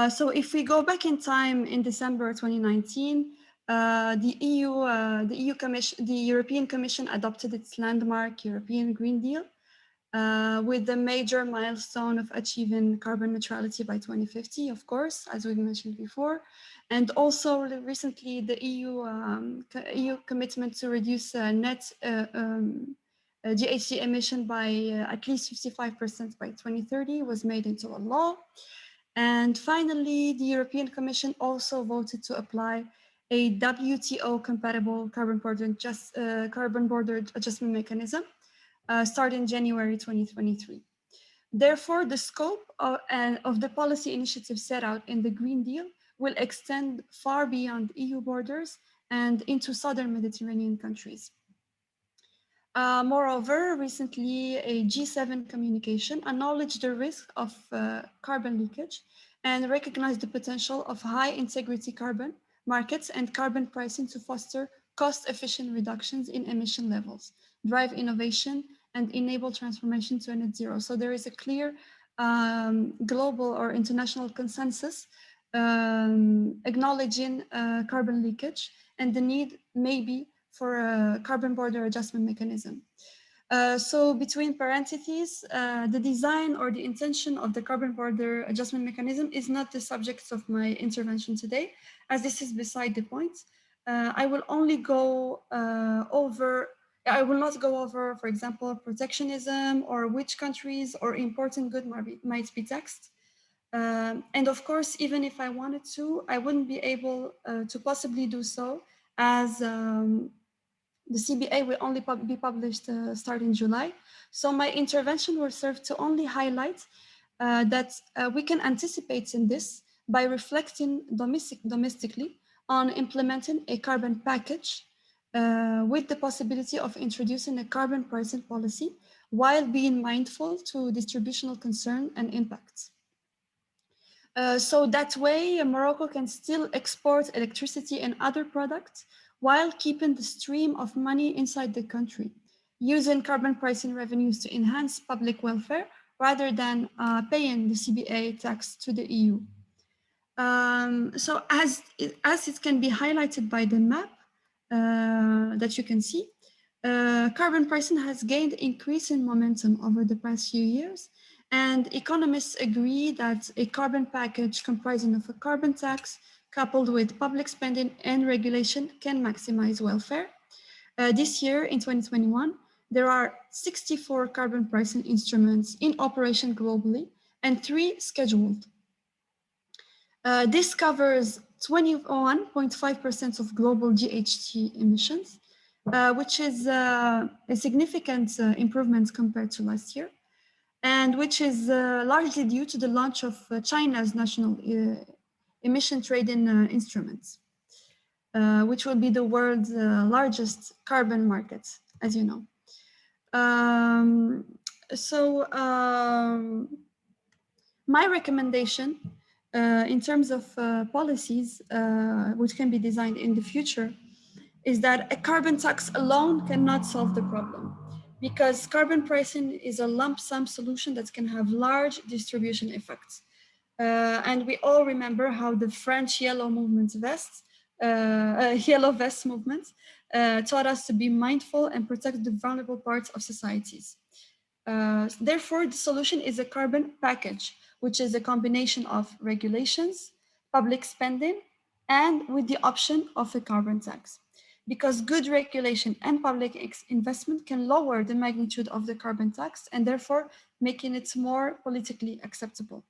So if we go back in time in December 2019, the European Commission adopted its landmark European Green Deal with the major milestone of achieving carbon neutrality by 2050, of course, as we mentioned before. And also recently, the EU commitment to reduce net GHG emission by at least 55% by 2030 was made into a law. And finally, the European Commission also voted to apply a WTO-compatible carbon border adjustment mechanism starting January 2023. Therefore, the scope of the policy initiatives set out in the Green Deal will extend far beyond EU borders and into Southern Mediterranean countries. Moreover, recently a G7 communication acknowledged the risk of carbon leakage and recognized the potential of high integrity carbon markets and carbon pricing to foster cost-efficient reductions in emission levels, drive innovation, and enable transformation to a net zero. So there is a clear global or international consensus acknowledging carbon leakage and the need maybe for a carbon border adjustment mechanism. So between parentheses, the design or the intention of the carbon border adjustment mechanism is not the subject of my intervention today, as this is beside the point. I will only go I will not go over, for example, protectionism or which countries or important goods might be taxed. And of course, even if I wanted to, I wouldn't be able to possibly do so, as The CBA will only be published starting July. So my intervention will serve to only highlight that we can anticipate in this by reflecting domestically on implementing a carbon package with the possibility of introducing a carbon pricing policy while being mindful to distributional concern and impacts. So that way, Morocco can still export electricity and other products while keeping the stream of money inside the country, using carbon pricing revenues to enhance public welfare rather than paying the CBA tax to the EU. So as it can be highlighted by the map that you can see, carbon pricing has gained increasing momentum over the past few years, and economists agree that a carbon package comprising of a carbon tax coupled with public spending and regulation can maximize welfare. This year, in 2021, there are 64 carbon pricing instruments in operation globally and 3 scheduled. This covers 21.5% of global GHG emissions, which is a significant improvement compared to last year, and which is largely due to the launch of China's national emission trading instruments, which will be the world's largest carbon market, as you know. My recommendation in terms of policies which can be designed in the future is that a carbon tax alone cannot solve the problem, because carbon pricing is a lump sum solution that can have large distribution effects. And we all remember how the French yellow vest movement taught us to be mindful and protect the vulnerable parts of societies. Therefore, the solution is a carbon package, which is a combination of regulations, public spending, and with the option of a carbon tax. Because good regulation and public investment can lower the magnitude of the carbon tax and therefore making it more politically acceptable.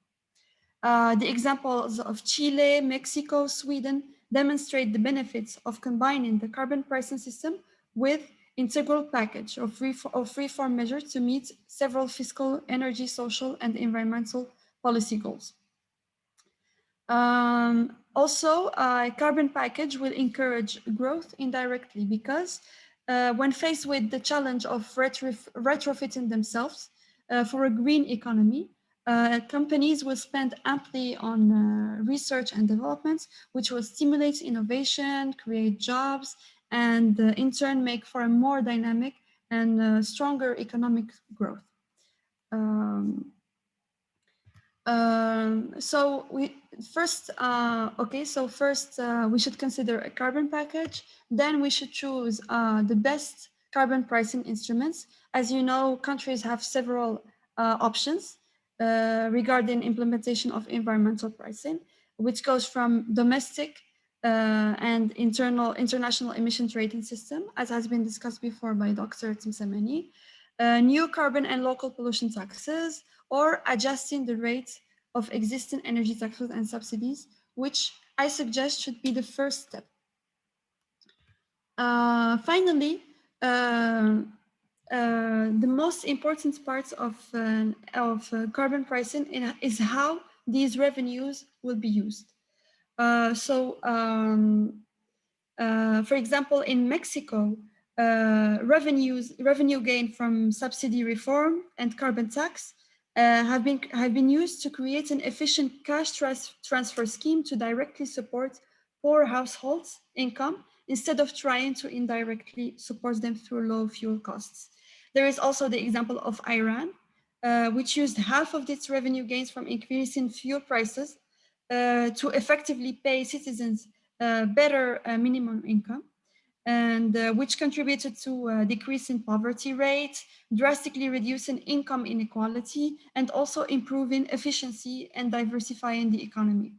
The examples of Chile, Mexico, Sweden demonstrate the benefits of combining the carbon pricing system with integral package of reform measures to meet several fiscal, energy, social, and environmental policy goals. Also, a carbon package will encourage growth indirectly because when faced with the challenge of retrofitting themselves for a green economy, companies will spend amply on research and development, which will stimulate innovation, create jobs, and in turn make for a more dynamic and stronger economic growth. So first we should consider a carbon package. Then we should choose the best carbon pricing instruments. As you know, countries have several options regarding implementation of environmental pricing, which goes from domestic and international emission trading system, as has been discussed before by Dr. Timsamani, new carbon and local pollution taxes, or adjusting the rate of existing energy taxes and subsidies, which I suggest should be the first step. Finally, the most important part of carbon pricing is how these revenues will be used. For example, in Mexico, revenue gain from subsidy reform and carbon tax have been used to create an efficient cash transfer scheme to directly support poor households' income instead of trying to indirectly support them through low fuel costs. There is also the example of Iran, which used half of its revenue gains from increasing fuel prices to effectively pay citizens better minimum income, and which contributed to a decrease in poverty rate, drastically reducing income inequality, and also improving efficiency and diversifying the economy.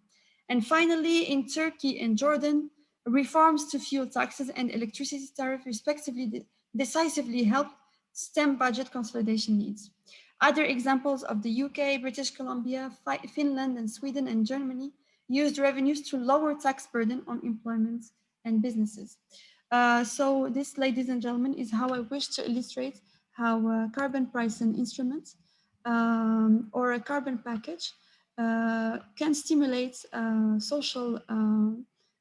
And finally, in Turkey and Jordan, reforms to fuel taxes and electricity tariff respectively decisively helped stem budget consolidation needs. Other examples of the UK, British Columbia, Finland, and Sweden and Germany used revenues to lower tax burden on employment and businesses. So this, ladies and gentlemen, is how I wish to illustrate how carbon pricing instruments or a carbon package can stimulate social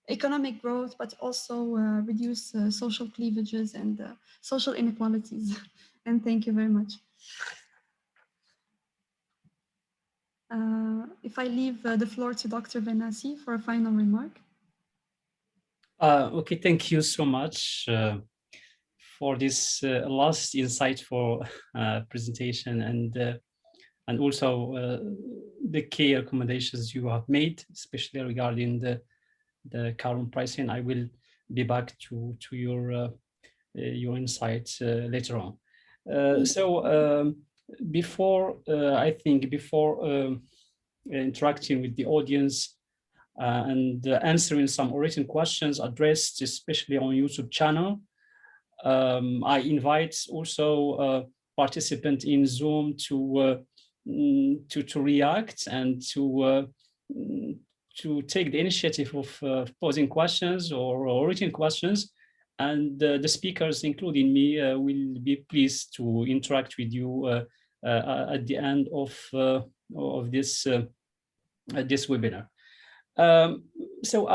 economic growth, but also reduce social cleavages and social inequalities. And thank you very much. If I leave the floor to Dr. Bin Nassi for a final remark. Okay, thank you so much for this last insightful presentation and also the key recommendations you have made, especially regarding the carbon pricing. I will be back to your insights later on. So before interacting with the audience and answering some written questions addressed especially on YouTube channel, I invite also participants in Zoom to react and to take the initiative of posing questions or written questions, and the speakers, including me, will be pleased to interact with you at the end of this webinar. So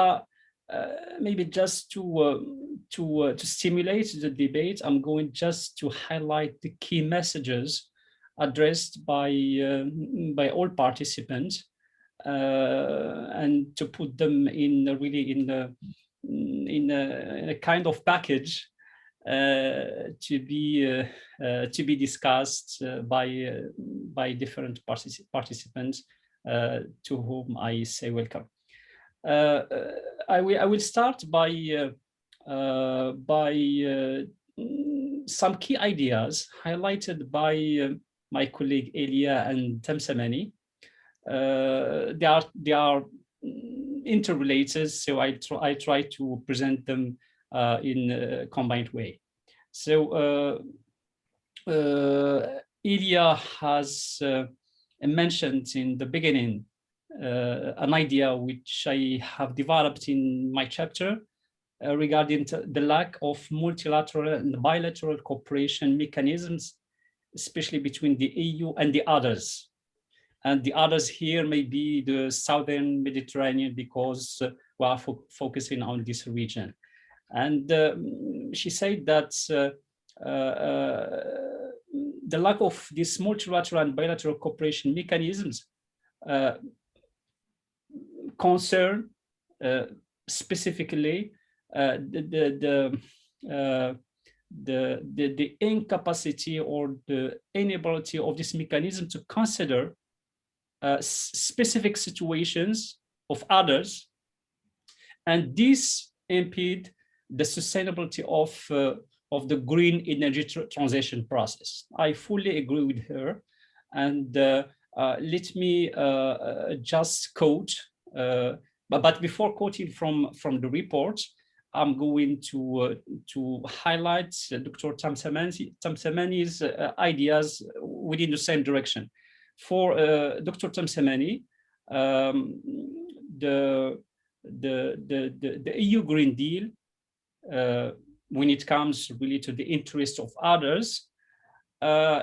maybe just to stimulate the debate, I'm going just to highlight the key messages addressed by all participants and to put them in a kind of package to be discussed by different participants to whom I say welcome. I will start by some key ideas highlighted by my colleague Elia and Temsamani. They are interrelated, so I try to present them in a combined way. So Elia has mentioned in the beginning an idea which I have developed in my chapter regarding the lack of multilateral and bilateral cooperation mechanisms, especially between the EU and the others. And the others here may be the Southern Mediterranean, because we are focusing on this region. And she said that the lack of these multilateral and bilateral cooperation mechanisms concern specifically the incapacity or the inability of this mechanism to consider specific situations of others, and this impede the sustainability of the green energy transition process. I fully agree with her, and let me just quote, but before quoting from the report, I'm going to highlight Dr. Temsamani's ideas within the same direction. For Dr. Temsamani, the EU Green Deal, when it comes really to the interest of others,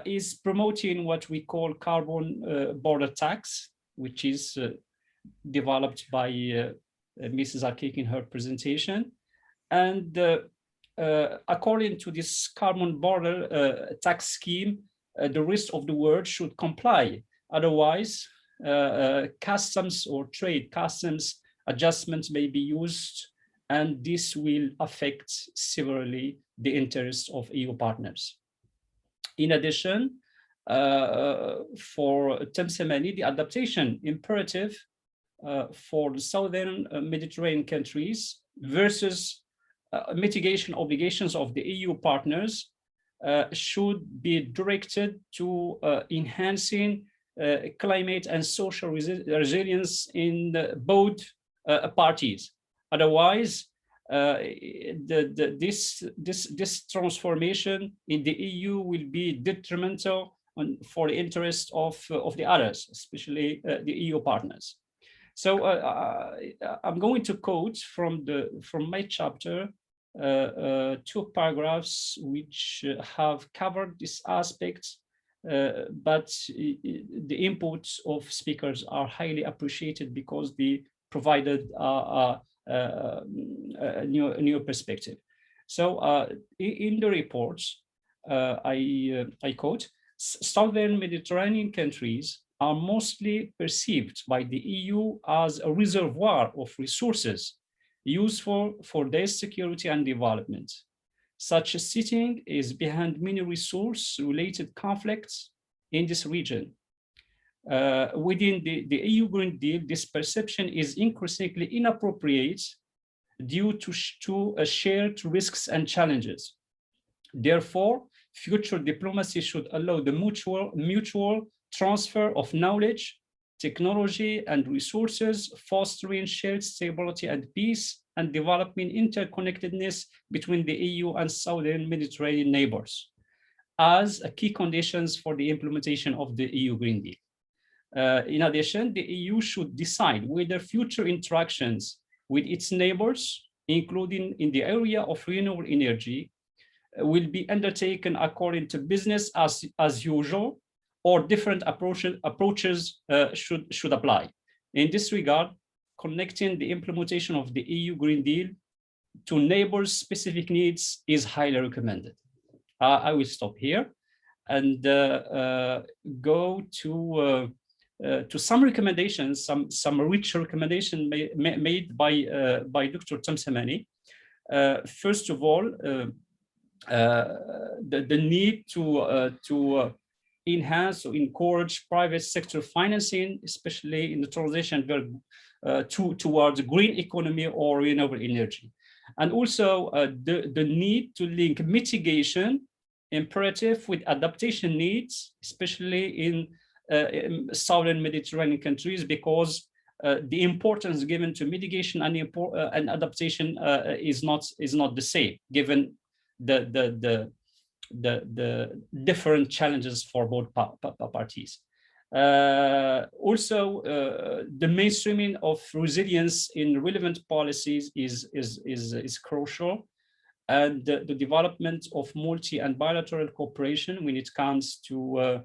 is promoting what we call carbon border tax, which is developed by Mrs. Akik in her presentation. And according to this carbon border tax scheme, the rest of the world should comply. Otherwise, customs or trade customs adjustments may be used, and this will affect severely the interests of EU partners. In addition, for Temsamani, the adaptation imperative for the Southern Mediterranean countries versus mitigation obligations of the EU partners should be directed to enhancing climate and social resilience in both parties. Otherwise, this transformation in the EU will be detrimental for the interest of the others, especially the EU partners. So I'm going to quote from my chapter two paragraphs which have covered this aspect, but the inputs of speakers are highly appreciated because they provided a new perspective. So in the report, I quote, Southern Mediterranean countries are mostly perceived by the EU as a reservoir of resources useful for their security and development. Such a setting is behind many resource-related conflicts in this region. Within the EU Green Deal, this perception is increasingly inappropriate due to shared risks and challenges. Therefore, future diplomacy should allow the mutual transfer of knowledge, technology, and resources, fostering shared stability and peace, and developing interconnectedness between the EU and Southern Mediterranean neighbors as key conditions for the implementation of the EU Green Deal. In addition, the EU should decide whether future interactions with its neighbors, including in the area of renewable energy, will be undertaken according to business as usual, or different approaches should apply. In this regard, connecting the implementation of the EU Green Deal to neighbors' specific needs is highly recommended. I will stop here and go to some recommendations, some rich recommendations made by Dr. Tamsamani. First of all, the need to enhance or encourage private sector financing, especially in the transition towards green economy or renewable energy. And also the need to link mitigation imperative with adaptation needs, especially in Southern Mediterranean countries, because the importance given to mitigation and adaptation is not the same, given the different challenges for both parties. Also, the mainstreaming of resilience in relevant policies is crucial, and the development of multi and bilateral cooperation when it comes to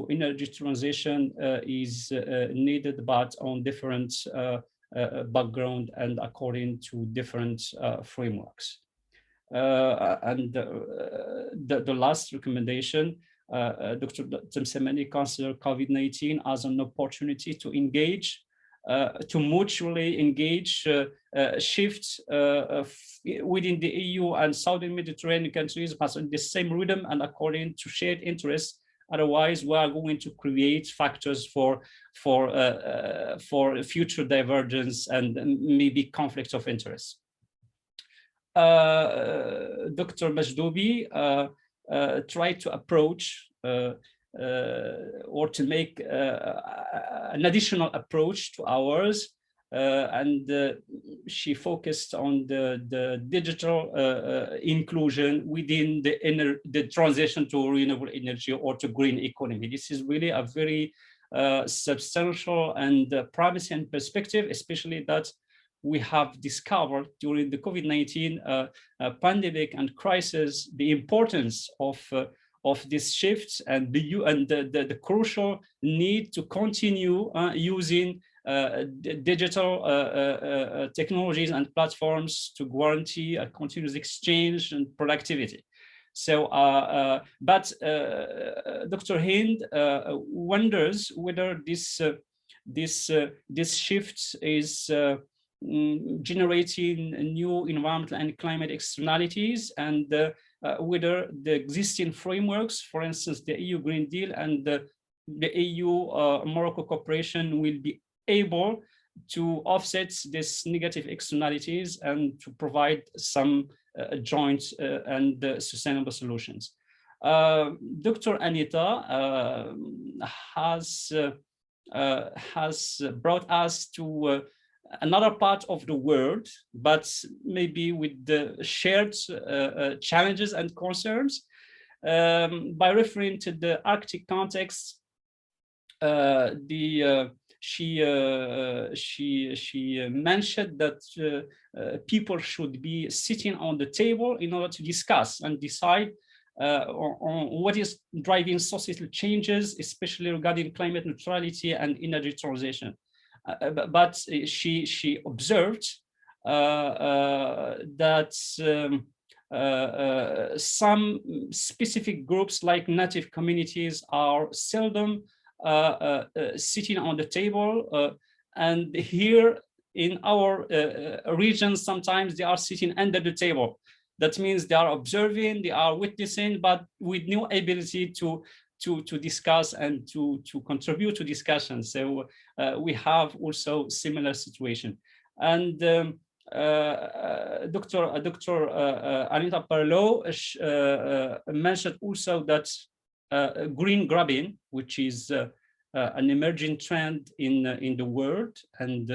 energy transition is needed, but on different background and according to different frameworks. And the last recommendation, Dr. Tamsamani considered COVID-19 as an opportunity to engage, to mutually engage shifts within the EU and Southern Mediterranean countries, but in the same rhythm and according to shared interests. Otherwise, we are going to create factors for future divergence and maybe conflicts of interest. Dr. Majdoubi tried to approach or to make an additional approach to ours, and she focused on the digital inclusion within the transition to renewable energy or to green economy. This is really a very substantial and promising perspective, especially that we have discovered during the COVID-19 pandemic and crisis the importance of this shift and the crucial need to continue using digital technologies and platforms to guarantee a continuous exchange and productivity. So, but Dr. Hind wonders whether this shift is generating new environmental and climate externalities, and whether the existing frameworks, for instance, the EU Green Deal and the EU-Morocco cooperation, will be able to offset these negative externalities and to provide some joint and sustainable solutions. Dr. Anita has brought us to another part of the world, but maybe with the shared challenges and concerns, by referring to the Arctic context. she mentioned that people should be sitting on the table in order to discuss and decide on what is driving societal changes, especially regarding climate neutrality and energy transition. But she observed that some specific groups like native communities are seldom sitting on the table, and here in our region sometimes they are sitting under the table. That means they are observing, they are witnessing, but with no ability to discuss and to contribute to discussion. So we have also similar situation. And Dr. Anita Parlow mentioned also that green grabbing, which is an emerging trend in the world, and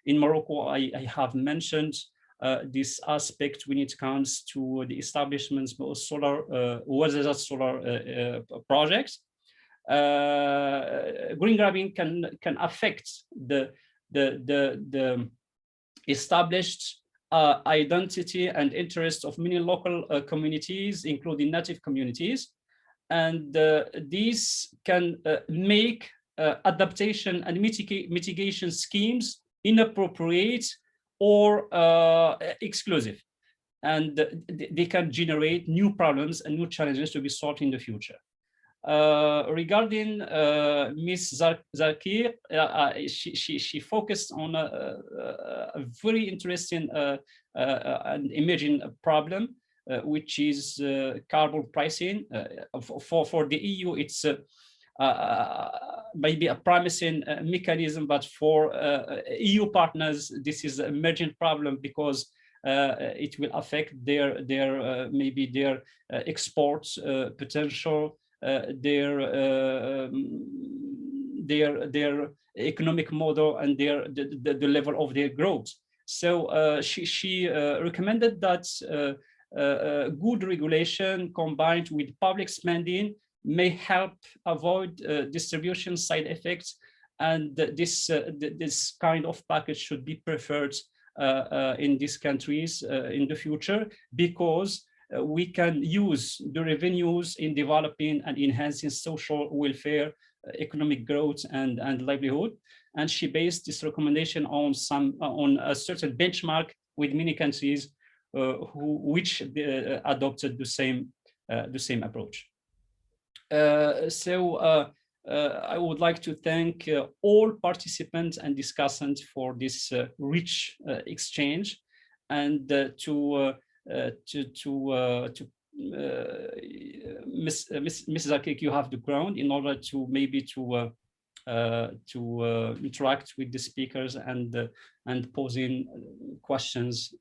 in Morocco, I have mentioned this aspect when it comes to the establishments of solar, solar projects. Green grabbing can affect the established identity and interest of many local communities, including native communities, and these can make adaptation and mitigation schemes inappropriate or exclusive, and they can generate new problems and new challenges to be solved in the future. Regarding Ms. Zakir, she focused on a very interesting and emerging problem, which is carbon pricing. For the EU, it's maybe a promising mechanism, but for EU partners, this is an emerging problem because it will affect their maybe their exports potential, their economic model, and the level of their growth. So she recommended that good regulation combined with public spending may help avoid distribution side effects, and this kind of package should be preferred in these countries in the future, because we can use the revenues in developing and enhancing social welfare, economic growth, and livelihood. And she based this recommendation on a certain benchmark with many countries which adopted the same approach. So I would like to thank all participants and discussants for this rich exchange, and to Ms. Zakik, you have the ground in order to maybe to interact with the speakers and posing questions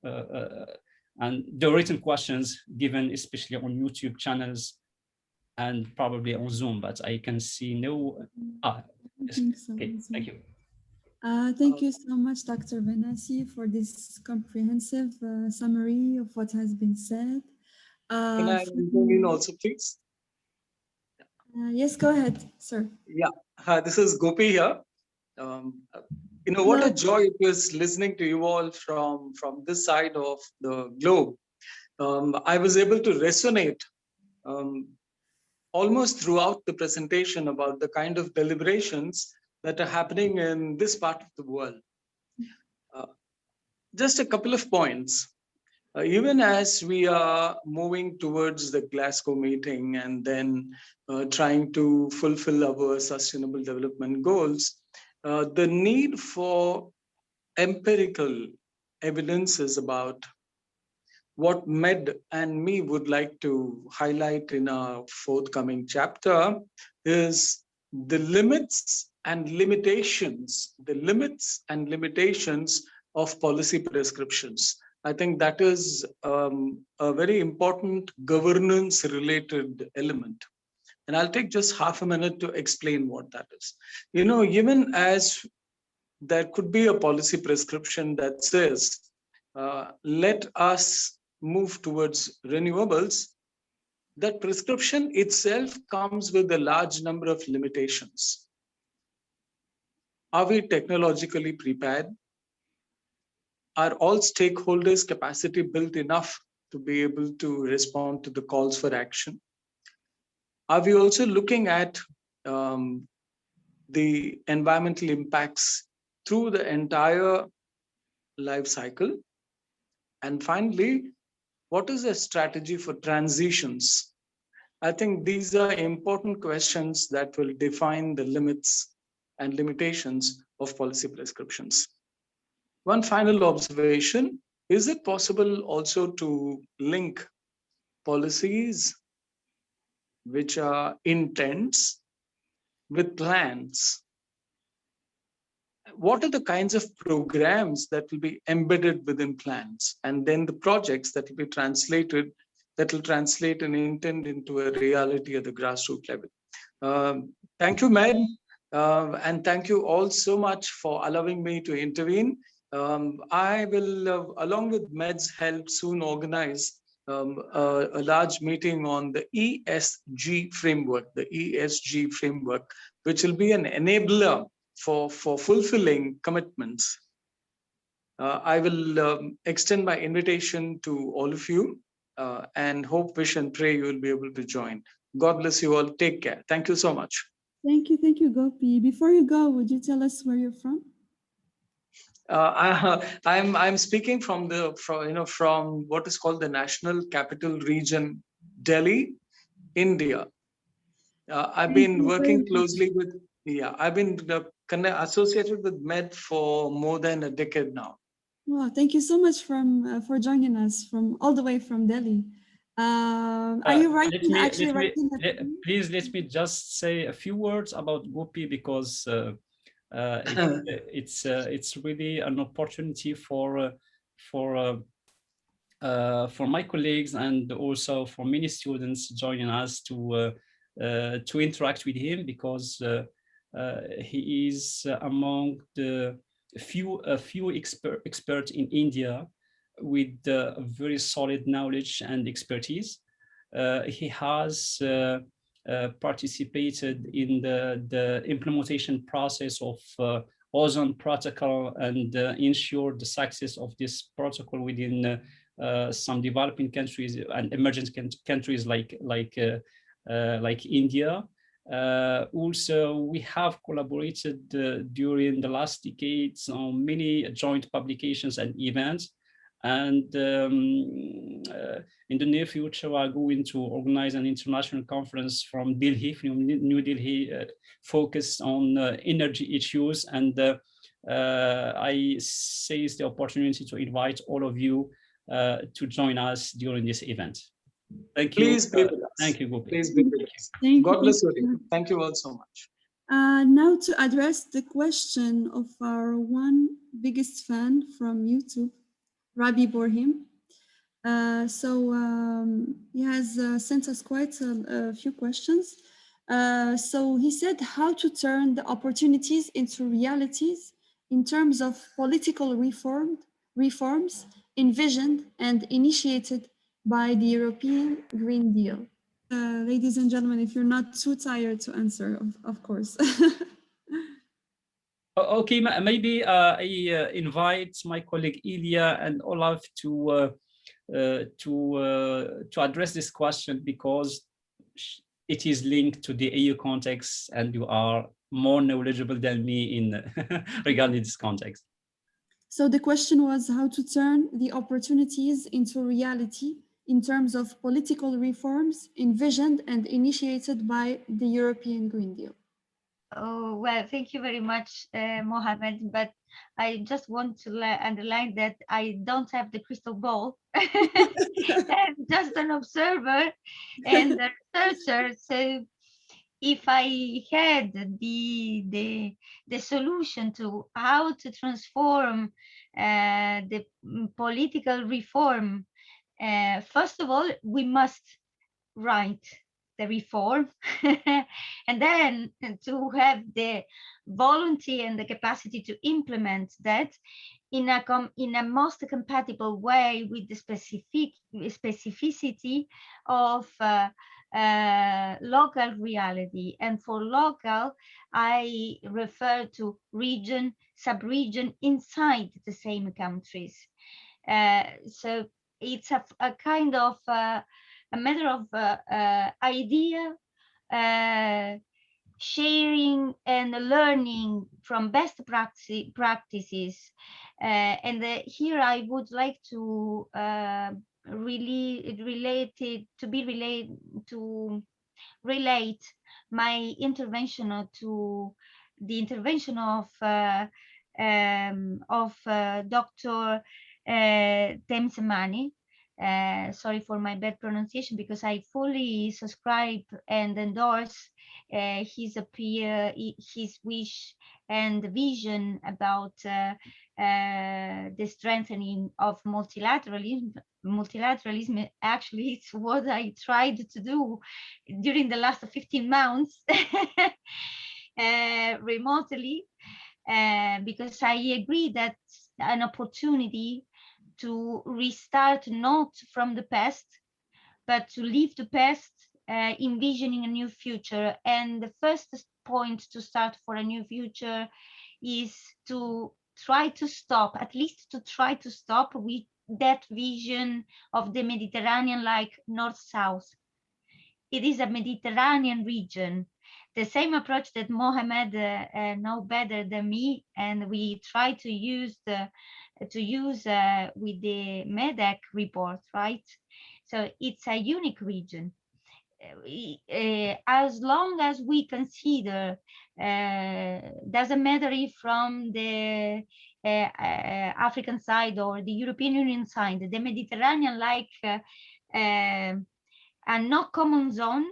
and the written questions given, especially on YouTube channels and probably on Zoom, but I can see no. Yes. Okay, thank you. Thank you so much, Dr. Bin Nassi, for this comprehensive summary of what has been said. Can I join in also, please? Yes, go ahead, sir. Yeah, hi, this is Gopi here. You know, what a joy it was listening to you all from this side of the globe. I was able to resonate almost throughout the presentation about the kind of deliberations that are happening in this part of the world. Just a couple of points. Even as we are moving towards the Glasgow meeting and then trying to fulfill our sustainable development goals, the need for empirical evidences about what Med and me would like to highlight in our forthcoming chapter is the limits and limitations of policy prescriptions. I think that is a very important governance related element. And I'll take just half a minute to explain what that is. You know, even as there could be a policy prescription that says, let us move towards renewables, that prescription itself comes with a large number of limitations. Are we technologically prepared? Are all stakeholders' capacity built enough to be able to respond to the calls for action? Are we also looking at the environmental impacts through the entire life cycle? And finally, what is a strategy for transitions? I think these are important questions that will define the limits and limitations of policy prescriptions. One final observation, is it possible also to link policies which are intents with plans? What are the kinds of programs that will be embedded within plans, and then the projects that will be translated, that will translate an intent into a reality at the grassroots level? Thank you, Med, and thank you all so much for allowing me to intervene. I will, along with Med's help, soon organize a large meeting on the ESG framework, which will be an enabler for fulfilling commitments. I will extend my invitation to all of you and hope, wish, and pray you will be able to join. God bless you all. Take care. Thank you so much. Thank you, Gopi. Before you go, would you tell us where you're from? I'm speaking from what is called the National Capital Region, Delhi, India. I've been working closely with, I've been associated with Med for more than a decade now. Wow, thank you so much for joining us from all the way from Delhi. Are you writing? Please let me just say a few words about Gopi, because it's really an opportunity for my colleagues and also for many students joining us to interact with him, because he is among the few experts in India with very solid knowledge and expertise. He has participated in the implementation process of ozone protocol and ensured the success of this protocol within some developing countries and emerging countries like India. Also, we have collaborated during the last decades on many joint publications and events. And in the near future, we are going to organize an international conference from New Delhi, focused on energy issues. And I seize the opportunity to invite all of you to join us during this event. Thank you. Please be with us. Thank you, Gopi. Please be with us. God bless you. Thank you all so much. Now to address the question of our one biggest fan from YouTube, Rabi Borhim. He has sent us quite a few questions. So he said, how to turn the opportunities into realities in terms of political reforms envisioned and initiated by the European Green Deal. Ladies and gentlemen, if you're not too tired to answer, of course. Okay, maybe I invite my colleague Elia and Olaf to address this question, because it is linked to the EU context, and you are more knowledgeable than me in regarding this context. So the question was how to turn the opportunities into reality in terms of political reforms envisioned and initiated by the European Green Deal. Oh, well, thank you very much, Mohamed, but I just want to underline that I don't have the crystal ball. I'm just an observer and a researcher. So if I had the solution to how to transform the political reform, first of all, we must write the reform and then to have the volunteer and the capacity to implement that in a most compatible way with the specificity of local reality. And for local, I refer to region, sub-region inside the same countries. So it's a kind of a matter of idea, sharing and learning from best practices. And here I would like to relate my intervention to the intervention of Dr. Temsemani. Sorry for my bad pronunciation, because I fully subscribe and endorse his wish and vision about the strengthening of multilateralism. Multilateralism, actually, it's what I tried to do during the last 15 months remotely, because I agree that's an opportunity to restart not from the past, but to leave the past, envisioning a new future. And the first point to start for a new future is to try to stop, at least to try to stop with that vision of the Mediterranean like north-south. It is a Mediterranean region. The same approach that Mohamed know better than me, and we try to use with the MEDEC report, right? So it's a unique region. As long as we consider, doesn't matter if from the African side or the European Union side, the Mediterranean like a no common zone,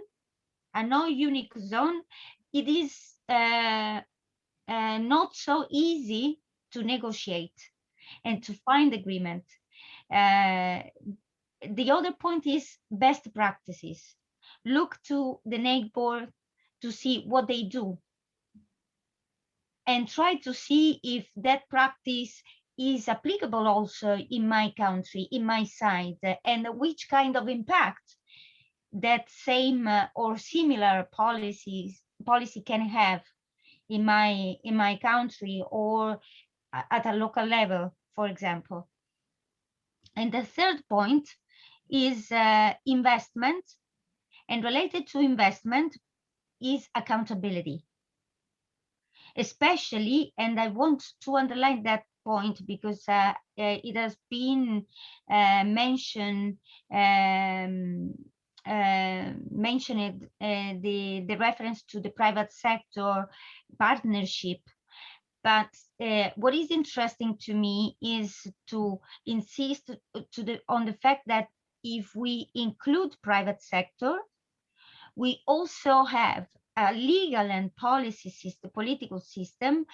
a no unique zone, it is not so easy to negotiate and to find agreement. The other point is best practices. Look to the neighbor to see what they do and try to see if that practice is applicable also in my country, in my side, and which kind of impact that same or similar policy can have in my country or at a local level, for example. And the third point is investment, and related to investment is accountability, especially, and I want to underline that point because it has been mentioned the reference to the private sector partnership. But what is interesting to me is to insist on the fact that if we include private sector, we also have a legal and policy system, political system,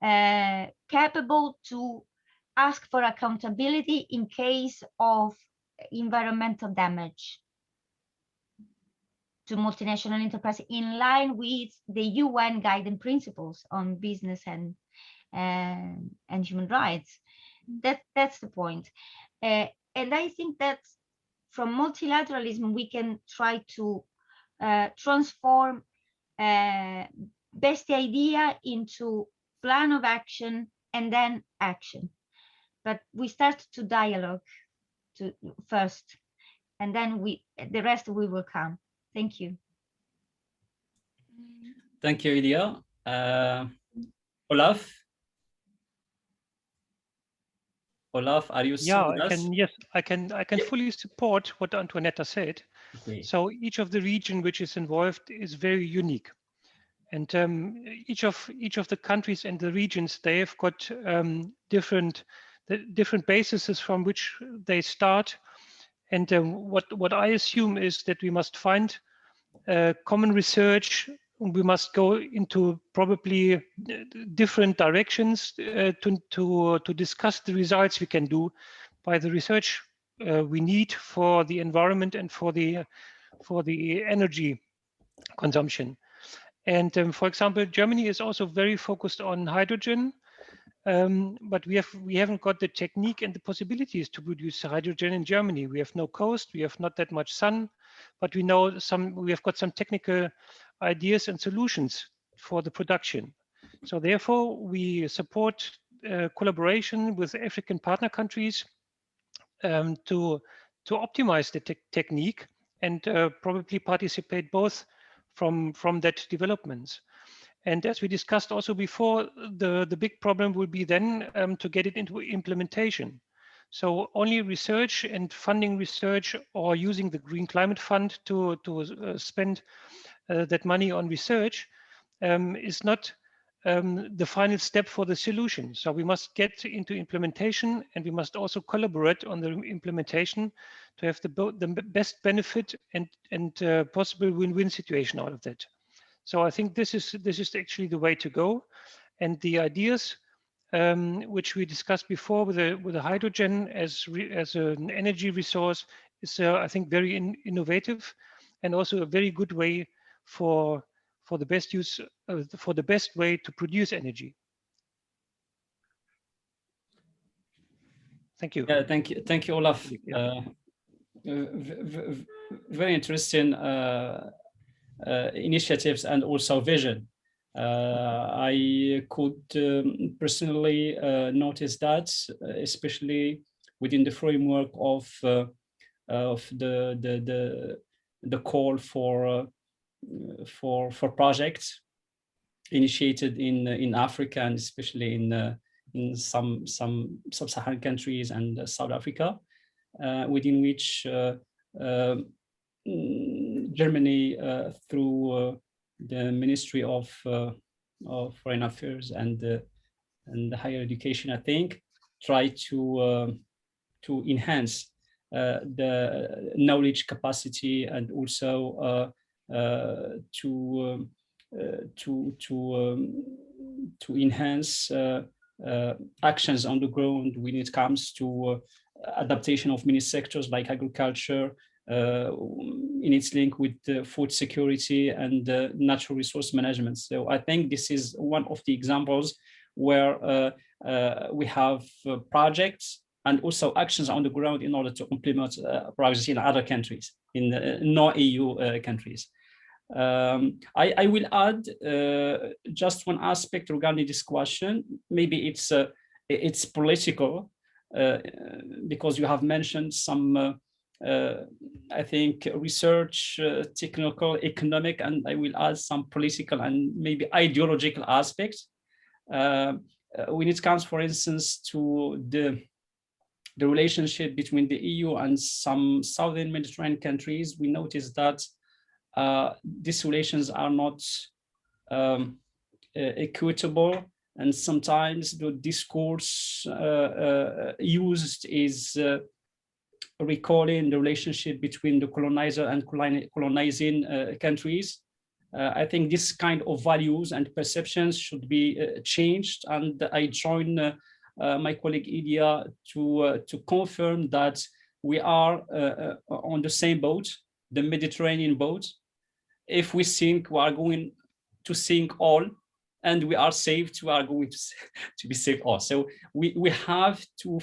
capable to ask for accountability in case of environmental damage to multinational enterprises, in line with the UN guiding principles on business and human rights. That's the point. And I think that from multilateralism, we can try to transform best idea into plan of action and then action. But we start to dialogue first, and then the rest we will come. Thank you. Thank you, Elia. Olaf? Olaf, are you still with us? Yes, I can fully support what Antoinetta said. Okay. So each of the region which is involved is very unique, and each of the countries and the regions, they have got different bases from which they start. And what I assume is that we must find common research. We must go into probably different directions to discuss the results we can do by the research we need for the environment and for the energy consumption. And for example, Germany is also very focused on hydrogen, but we haven't got the technique and the possibilities to produce hydrogen in Germany. We have no coast, we have not that much sun. but we know we have got some technical ideas and solutions for the production. So therefore, we support collaboration with African partner countries to optimize the technique and probably participate both from that developments. And as we discussed also before, the big problem will be then to get it into implementation. So only research and funding research, or using the Green Climate Fund to spend that money on research is not the final step for the solution. So we must get into implementation, and we must also collaborate on the implementation to have the best benefit and possible win-win situation out of that. So I think this is actually the way to go, and the ideas which we discussed before with the hydrogen as an energy resource is I think very innovative, and also a very good way for the best use for the best way to produce energy. Thank you. Yeah, thank you, Olaf. Very interesting initiatives and also vision. I could personally notice that, especially within the framework of the call for projects initiated in Africa, and especially in some sub-Saharan countries and South Africa, within which Germany, through the Ministry of Foreign Affairs and Higher Education, I think, try to enhance the knowledge capacity, and also to enhance actions on the ground when it comes to adaptation of many sectors like agriculture, in its link with food security and natural resource management. So I think this is one of the examples where we have projects and also actions on the ground in order to implement projects in other countries, in non-EU countries. I will add just one aspect regarding this question. Maybe it's political, because you have mentioned some I think research, technical, economic, and I will add some political and maybe ideological aspects. When it comes, for instance, to the relationship between the EU and some Southern Mediterranean countries, we notice that these relations are not equitable, and sometimes the discourse used is recalling the relationship between the colonizer and colonizing countries. I think this kind of values and perceptions should be changed, and I join my colleague Elia to confirm that we are on the same boat, the Mediterranean boat. If we sink, we are going to sink all, and we are saved, we are going to be saved all. So we have to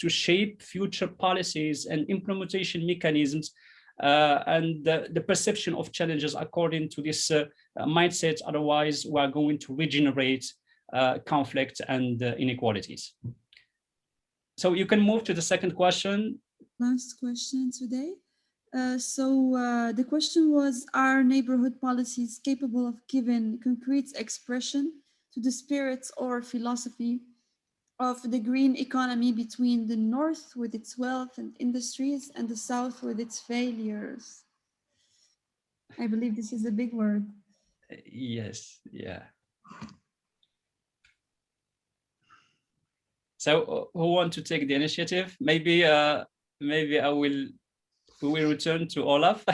shape future policies and implementation mechanisms and the perception of challenges according to this mindset. Otherwise, we are going to regenerate conflict and inequalities. So you can move to the second question. Last question today. The question was, are neighborhood policies capable of giving concrete expression to the spirit or philosophy of the green economy between the North with its wealth and industries and the South with its failures? I believe this is a big word. Yes, yeah. So who want to take the initiative? Maybe we will return to Olaf.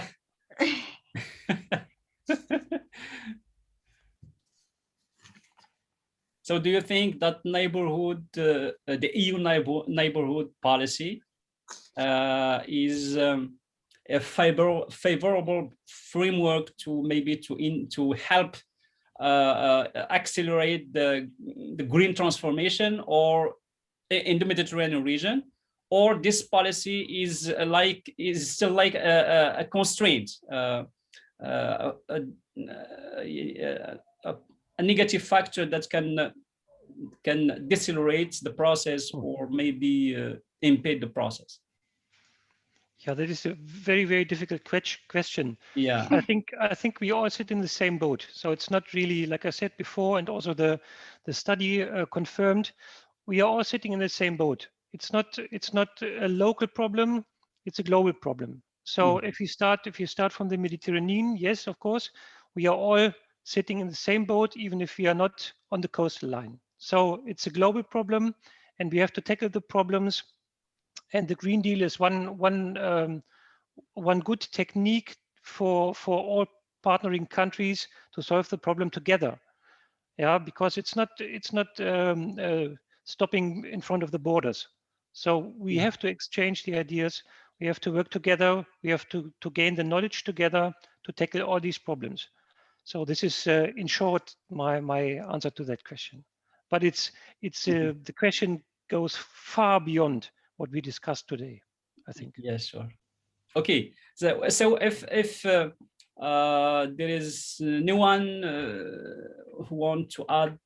So do you think that the EU neighborhood policy is a favorable framework to help accelerate the green transformation or in the Mediterranean region, or this policy is still like a constraint, a negative factor that can decelerate the process or maybe impede the process? Yeah, that is a very, very difficult question. Yeah, I think we all sit in the same boat. So it's not really, like I said before, and also the study confirmed, we are all sitting in the same boat. It's not a local problem, it's a global problem. So if you start from the Mediterranean, yes, of course, we are all sitting in the same boat, even if we are not on the coastal line. So it's a global problem, and we have to tackle the problems. And the Green Deal is one good technique for all partnering countries to solve the problem together. Yeah, because it's not stopping in front of the borders. So we have to exchange the ideas. We have to work together. We have to gain the knowledge together to tackle all these problems. So this is, in short, my answer to that question. But the question goes far beyond what we discussed today, I think. Yes, sure. Okay, so if there is no one who want to add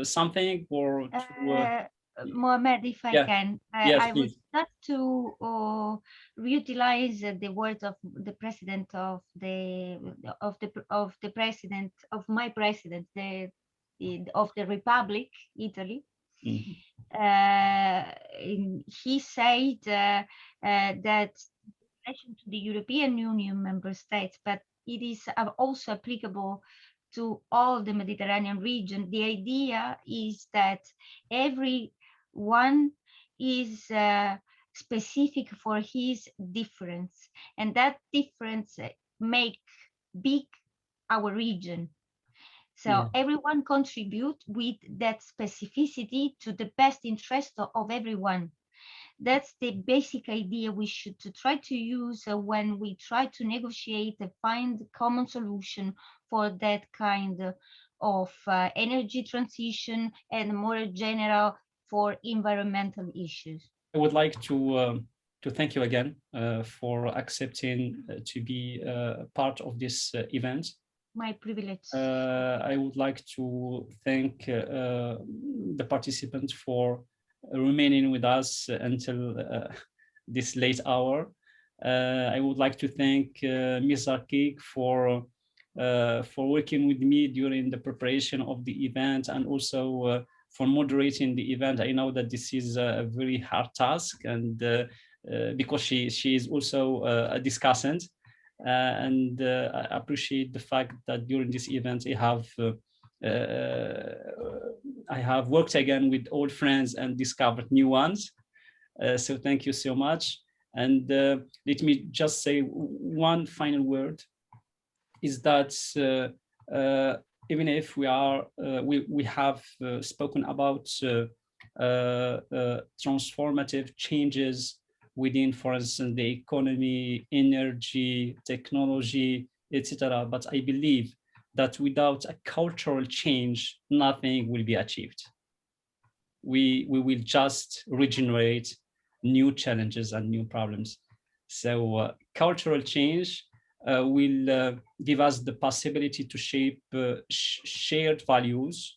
something or to, Mohamed, if I can, yes, I would like to reutilize the words of the president of my president of the Republic, Italy. Mm-hmm. He said that in relation to the European Union member states, but it is also applicable to all the Mediterranean region. The idea is that everyone is specific for his difference, and that difference make big our region. So everyone contribute with that specificity to the best interest of everyone. That's the basic idea we should try to use when we try to negotiate and find common solution for that kind of energy transition and more general for environmental issues. I would like to thank you again for accepting to be part of this event. My privilege. I would like to thank the participants for remaining with us until this late hour. I would like to thank Ms. Arkik for working with me during the preparation of the event and also for moderating the event. I know that this is a very hard task, and because she is also a discussant. And I appreciate the fact that during this event I have worked again with old friends and discovered new ones. So thank you so much. And let me just say one final word, is that even if we have spoken about transformative changes within, for instance, the economy, energy, technology, etc. But I believe that without a cultural change, nothing will be achieved. We will just regenerate new challenges and new problems. So cultural change will give us the possibility to shape shared values,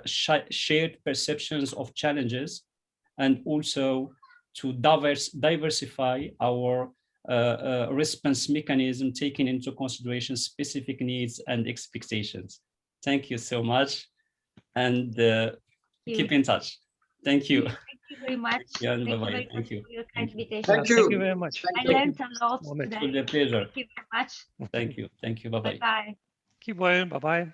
shared perceptions of challenges, and also to diversify our response mechanism, taking into consideration specific needs and expectations. Thank you so much, and keep in touch. Thank you. Thank you very much. Yeah, Thank bye-bye. you very Thank much you. for your kind invitation. Thank you. Thank you very much. I learned a lot Mohamed. today. It will be a pleasure. Thank you very much. Thank you. Thank you. Bye-bye. Bye-bye. Keep well. Bye-bye.